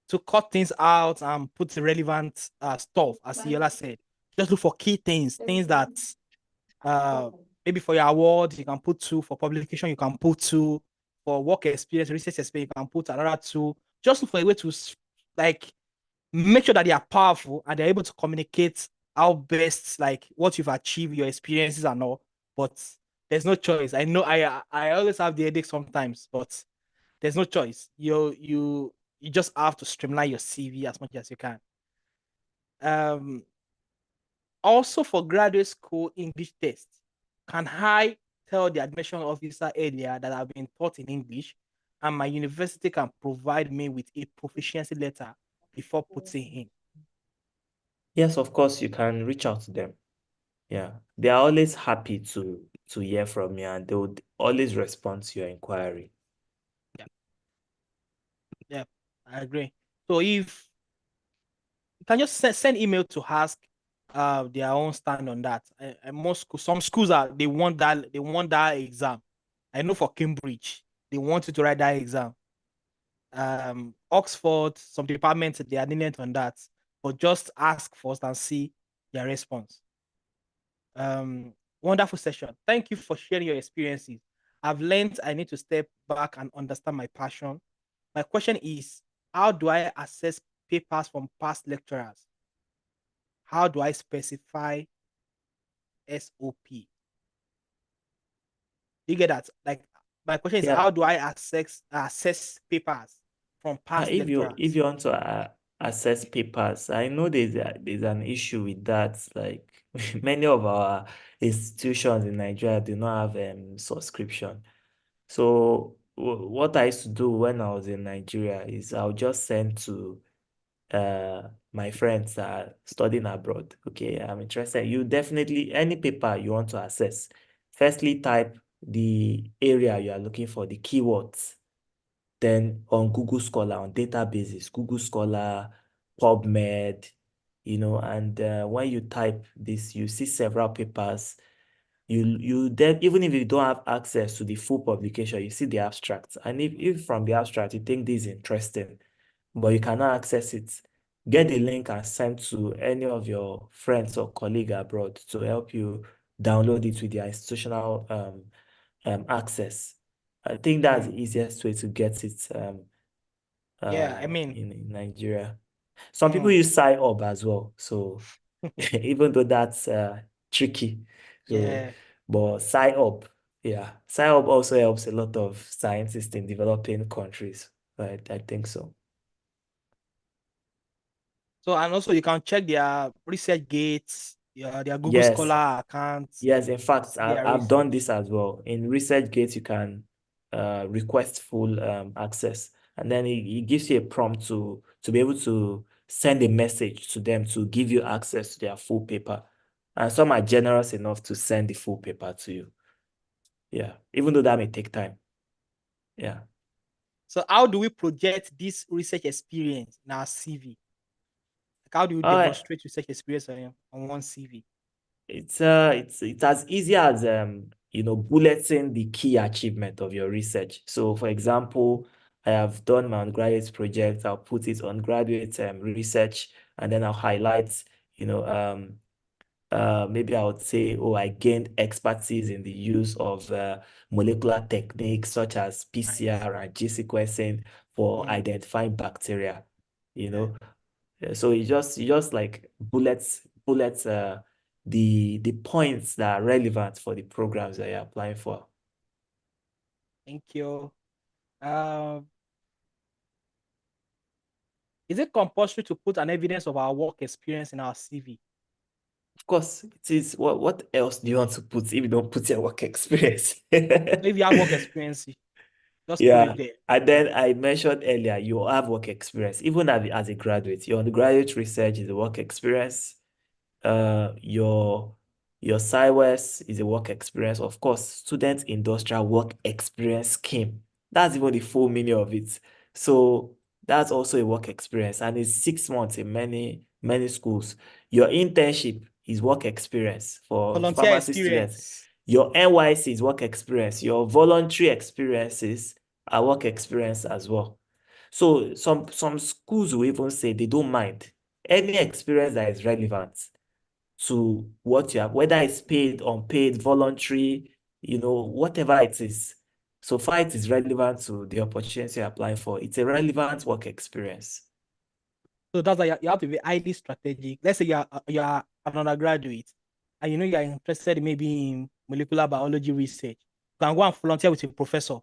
to cut things out and put the relevant stuff, as Yola said. Just look for key things, things that uh maybe for your award, you can put two, for publication, you can put two, for work experience, research experience, you can put another two. Just look for a way to like make sure that they are powerful and they're able to communicate how best, like what you've achieved, your experiences and all. But there's no choice. I know I always have the headache sometimes, but there's no choice. You just have to streamline your CV as much as you can. Um, Also for graduate school English test, can I tell the admission officer earlier that I've been taught in English and my university can provide me with a proficiency letter before putting in? Yes, of course, you can reach out to them. Yeah. They are always happy to hear from you, and they would always respond to your inquiry. Yeah, yeah, I agree. So if you can just send email to ask their own stand on that. Most schools, some schools are they want that exam. I know for Cambridge, they want you to write that exam. Oxford, some departments they are lenient on that, but just ask first and see their response. Wonderful session. Thank you for sharing your experiences. I've learned I need to step back and understand my passion. My question is, how do I assess papers from past lecturers? How do I specify SOP? You get that? Like, my question is, Yeah. how do I assess papers from past If lecturers? you want to access papers, I know there's an issue with that. Like, many of our institutions in Nigeria do not have subscription. So what I used to do when I was in Nigeria is I'll just send to my friends that are studying abroad. Okay, I'm interested. You definitely, any paper you want to access, firstly type the area you are looking for, the keywords. Then on Google Scholar, on databases, Google Scholar, PubMed, and when you type this, you see several papers. You then, even if you don't have access to the full publication, you see the abstract. And if from the abstract you think this is interesting, but you cannot access it, get the link and send to any of your friends or colleagues abroad to help you download it with their institutional access. I think that's Mm. the easiest way to get it Yeah, I mean, in Nigeria. Some people mm, use up as well. So even though that's tricky. So, yeah. but up, yeah, up also helps a lot of scientists in developing countries. Right, I think so. So, and also you can check their research gates, their Google Yes, Scholar accounts, yes. In fact, see their I've done research. this as well. In ResearchGate, you can request full access, and then it gives you a prompt to be able to send a message to them to give you access to their full paper. And some are generous enough to send the full paper to you. Yeah, even though that may take time. Yeah. So, how do we project this research experience in our CV? Like, how do you Uh, demonstrate research experience on one CV? it's as easy as bulleting the key achievement of your research. So for example, I have done my undergraduate project, I'll put it on graduate research, and then I'll highlight, you know, maybe I would say, oh, I gained expertise in the use of molecular techniques such as Nice. PCR and gene sequencing for Mm, identifying bacteria, you yeah, know. So you just like bullets the points that are relevant for the programs that you're applying for. thank you. Um, is it compulsory to put an evidence of our work experience in our CV? Of course, it is. What else do you want to put if you don't put your work experience? So if you have work experience, just put Yeah. it there. And then I mentioned earlier, you have work experience. Even as a graduate, your undergraduate research is a work experience. Your SciWest is a work experience. Of course, student industrial work experience scheme. That's even the full meaning of it. So that's also a work experience, and it's 6 months in many schools. Your internship is work experience for Volunteer pharmacy students. experience. Your NYC is work experience. Your voluntary experiences are work experience as well. So some schools will even say they don't mind any experience that is relevant to what you have, whether it's paid, unpaid, voluntary, whatever it is. So far it is relevant to the opportunity you're applying for. It's a relevant work experience. So that's why you have to be highly strategic. Let's say you are an undergraduate and you know you're interested in maybe in molecular biology research. You can go and volunteer with a professor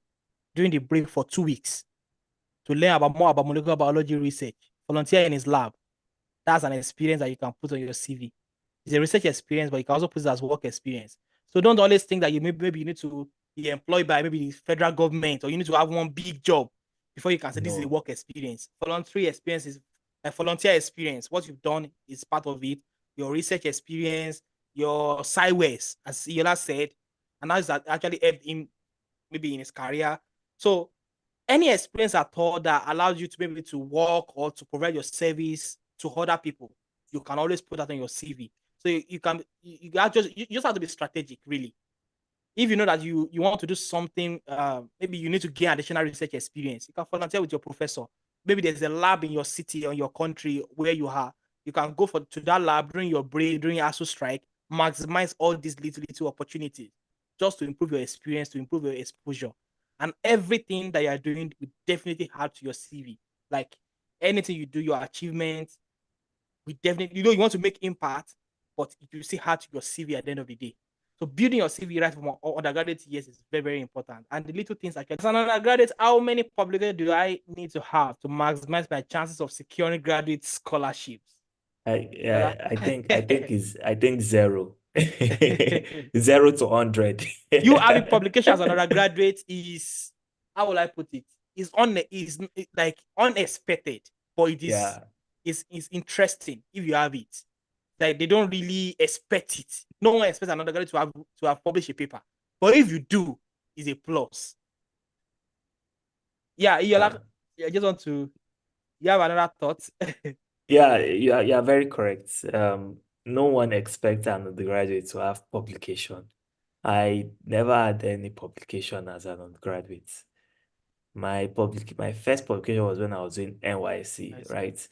during the break for 2 weeks to learn about more about molecular biology research. Volunteer in his lab. That's an experience that you can put on your CV. It's a research experience, but you can also put it as work experience. So don't always think that maybe you need to be employed by maybe the federal government or you need to have one big job before you can say this is a No. work experience. Voluntary experience is a volunteer experience. What you've done is part of it. Your research experience, your sideways, as Yola said, and that's actually helped him maybe in his career. So any experience at all that allows you to maybe to work or to provide your service to other people, you can always put that on your CV. So you just have to be strategic, really. If you know that you want to do something, maybe you need to gain additional research experience, you can volunteer with your professor. Maybe there's a lab in your city or your country where you are. You can go to that lab during your break, during your ASU strike, maximize all these little opportunities just to improve your experience, to improve your exposure. And everything that you're doing will definitely add to your CV. Like anything you do, your achievements, we definitely, you want to make impact, but it will still add to your CV at the end of the day. So building your CV right from undergraduate years is very, very important. And the little things like as an undergraduate, how many publications do I need to have to maximize my chances of securing graduate scholarships? Yola? I think zero. 0 to 100. You having publications as an undergraduate is, how will I put it? Is like unexpected, but Yeah. is interesting if you have it. Like they don't really expect it. No one expects an undergraduate to have published a paper. But if you do, it's a plus. Yeah, you're like, Uh, I just want to, you have another thought? yeah, you are very correct. No one expects an undergraduate to have publication. I never had any publication as an undergraduate. My first publication was when I was in I NYC, see. right?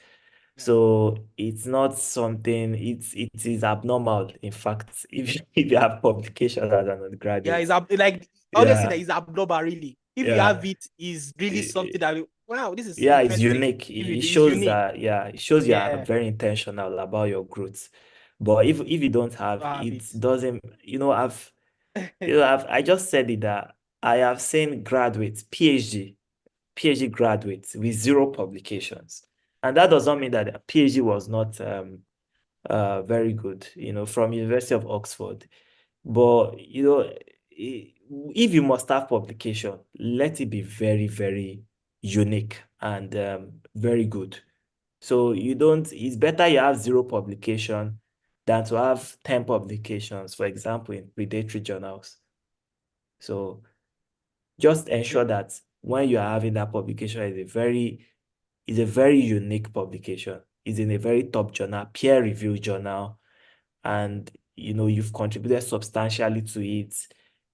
Yeah. So it's not something, it is abnormal. In fact, if if you have publication as an Yeah, undergraduate, like honestly, that yeah, is abnormal, really. If you have yeah. it, is really something that wow, this is Yeah, it's interesting. unique. If you It do, it's shows unique. that, yeah, it shows you are Yeah, very intentional about your growth. But if you don't have, don't have it it. doesn't, I just said it that I have seen graduates, PhD graduates with zero publications. And that does not mean that their PhD was not very good, from University of Oxford. But if you must have publication, let it be very, very unique and very good. So it's better you have zero publication than to have 10 publications, for example, in predatory journals. So just Yeah, ensure that when you are having that publication, is a very unique publication. It's in a very top journal, peer-reviewed journal, and you've contributed substantially to it.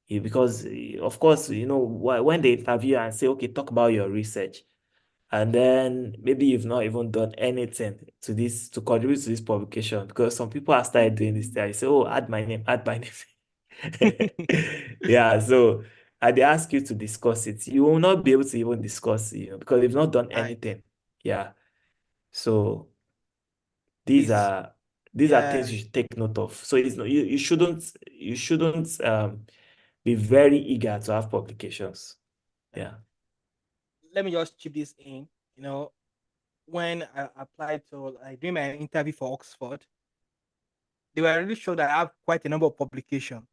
Because of course, when they interview and say, okay, talk about your research, and then maybe you've not even done anything to contribute to this publication, because some people have started doing this thing. You say, oh, add my name. Yeah, so and they ask you to discuss it, you will not be able to even discuss it, because you've not done right. anything. Yeah, so these Please, are these are yeah. things you should take note of. So it's not, you shouldn't be very eager to have publications. uh, Yeah. Let me just chip this in. You know, when I applied to like doing my interview for Oxford, they were really sure that I have quite a number of publications.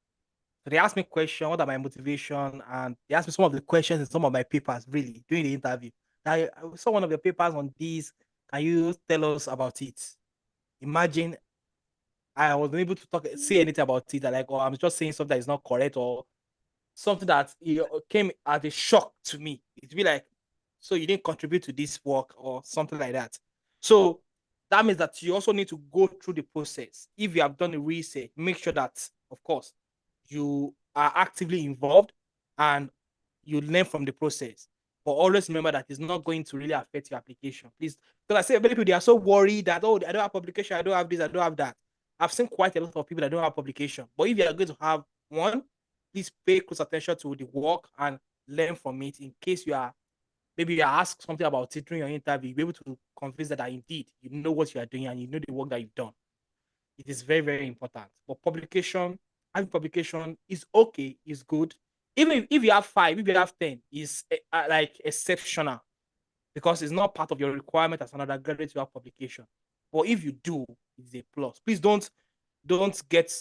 So they asked me questions, what are my motivation, and they asked me some of the questions in some of my papers, really, during the interview. I saw one of your papers on this. Can you tell us about it? Imagine I wasn't able to say anything about it. Like, oh, I'm just saying something that is not correct or something that came as a shock to me. It'd be like, so you didn't contribute to this work or something like that. So that means that you also need to go through the process. If you have done the research, make sure that, of course, you are actively involved and you learn from the process. But always remember that it's not going to really affect your application. Please, because I say many people they are so worried that oh, I don't have publication, I don't have this, I don't have that. I've seen quite a lot of people that don't have publication. But if you are going to have one, please pay close attention to the work and learn from it in case you are maybe you are asked something about it during your interview, you'll be able to convince that indeed you know what you are doing and you know the work that you've done. It is very, very important. But having publication is okay, is good. Even if you have five, if you have 10, is like exceptional because it's not part of your requirement as an undergraduate to have publication. But if you do, it's a plus. Please don't get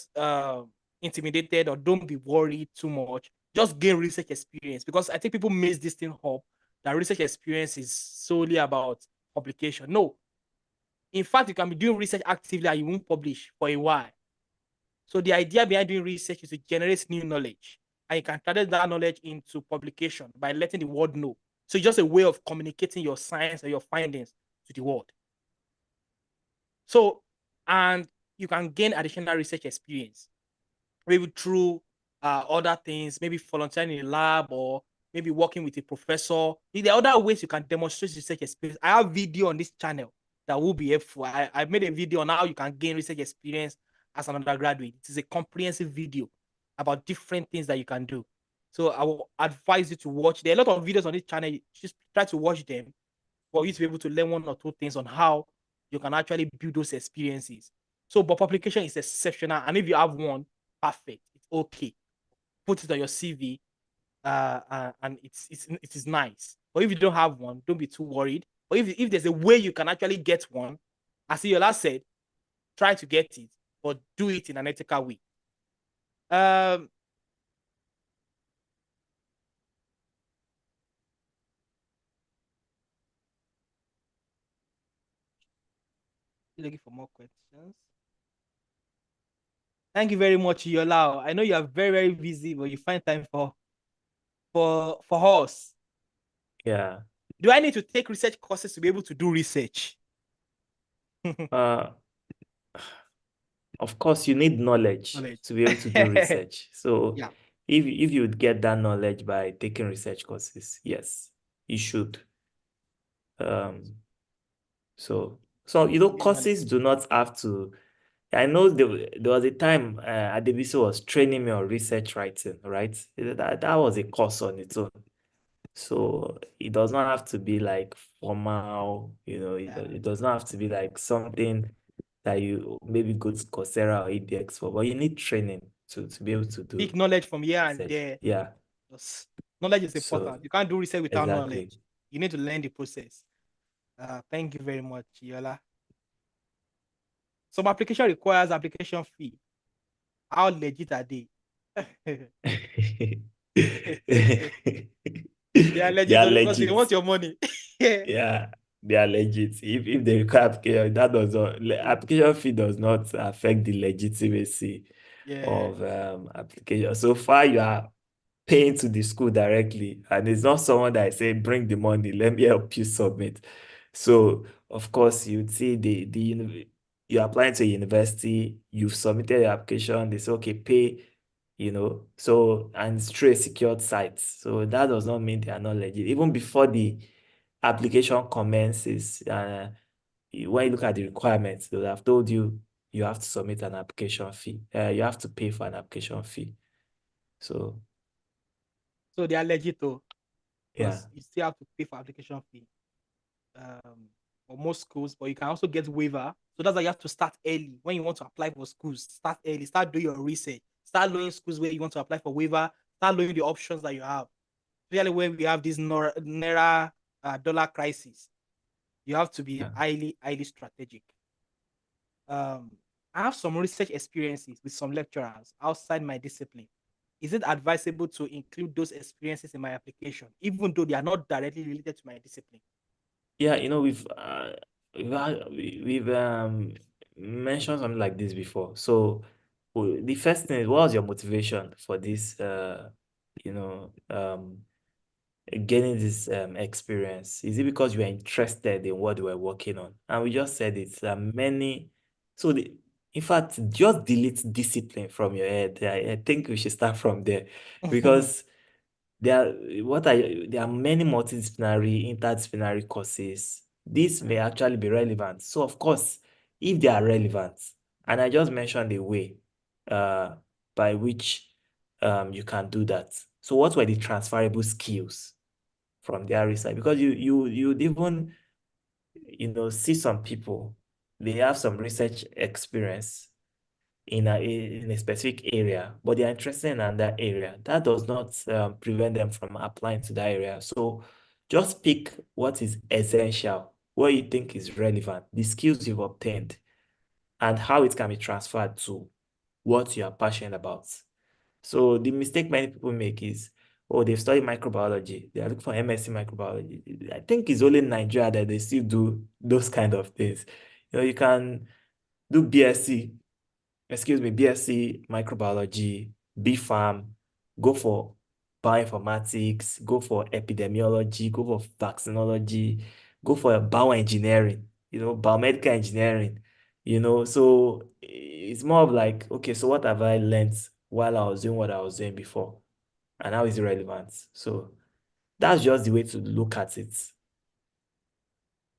intimidated or don't be worried too much. Just gain research experience because I think people miss this thing up that research experience is solely about publication. No, in fact, you can be doing research actively and you won't publish for a while. So the idea behind doing research is to generate new knowledge, and you can translate that knowledge into publication by letting the world know. So it's just a way of communicating your science or your findings to the world. So, and you can gain additional research experience, maybe through other things, maybe volunteering in a lab or maybe working with a professor. There are other ways you can demonstrate research experience. I have video on this channel that will be helpful. I made a video on how you can gain research experience as an undergraduate. It is a comprehensive video about different things that you can do. So I will advise you to watch. There are a lot of videos on this channel. Just try to watch them for you to be able to learn one or two things on how you can actually build those experiences. So, but publication is exceptional, and if you have one, perfect. It's okay. Put it on your CV, and it is nice. But if you don't have one, don't be too worried. But if there's a way you can actually get one, as you last said, try to get it, but do it in an ethical way. Um, looking for more questions. Thank you very much, Yola. I know you are very, very busy, but you find time for us. Yeah. Do I need to take research courses to be able to do research? Uh, of course, you need knowledge Knowledge. to be able to do research. So Yeah, if you would get that knowledge by taking research courses, yes, you should. Um, so need knowledge. courses do not have to. I know there was a time Adebisi was training me on research writing, right? That was a course on its own. So it does not have to be like formal, Yeah. it does not have to be like something that you maybe go to Coursera or EDX for, but you need training to be able to do Pick knowledge from here and research. there. Yeah. Just- Knowledge is So important. You can't do research without exactly. knowledge. You need to learn the process. Thank you very much, Yola. Some application requires application fee. How legit are they? They are They legit are though, because they legit. want your money. Yeah. Yeah, they are legit. If they require application, that does not application fee does not affect the legitimacy Yeah. of application. So far, you are paying to the school directly, and it's not someone that I say bring the money, let me help you submit. So of course, you'd see you're applying to a university, you've submitted your application, they say okay, pay, so and it's through a secured site. So that does not mean they are not legit. Even before the application commences, when you look at the requirements, they'll have told you you have to submit an application fee. You have to pay for an application fee. So So they are legit though, yeah. because you still have to pay for application fee. For most schools, but you can also get waiver. So that's why you have to start early. When you want to apply for schools, start early, start doing your research, start knowing schools where you want to apply for waiver, start knowing the options that you have. Especially when we have this Naira dollar crisis, you have to be Yeah. highly, highly strategic. Um, I have some research experiences with some lecturers outside my discipline. Is it advisable to include those experiences in my application, even though they are not directly related to my discipline? Yeah, we've mentioned something like this before. So the first thing is, what was your motivation for this you know gaining this experience? Is it because you are interested in what you are working on? And we just said it's many. So in fact, just delete discipline from your head. I think we should start from there because there are many multidisciplinary, interdisciplinary courses. This may actually be relevant. So of course, if they are relevant, and I just mentioned a way uh, by which you can do that. So what were the transferable skills from their research? Because you'd even see some people, they have some research experience in a specific area, but they're interested in another area. That does not prevent them from applying to that area. So just pick what is essential, what you think is relevant, the skills you've obtained, and how it can be transferred to what you are passionate about. So the mistake many people make is, oh, they've studied microbiology. They are looking for MSc microbiology. I think it's only in Nigeria that they still do those kind of things. You can do BSc microbiology, BPharm, go for bioinformatics, go for epidemiology, go for vaccinology, go for bioengineering, biomedical engineering, so it's more of like, okay, so what have I learned while I was doing what I was doing before? And how is it relevant? So that's just the way to look at it.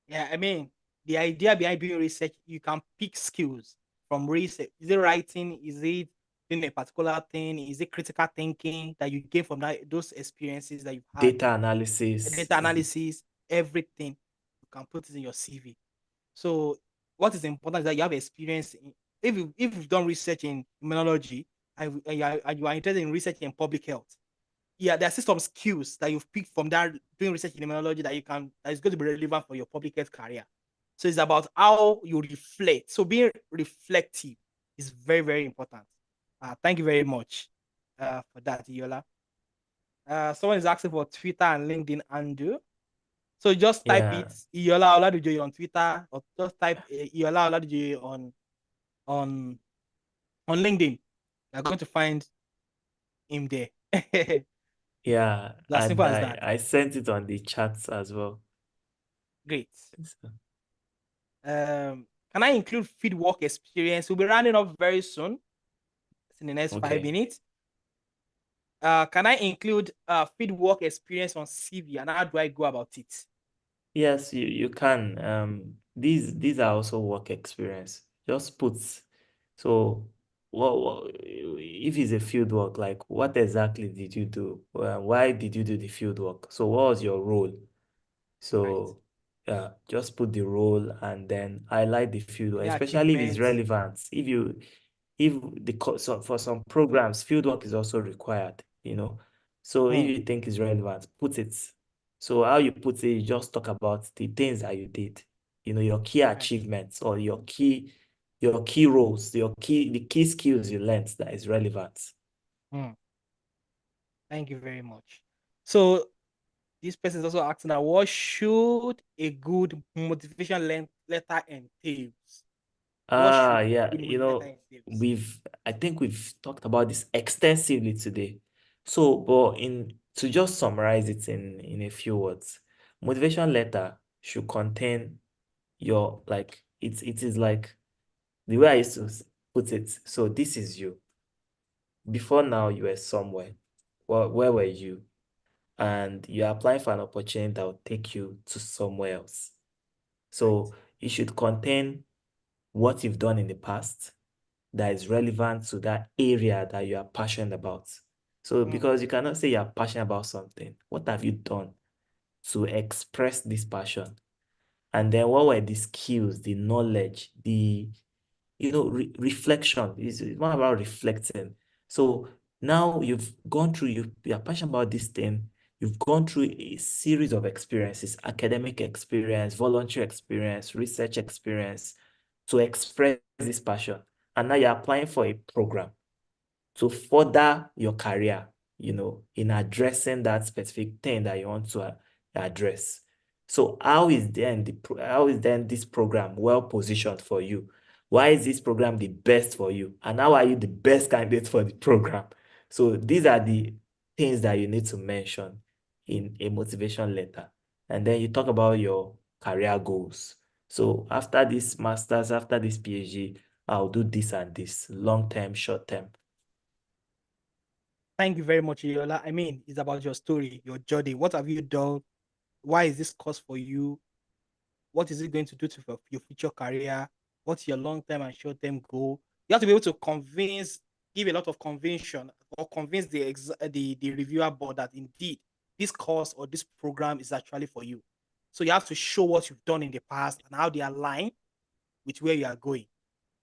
Yeah, I mean, the idea behind doing research, you can pick skills from research. Is it writing? Is it doing a particular thing? Is it critical thinking that you gain from those experiences that you've had? Data analysis. Data analysis, everything. You can put it in your CV. So what is important is that you have experience in, if you've done research in immunology and you are interested in research in public health, yeah, there are still some skills that you've picked from that doing research in immunology that is going to be relevant for your public health career. So it's about how you reflect. So being reflective is very, very important. Thank you very much for that, Yola. Someone is asking for Twitter and LinkedIn handle. So just type it Yeah. Iola Oladujoye on Twitter, or just type Iola Oladujoye on on LinkedIn. You're going to find him there. Yeah, As simple and as I that. I sent it on the chats as well. Great. So, Can I include field work experience? We'll be rounding up very soon. It's in the next five okay. minutes. Can I include field work experience on CV, and how do I go about it? Yes, you can. These are also work experience. Just put so what if it's a field work, like what exactly did you do? Why did you do the field work? So what was your role? Right. So yeah, just put the role and then highlight the field work, Any especially if it's achievements? relevant. If so for some programs, field work is also required, you know. So if Hmm. you think it's relevant, put it. So how you put it, you just talk about the things that you did, your key Right. achievements or your key roles, the key skills you learned that is relevant. Hmm. Thank you very much. So this person is also asking that what should a good motivation letter entails? What should a Yeah, good motivation letter entails? I think we've talked about this extensively today. So, but to just summarize it in a few words, motivation letter should contain it is like the way I used to put it. So this is you. Before now, you were somewhere. Well, where were you? And you're applying for an opportunity that will take you to somewhere else. Right. So it should contain what you've done in the past that is relevant to that area that you are passionate about. So, Hmm. because you cannot say you're passionate about something, what have you done to express this passion? And then what were the skills, the knowledge, reflection? It's more about reflecting. So now you've gone through, you're passionate about this thing. You've gone through a series of experiences, academic experience, voluntary experience, research experience to express this passion. And now you're applying for a program to further your career, in addressing that specific thing that you want to address. So how is then this program well positioned for you? Why is this program the best for you? And how are you the best candidate for the program? So these are the things that you need to mention in a motivation letter. And then you talk about your career goals. So after this master's, after this PhD, I'll do this and this, long term, short term. Thank you very much, Yola. I mean, it's about your story, your journey. What have you done? Why is this course for you? What is it going to do to your future career? What's your long-term and short-term goal? You have to be able to give a lot of conviction or convince the reviewer board that indeed this course or this program is actually for you. So you have to show what you've done in the past and how they align with where you are going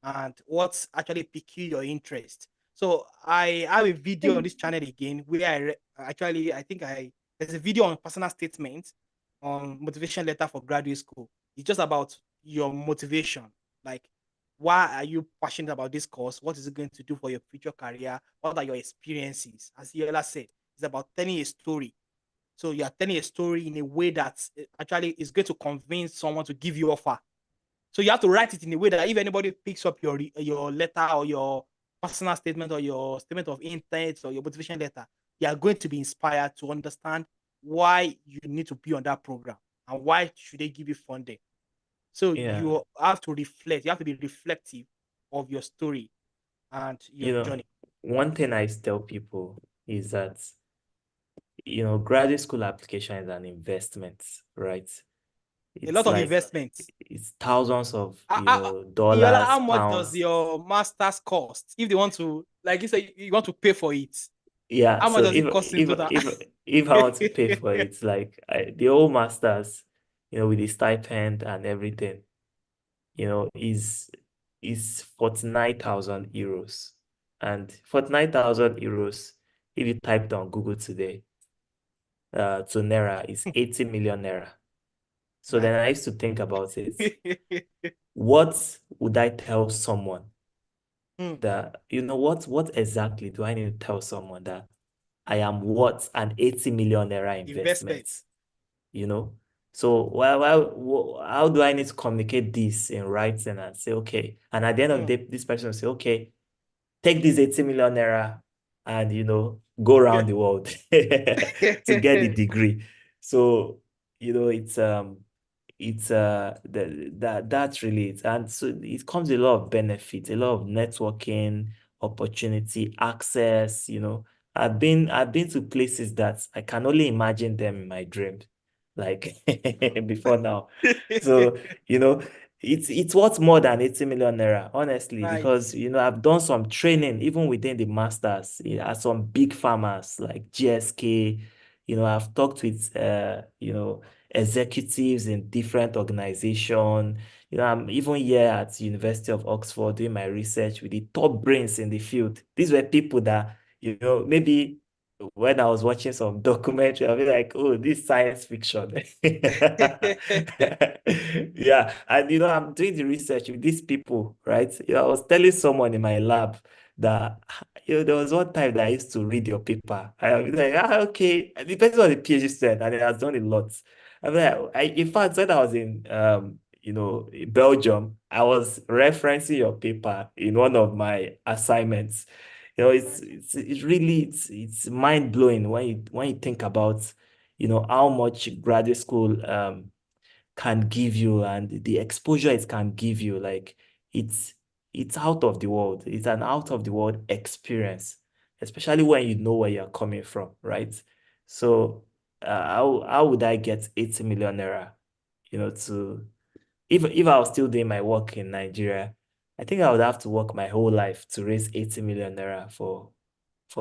and what's actually piquing your interest. So I have a video on this channel again where I think there's a video on personal statement on motivation letter for graduate school. It's just about your motivation, like why are you passionate about this course? What is it going to do for your future career? What are your experiences? As Yola said, it's about telling a story. So you are telling a story in a way that actually is going to convince someone to give you offer. So you have to write it in a way that if anybody picks up your letter or your personal statement or your statement of intent or your motivation letter, they are going to be inspired to understand why you need to be on that program and why should they give you funding. So Yeah. you have to reflect. You have to be reflective of your story and your You know, journey. one thing I tell people is that, graduate school application is an investment, right? A It's lot of like investments. it's thousands of, Yola, dollars, how much does pounds. your master's cost? If they want to, like you say, you want to pay for it, Yeah. how much So does it cost in total? if I want to pay for it, like the whole masters, with the stipend and everything, is 49,000 euros. And 49,000 euros, if you typed on Google today, to Naira is 80 million Naira. So Right. then I used to think about it. What would I tell someone Hmm. that, what exactly do I need to tell someone that I am worth an 80 million Naira Invested. investment? You know? So how do I need to communicate this in writing and say, okay, and at the end of Hmm. the day, this person will say, okay, take this 80 million naira and go around the world to get the degree. So, that's really it. And so it comes with a lot of benefits, a lot of networking, opportunity, access. I've been to places that I can only imagine them in my dreams, like before now. So, you know, it's worth more than 80 million naira, honestly, Right. because I've done some training even within the masters at some big farmers like GSK. I've talked with executives in different organizations. I'm even here at University of Oxford doing my research with the top brains in the field. These were people that, maybe when I was watching some documentary, I'll be like, oh, this science fiction. Yeah. And I'm doing the research with these people, right? I was telling someone in my lab that there was one time that I used to read your paper. I was like, okay. And the person was a PhD student and he has done a lot. I mean, in fact, when I was in Belgium, I was referencing your paper in one of my assignments. It's really it's mind blowing when you think about how much graduate school can give you and the exposure it can give you. Like it's it's out of the world. It's an out of the world experience, especially when you know where you're coming from, right? So how would I get 80 million naira, to if I was still doing my work in Nigeria, I think I would have to work my whole life to raise 80 million naira for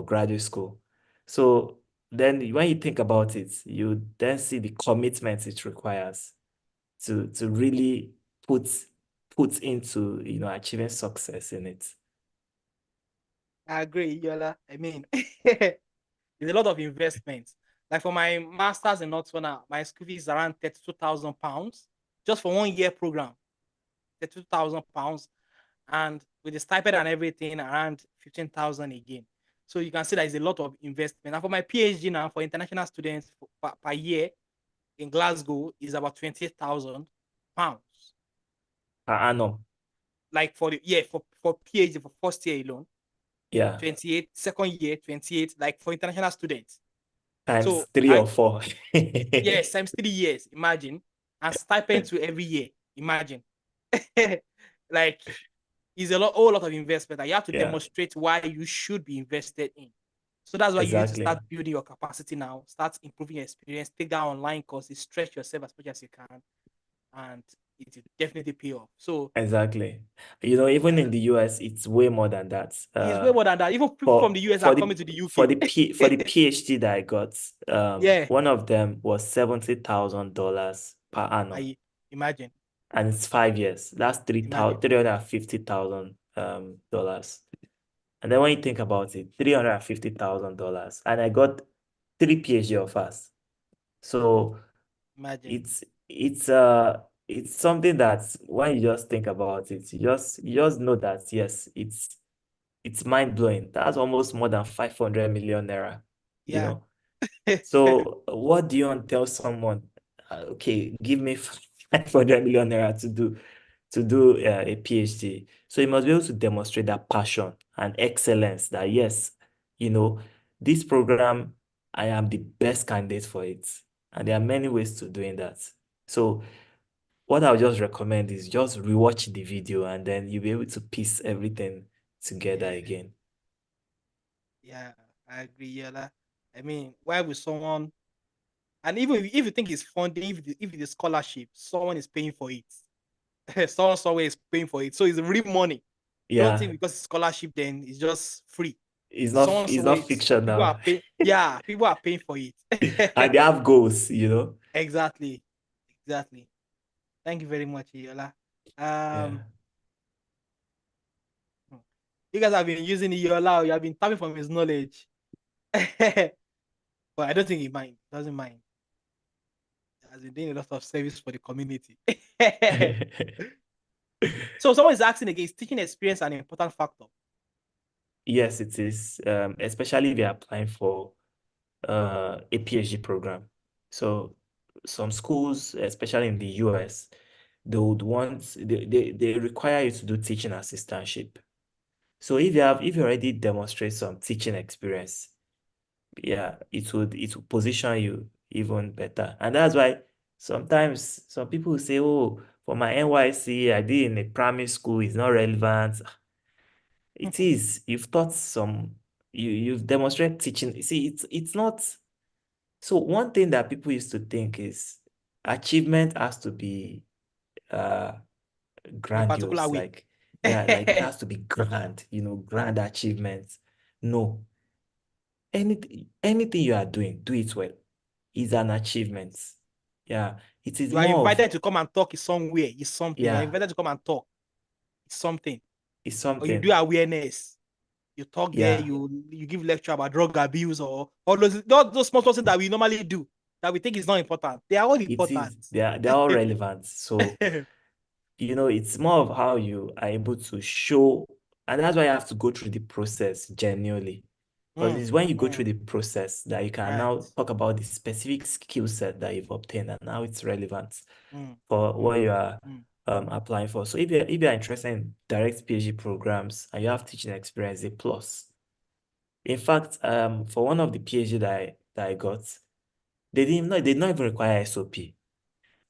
graduate school. So then when you think about it, you then see the commitment it requires to really put put into achieving success in it. I agree, Yola. I mean, it's a lot of investment. Like for my master's in Oxford, my school fees is around £32,000 just for 1 year program. £32,000, and with the stipend and everything, around 15,000 again. So you can see that it's a lot of investment. And for my PhD now, for international students per year in Glasgow, is about £28,000. Per annum. Like for the year for PhD for first year alone, Yeah. 28, second year, 28, like for international students. Times So three I or four. yes, times 3 years, imagine, and stipend to every year, imagine. Like is a whole lot of investment that you have to Yeah, demonstrate why you should be invested in. So that's why you need to exactly. start building your capacity now, start improving your experience, take that online courses, stretch yourself as much as you can, and it will definitely pay off. So Exactly. Even in the US, it's way more than that. it's way more than that. Even people from For the US are for coming the to the for UK. the for the PhD that I got, Yeah, one of them was $70,000 per annum, I imagine, and it's 5 years. That's imagine, 350,000 dollars. And then when you think about it, $350,000, and I got three PhD offers. So imagine. it's something that when you just think about it, you just know that yes, it's mind blowing. That's almost more than 500 million naira, you Yeah. know. So what do you want to tell someone? Okay, give me 500 million naira to do a PhD. So you must be able to demonstrate that passion and excellence that yes, you know, this program, I am the best candidate for it. And there are many ways to doing that. So what I would just recommend is just rewatch the video and then you'll be able to piece everything together Yeah, again. yeah, I agree, Yola. I mean, why would someone, and even if you think it's funding, if it is scholarship, someone is paying for it. Someone somewhere is paying for it. So it's real money. Don't think Yeah, because it's scholarship, then it's just free. it's not Someone it's somewhere not is, fiction people now. are paying. Yeah, people are paying for And they it. have goals. Exactly. Exactly. Thank you very much, Yola. Yeah. Um, hmm. You guys have been using Yola. You have been tapping from his knowledge. But I don't think he mind. Doesn't mind. He has been doing a lot of service for the community. So someone is asking again, is teaching experience an important factor? Yes, it is. Especially if you're applying for a PhD program. So some schools, especially in the US, they require you to do teaching assistantship. So if you already demonstrate some teaching experience, yeah, it would position you even better. And that's why sometimes some people say, oh, for my NYC, I did in a primary school, it's not relevant. It is. You've taught some, you've demonstrated teaching. See, it's not. So one thing that people used to think is achievement has to be uh In a particular grandiose, way. like yeah, like it has to be grand, grand achievements. No, anything you are doing, do it well. Is an achievement. Yeah, it is You are more of, invited to come and talk is somewhere, is something. You are yeah, invited to come and talk, it's something. it's Or you do something. awareness. You talk there, Yeah, you give lecture about drug abuse or all those small things that we normally do that we think is not important. They are all it important. is. They're all relevant. So it's more of how you are able to show, and that's why you have to go through the process genuinely. Because Mm, it's when you go through mm, the process that you can right. now talk about the specific skill set that you've obtained and how it's relevant Mm, for mm, what you are mm. applying for. So if you're interested in direct PhD programs and you have teaching experience, a plus. In fact, for one of the PhD that I got, they did not even require SOP.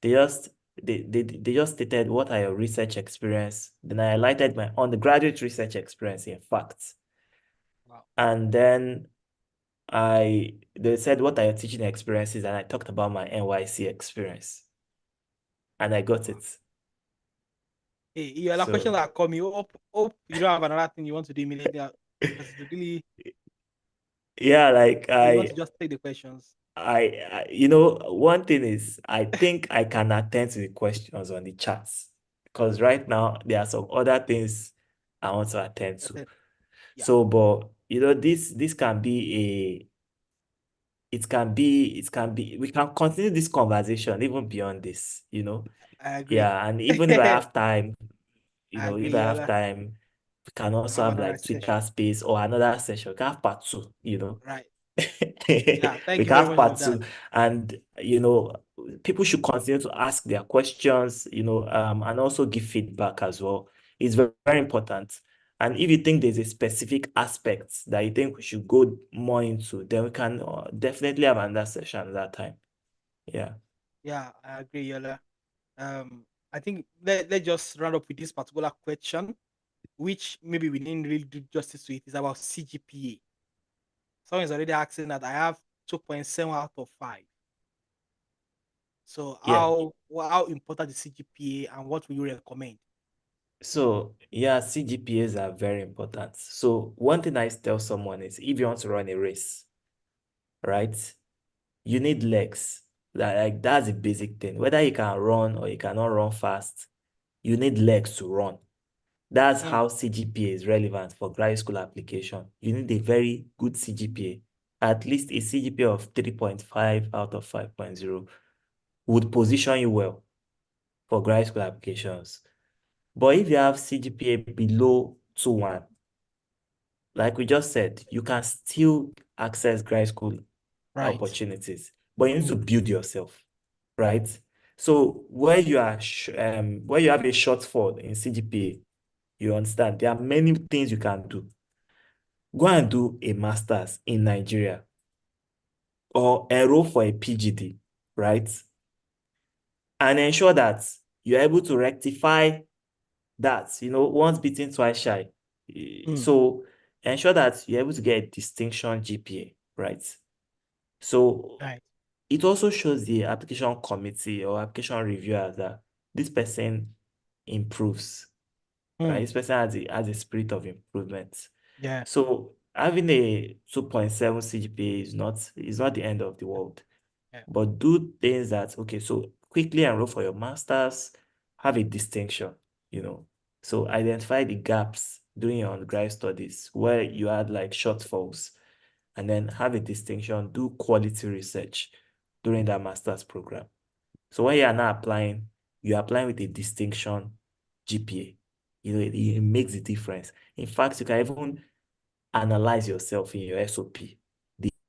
They just they just stated what are your research experience. Then I highlighted my undergraduate research experience, in fact. Wow. And then they said what are your teaching experiences, and I talked about my NYC experience, and I got Wow. it. Hey, you have a question So that call me. Hope you don't have another thing you want to do immediately because it's really, yeah, like or you want to just take the questions. one thing is I think I can attend to the questions on the chats because right now there are some other things I want to attend That's to. it. Yeah, So, but this can be we can continue this conversation even beyond this. I agree. Yeah, and even if I I have time, if I agree, have Yola. time, we can also Have have another like Twitter session. space or another session. We can have part two. Right. Yeah. We Thank you can very have much for part that. two, and people should continue to ask their questions, and also give feedback as well. It's very, very important. And if you think there's a specific aspect that you think we should go more into, then we can definitely have another session at that time. Yeah. Yeah, I agree, Yola. I think let's just round up with this particular question, which maybe we didn't really do justice to it, is about CGPA. Someone is already asking that I have 2.7 out of 5. So Yeah. how important is CGPA and what will you recommend? So yeah, CGPAs are very important. So one thing I tell someone is if you want to run a race, right? You need legs. That's a basic thing. Whether you can run or you cannot run fast, you need legs to run. That's Mm, how CGPA is relevant for graduate school application. You need a very good CGPA. At least a CGPA of 3.5 out of 5.0 would position you well for graduate school applications. But if you have CGPA below 2.1, like we just said, you can still access grad school right. opportunities, but you need to Mm, build yourself, right? So where you have a shortfall in CGPA, you understand there are many things you can do. Go and do a master's in Nigeria or enroll for a PGD, right? And ensure that you're able to rectify that, once beaten, twice shy. mm, So ensure that you're able to get a distinction GPA, right? So right. it also shows the application committee or application reviewer that this person improves, right? Mm, This person has a spirit of improvement. yeah. So having a 2.7 CGPA is not the end of the world. Yeah. But do things that, okay, so quickly enroll for your master's, have a distinction. So identify the gaps during your undergraduate studies where you had like shortfalls, and then have a distinction, do quality research during that master's program. So when you are now applying, you're applying with a distinction GPA. It makes a difference. In fact, you can even analyze yourself in your SOP,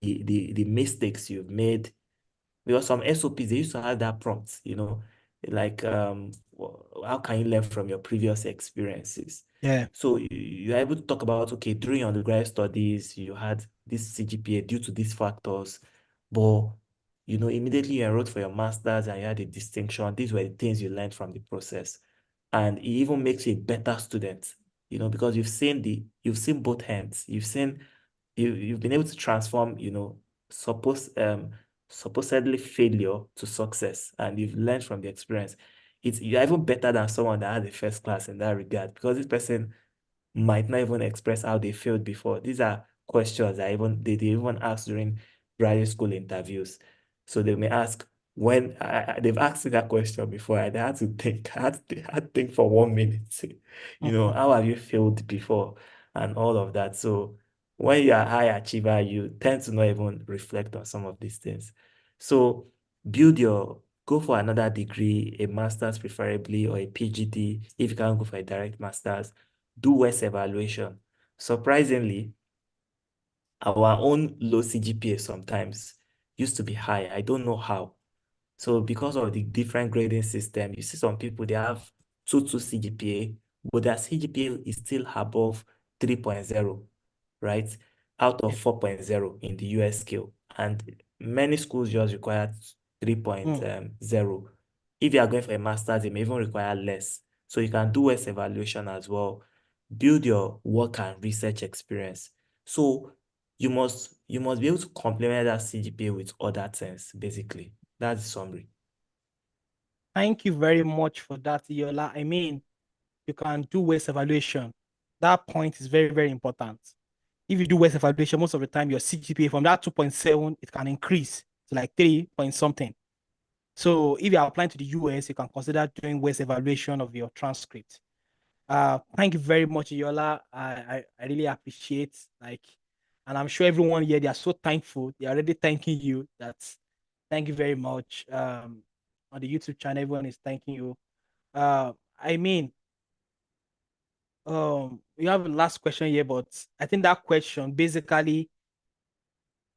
the mistakes you've made, because some SOPs they used to have that prompt, like how can you learn from your previous experiences? Yeah. So you're able to talk about, okay, during your undergraduate studies, you had this CGPA due to these factors, but immediately you enrolled for your master's and you had a distinction. These were the things you learned from the process. And it even makes you a better student, because you've seen both ends. You've been able to transform, suppose supposedly failure to success, and you've learned from the experience. You're even better than someone that had a first class in that regard, because this person might not even express how they failed before. These are questions that they even ask during graduate school interviews. So they may ask when they've asked me that question before, and I had to think. I had to think for 1 minute. Mhm. How have you failed before, and all of that. So when you're a high achiever, you tend to not even reflect on some of these things. So go for another degree, a master's preferably, or a PhD. If you can't go for a direct master's, do West evaluation. Surprisingly, our own low CGPA sometimes used to be high. I don't know how. So because of the different grading system, you see some people, they have 2.2 CGPA, but their CGPA is still above 3.0, right? Out of Yeah. 4.0 in the US scale. And many schools just require Mm. 3.0. If you are going for a master's, they may even require less. So you can do West evaluation as well. Build your work and research experience. So you must be able to complement that CGPA with other things, basically. That's the summary. Thank you very much for that, Yola. I mean, you can do waste evaluation. That point is very, very important. If you do waste evaluation, most of the time your CGPA from that 2.7, it can increase to like 3 point something. So if you are applying to the US, you can consider doing waste evaluation of your transcript. Thank you very much, Yola. I really appreciate and I'm sure everyone here they are so thankful. They are already thanking you. Thank you very much. On the YouTube channel, everyone is thanking you. I mean, we have a last question here, but I think that question basically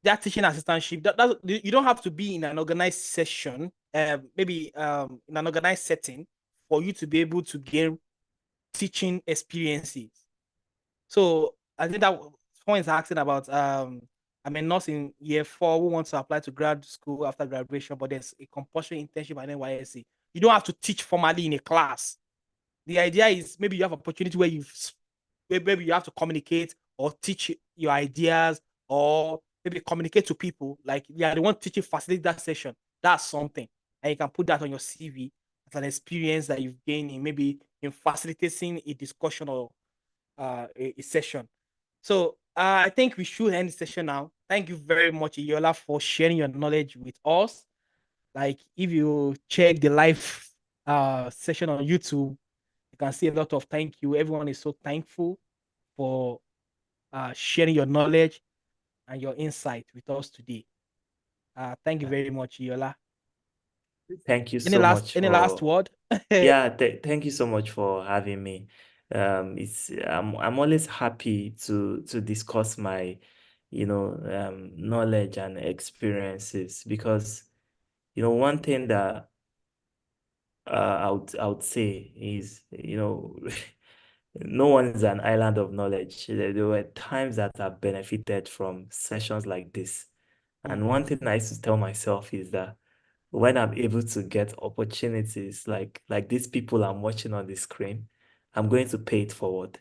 that teaching assistantship you don't have to be in an organized session, maybe in an organized setting for you to be able to gain teaching experiences. So I think that someone is asking about I'm a nurse in year 4 who wants to apply to grad school after graduation, but there's a compulsory internship at NYSC. You don't have to teach formally in a class. The idea is maybe you have opportunity where maybe you have to communicate or teach your ideas or maybe communicate to people. Like, yeah, they want teaching facilitate that session. That's something. And you can put that on your CV as an experience that you've gained in maybe in facilitating a discussion or a session. So I think we should end the session now. Thank you very much, Iola, for sharing your knowledge with us. Like if you check the live session on YouTube, you can see a lot of thank you. Everyone is so thankful for sharing your knowledge and your insight with us today. Thank you very much, Iola. Thank you Any so last much any last for word? Yeah, thank you so much for having me. I'm always happy to discuss my, knowledge and experiences, because one thing that I would say is, no one is an island of knowledge. There were times that I benefited from sessions like this. Mm. And one thing I used to tell myself is that when I'm able to get opportunities like these people I'm watching on the screen, I'm going to pay it forward.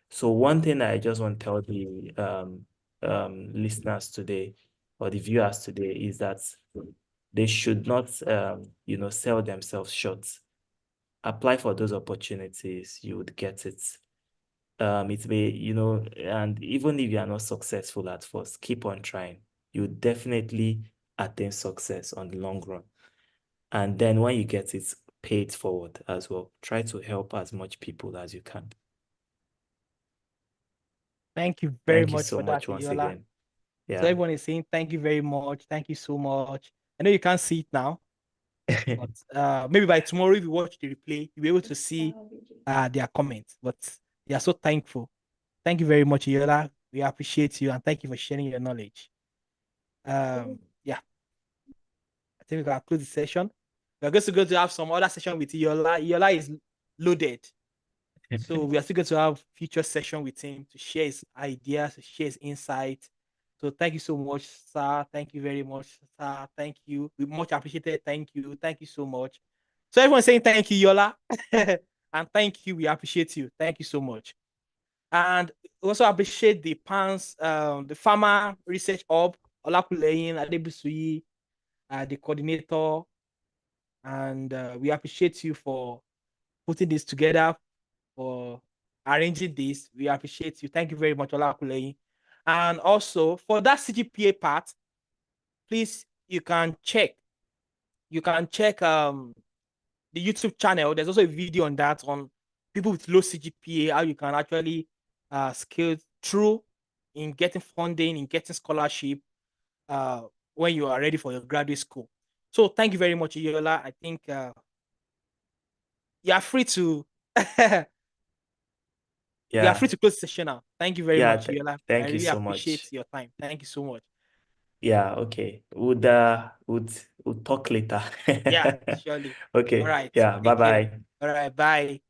So one thing I just want to tell the listeners today, or the viewers today, is that they should not sell themselves short. Apply for those opportunities, you would get it. It may, and even if you are not successful at first, keep on trying. You definitely attain success on the long run. And then when you get it, pay it forward as well. Try to help as much people as you can. Thank you very Thank you much so for that, much once Iola. again. So Yeah. everyone is saying thank you very much. Thank you so much. I know you can't see it now, but maybe by tomorrow, if you watch the replay, you'll be able to see their comments. But they are so thankful. Thank you very much, Yola. We appreciate you and thank you for sharing your knowledge. Yeah, I think we can close the session. We're going to go to have some other session with Yola. Yola is loaded. So we are still going to have future session with him to share his ideas, to share his insights. So thank you so much, sir. Thank you very much, sir. Thank you. We much appreciated. Thank you. Thank you so much. So everyone saying thank you, Yola. And thank you. We appreciate you. Thank you so much. And we also appreciate the PANS, the Farmer Research Hub, Olakuleyin, Adebusuyi, the coordinator. And we appreciate you for putting this together, for arranging this. We appreciate you. Thank you very much, Olakuleyin. And also for that CGPA part, please you can check the YouTube channel. There's also a video on that on people with low CGPA, how you can actually scale through in getting funding, in getting scholarship uh, when you are ready for your graduate school. So thank you very much, Yola. I think you are free to you are Yeah. free to close the session now. Thank you very Yeah. much, Yola. I Thank you really so appreciate much. your time. Thank you so much. Yeah. Okay. Would talk later. Yeah, surely. All Okay. right. Yeah. Bye Take care. bye. All right. Bye.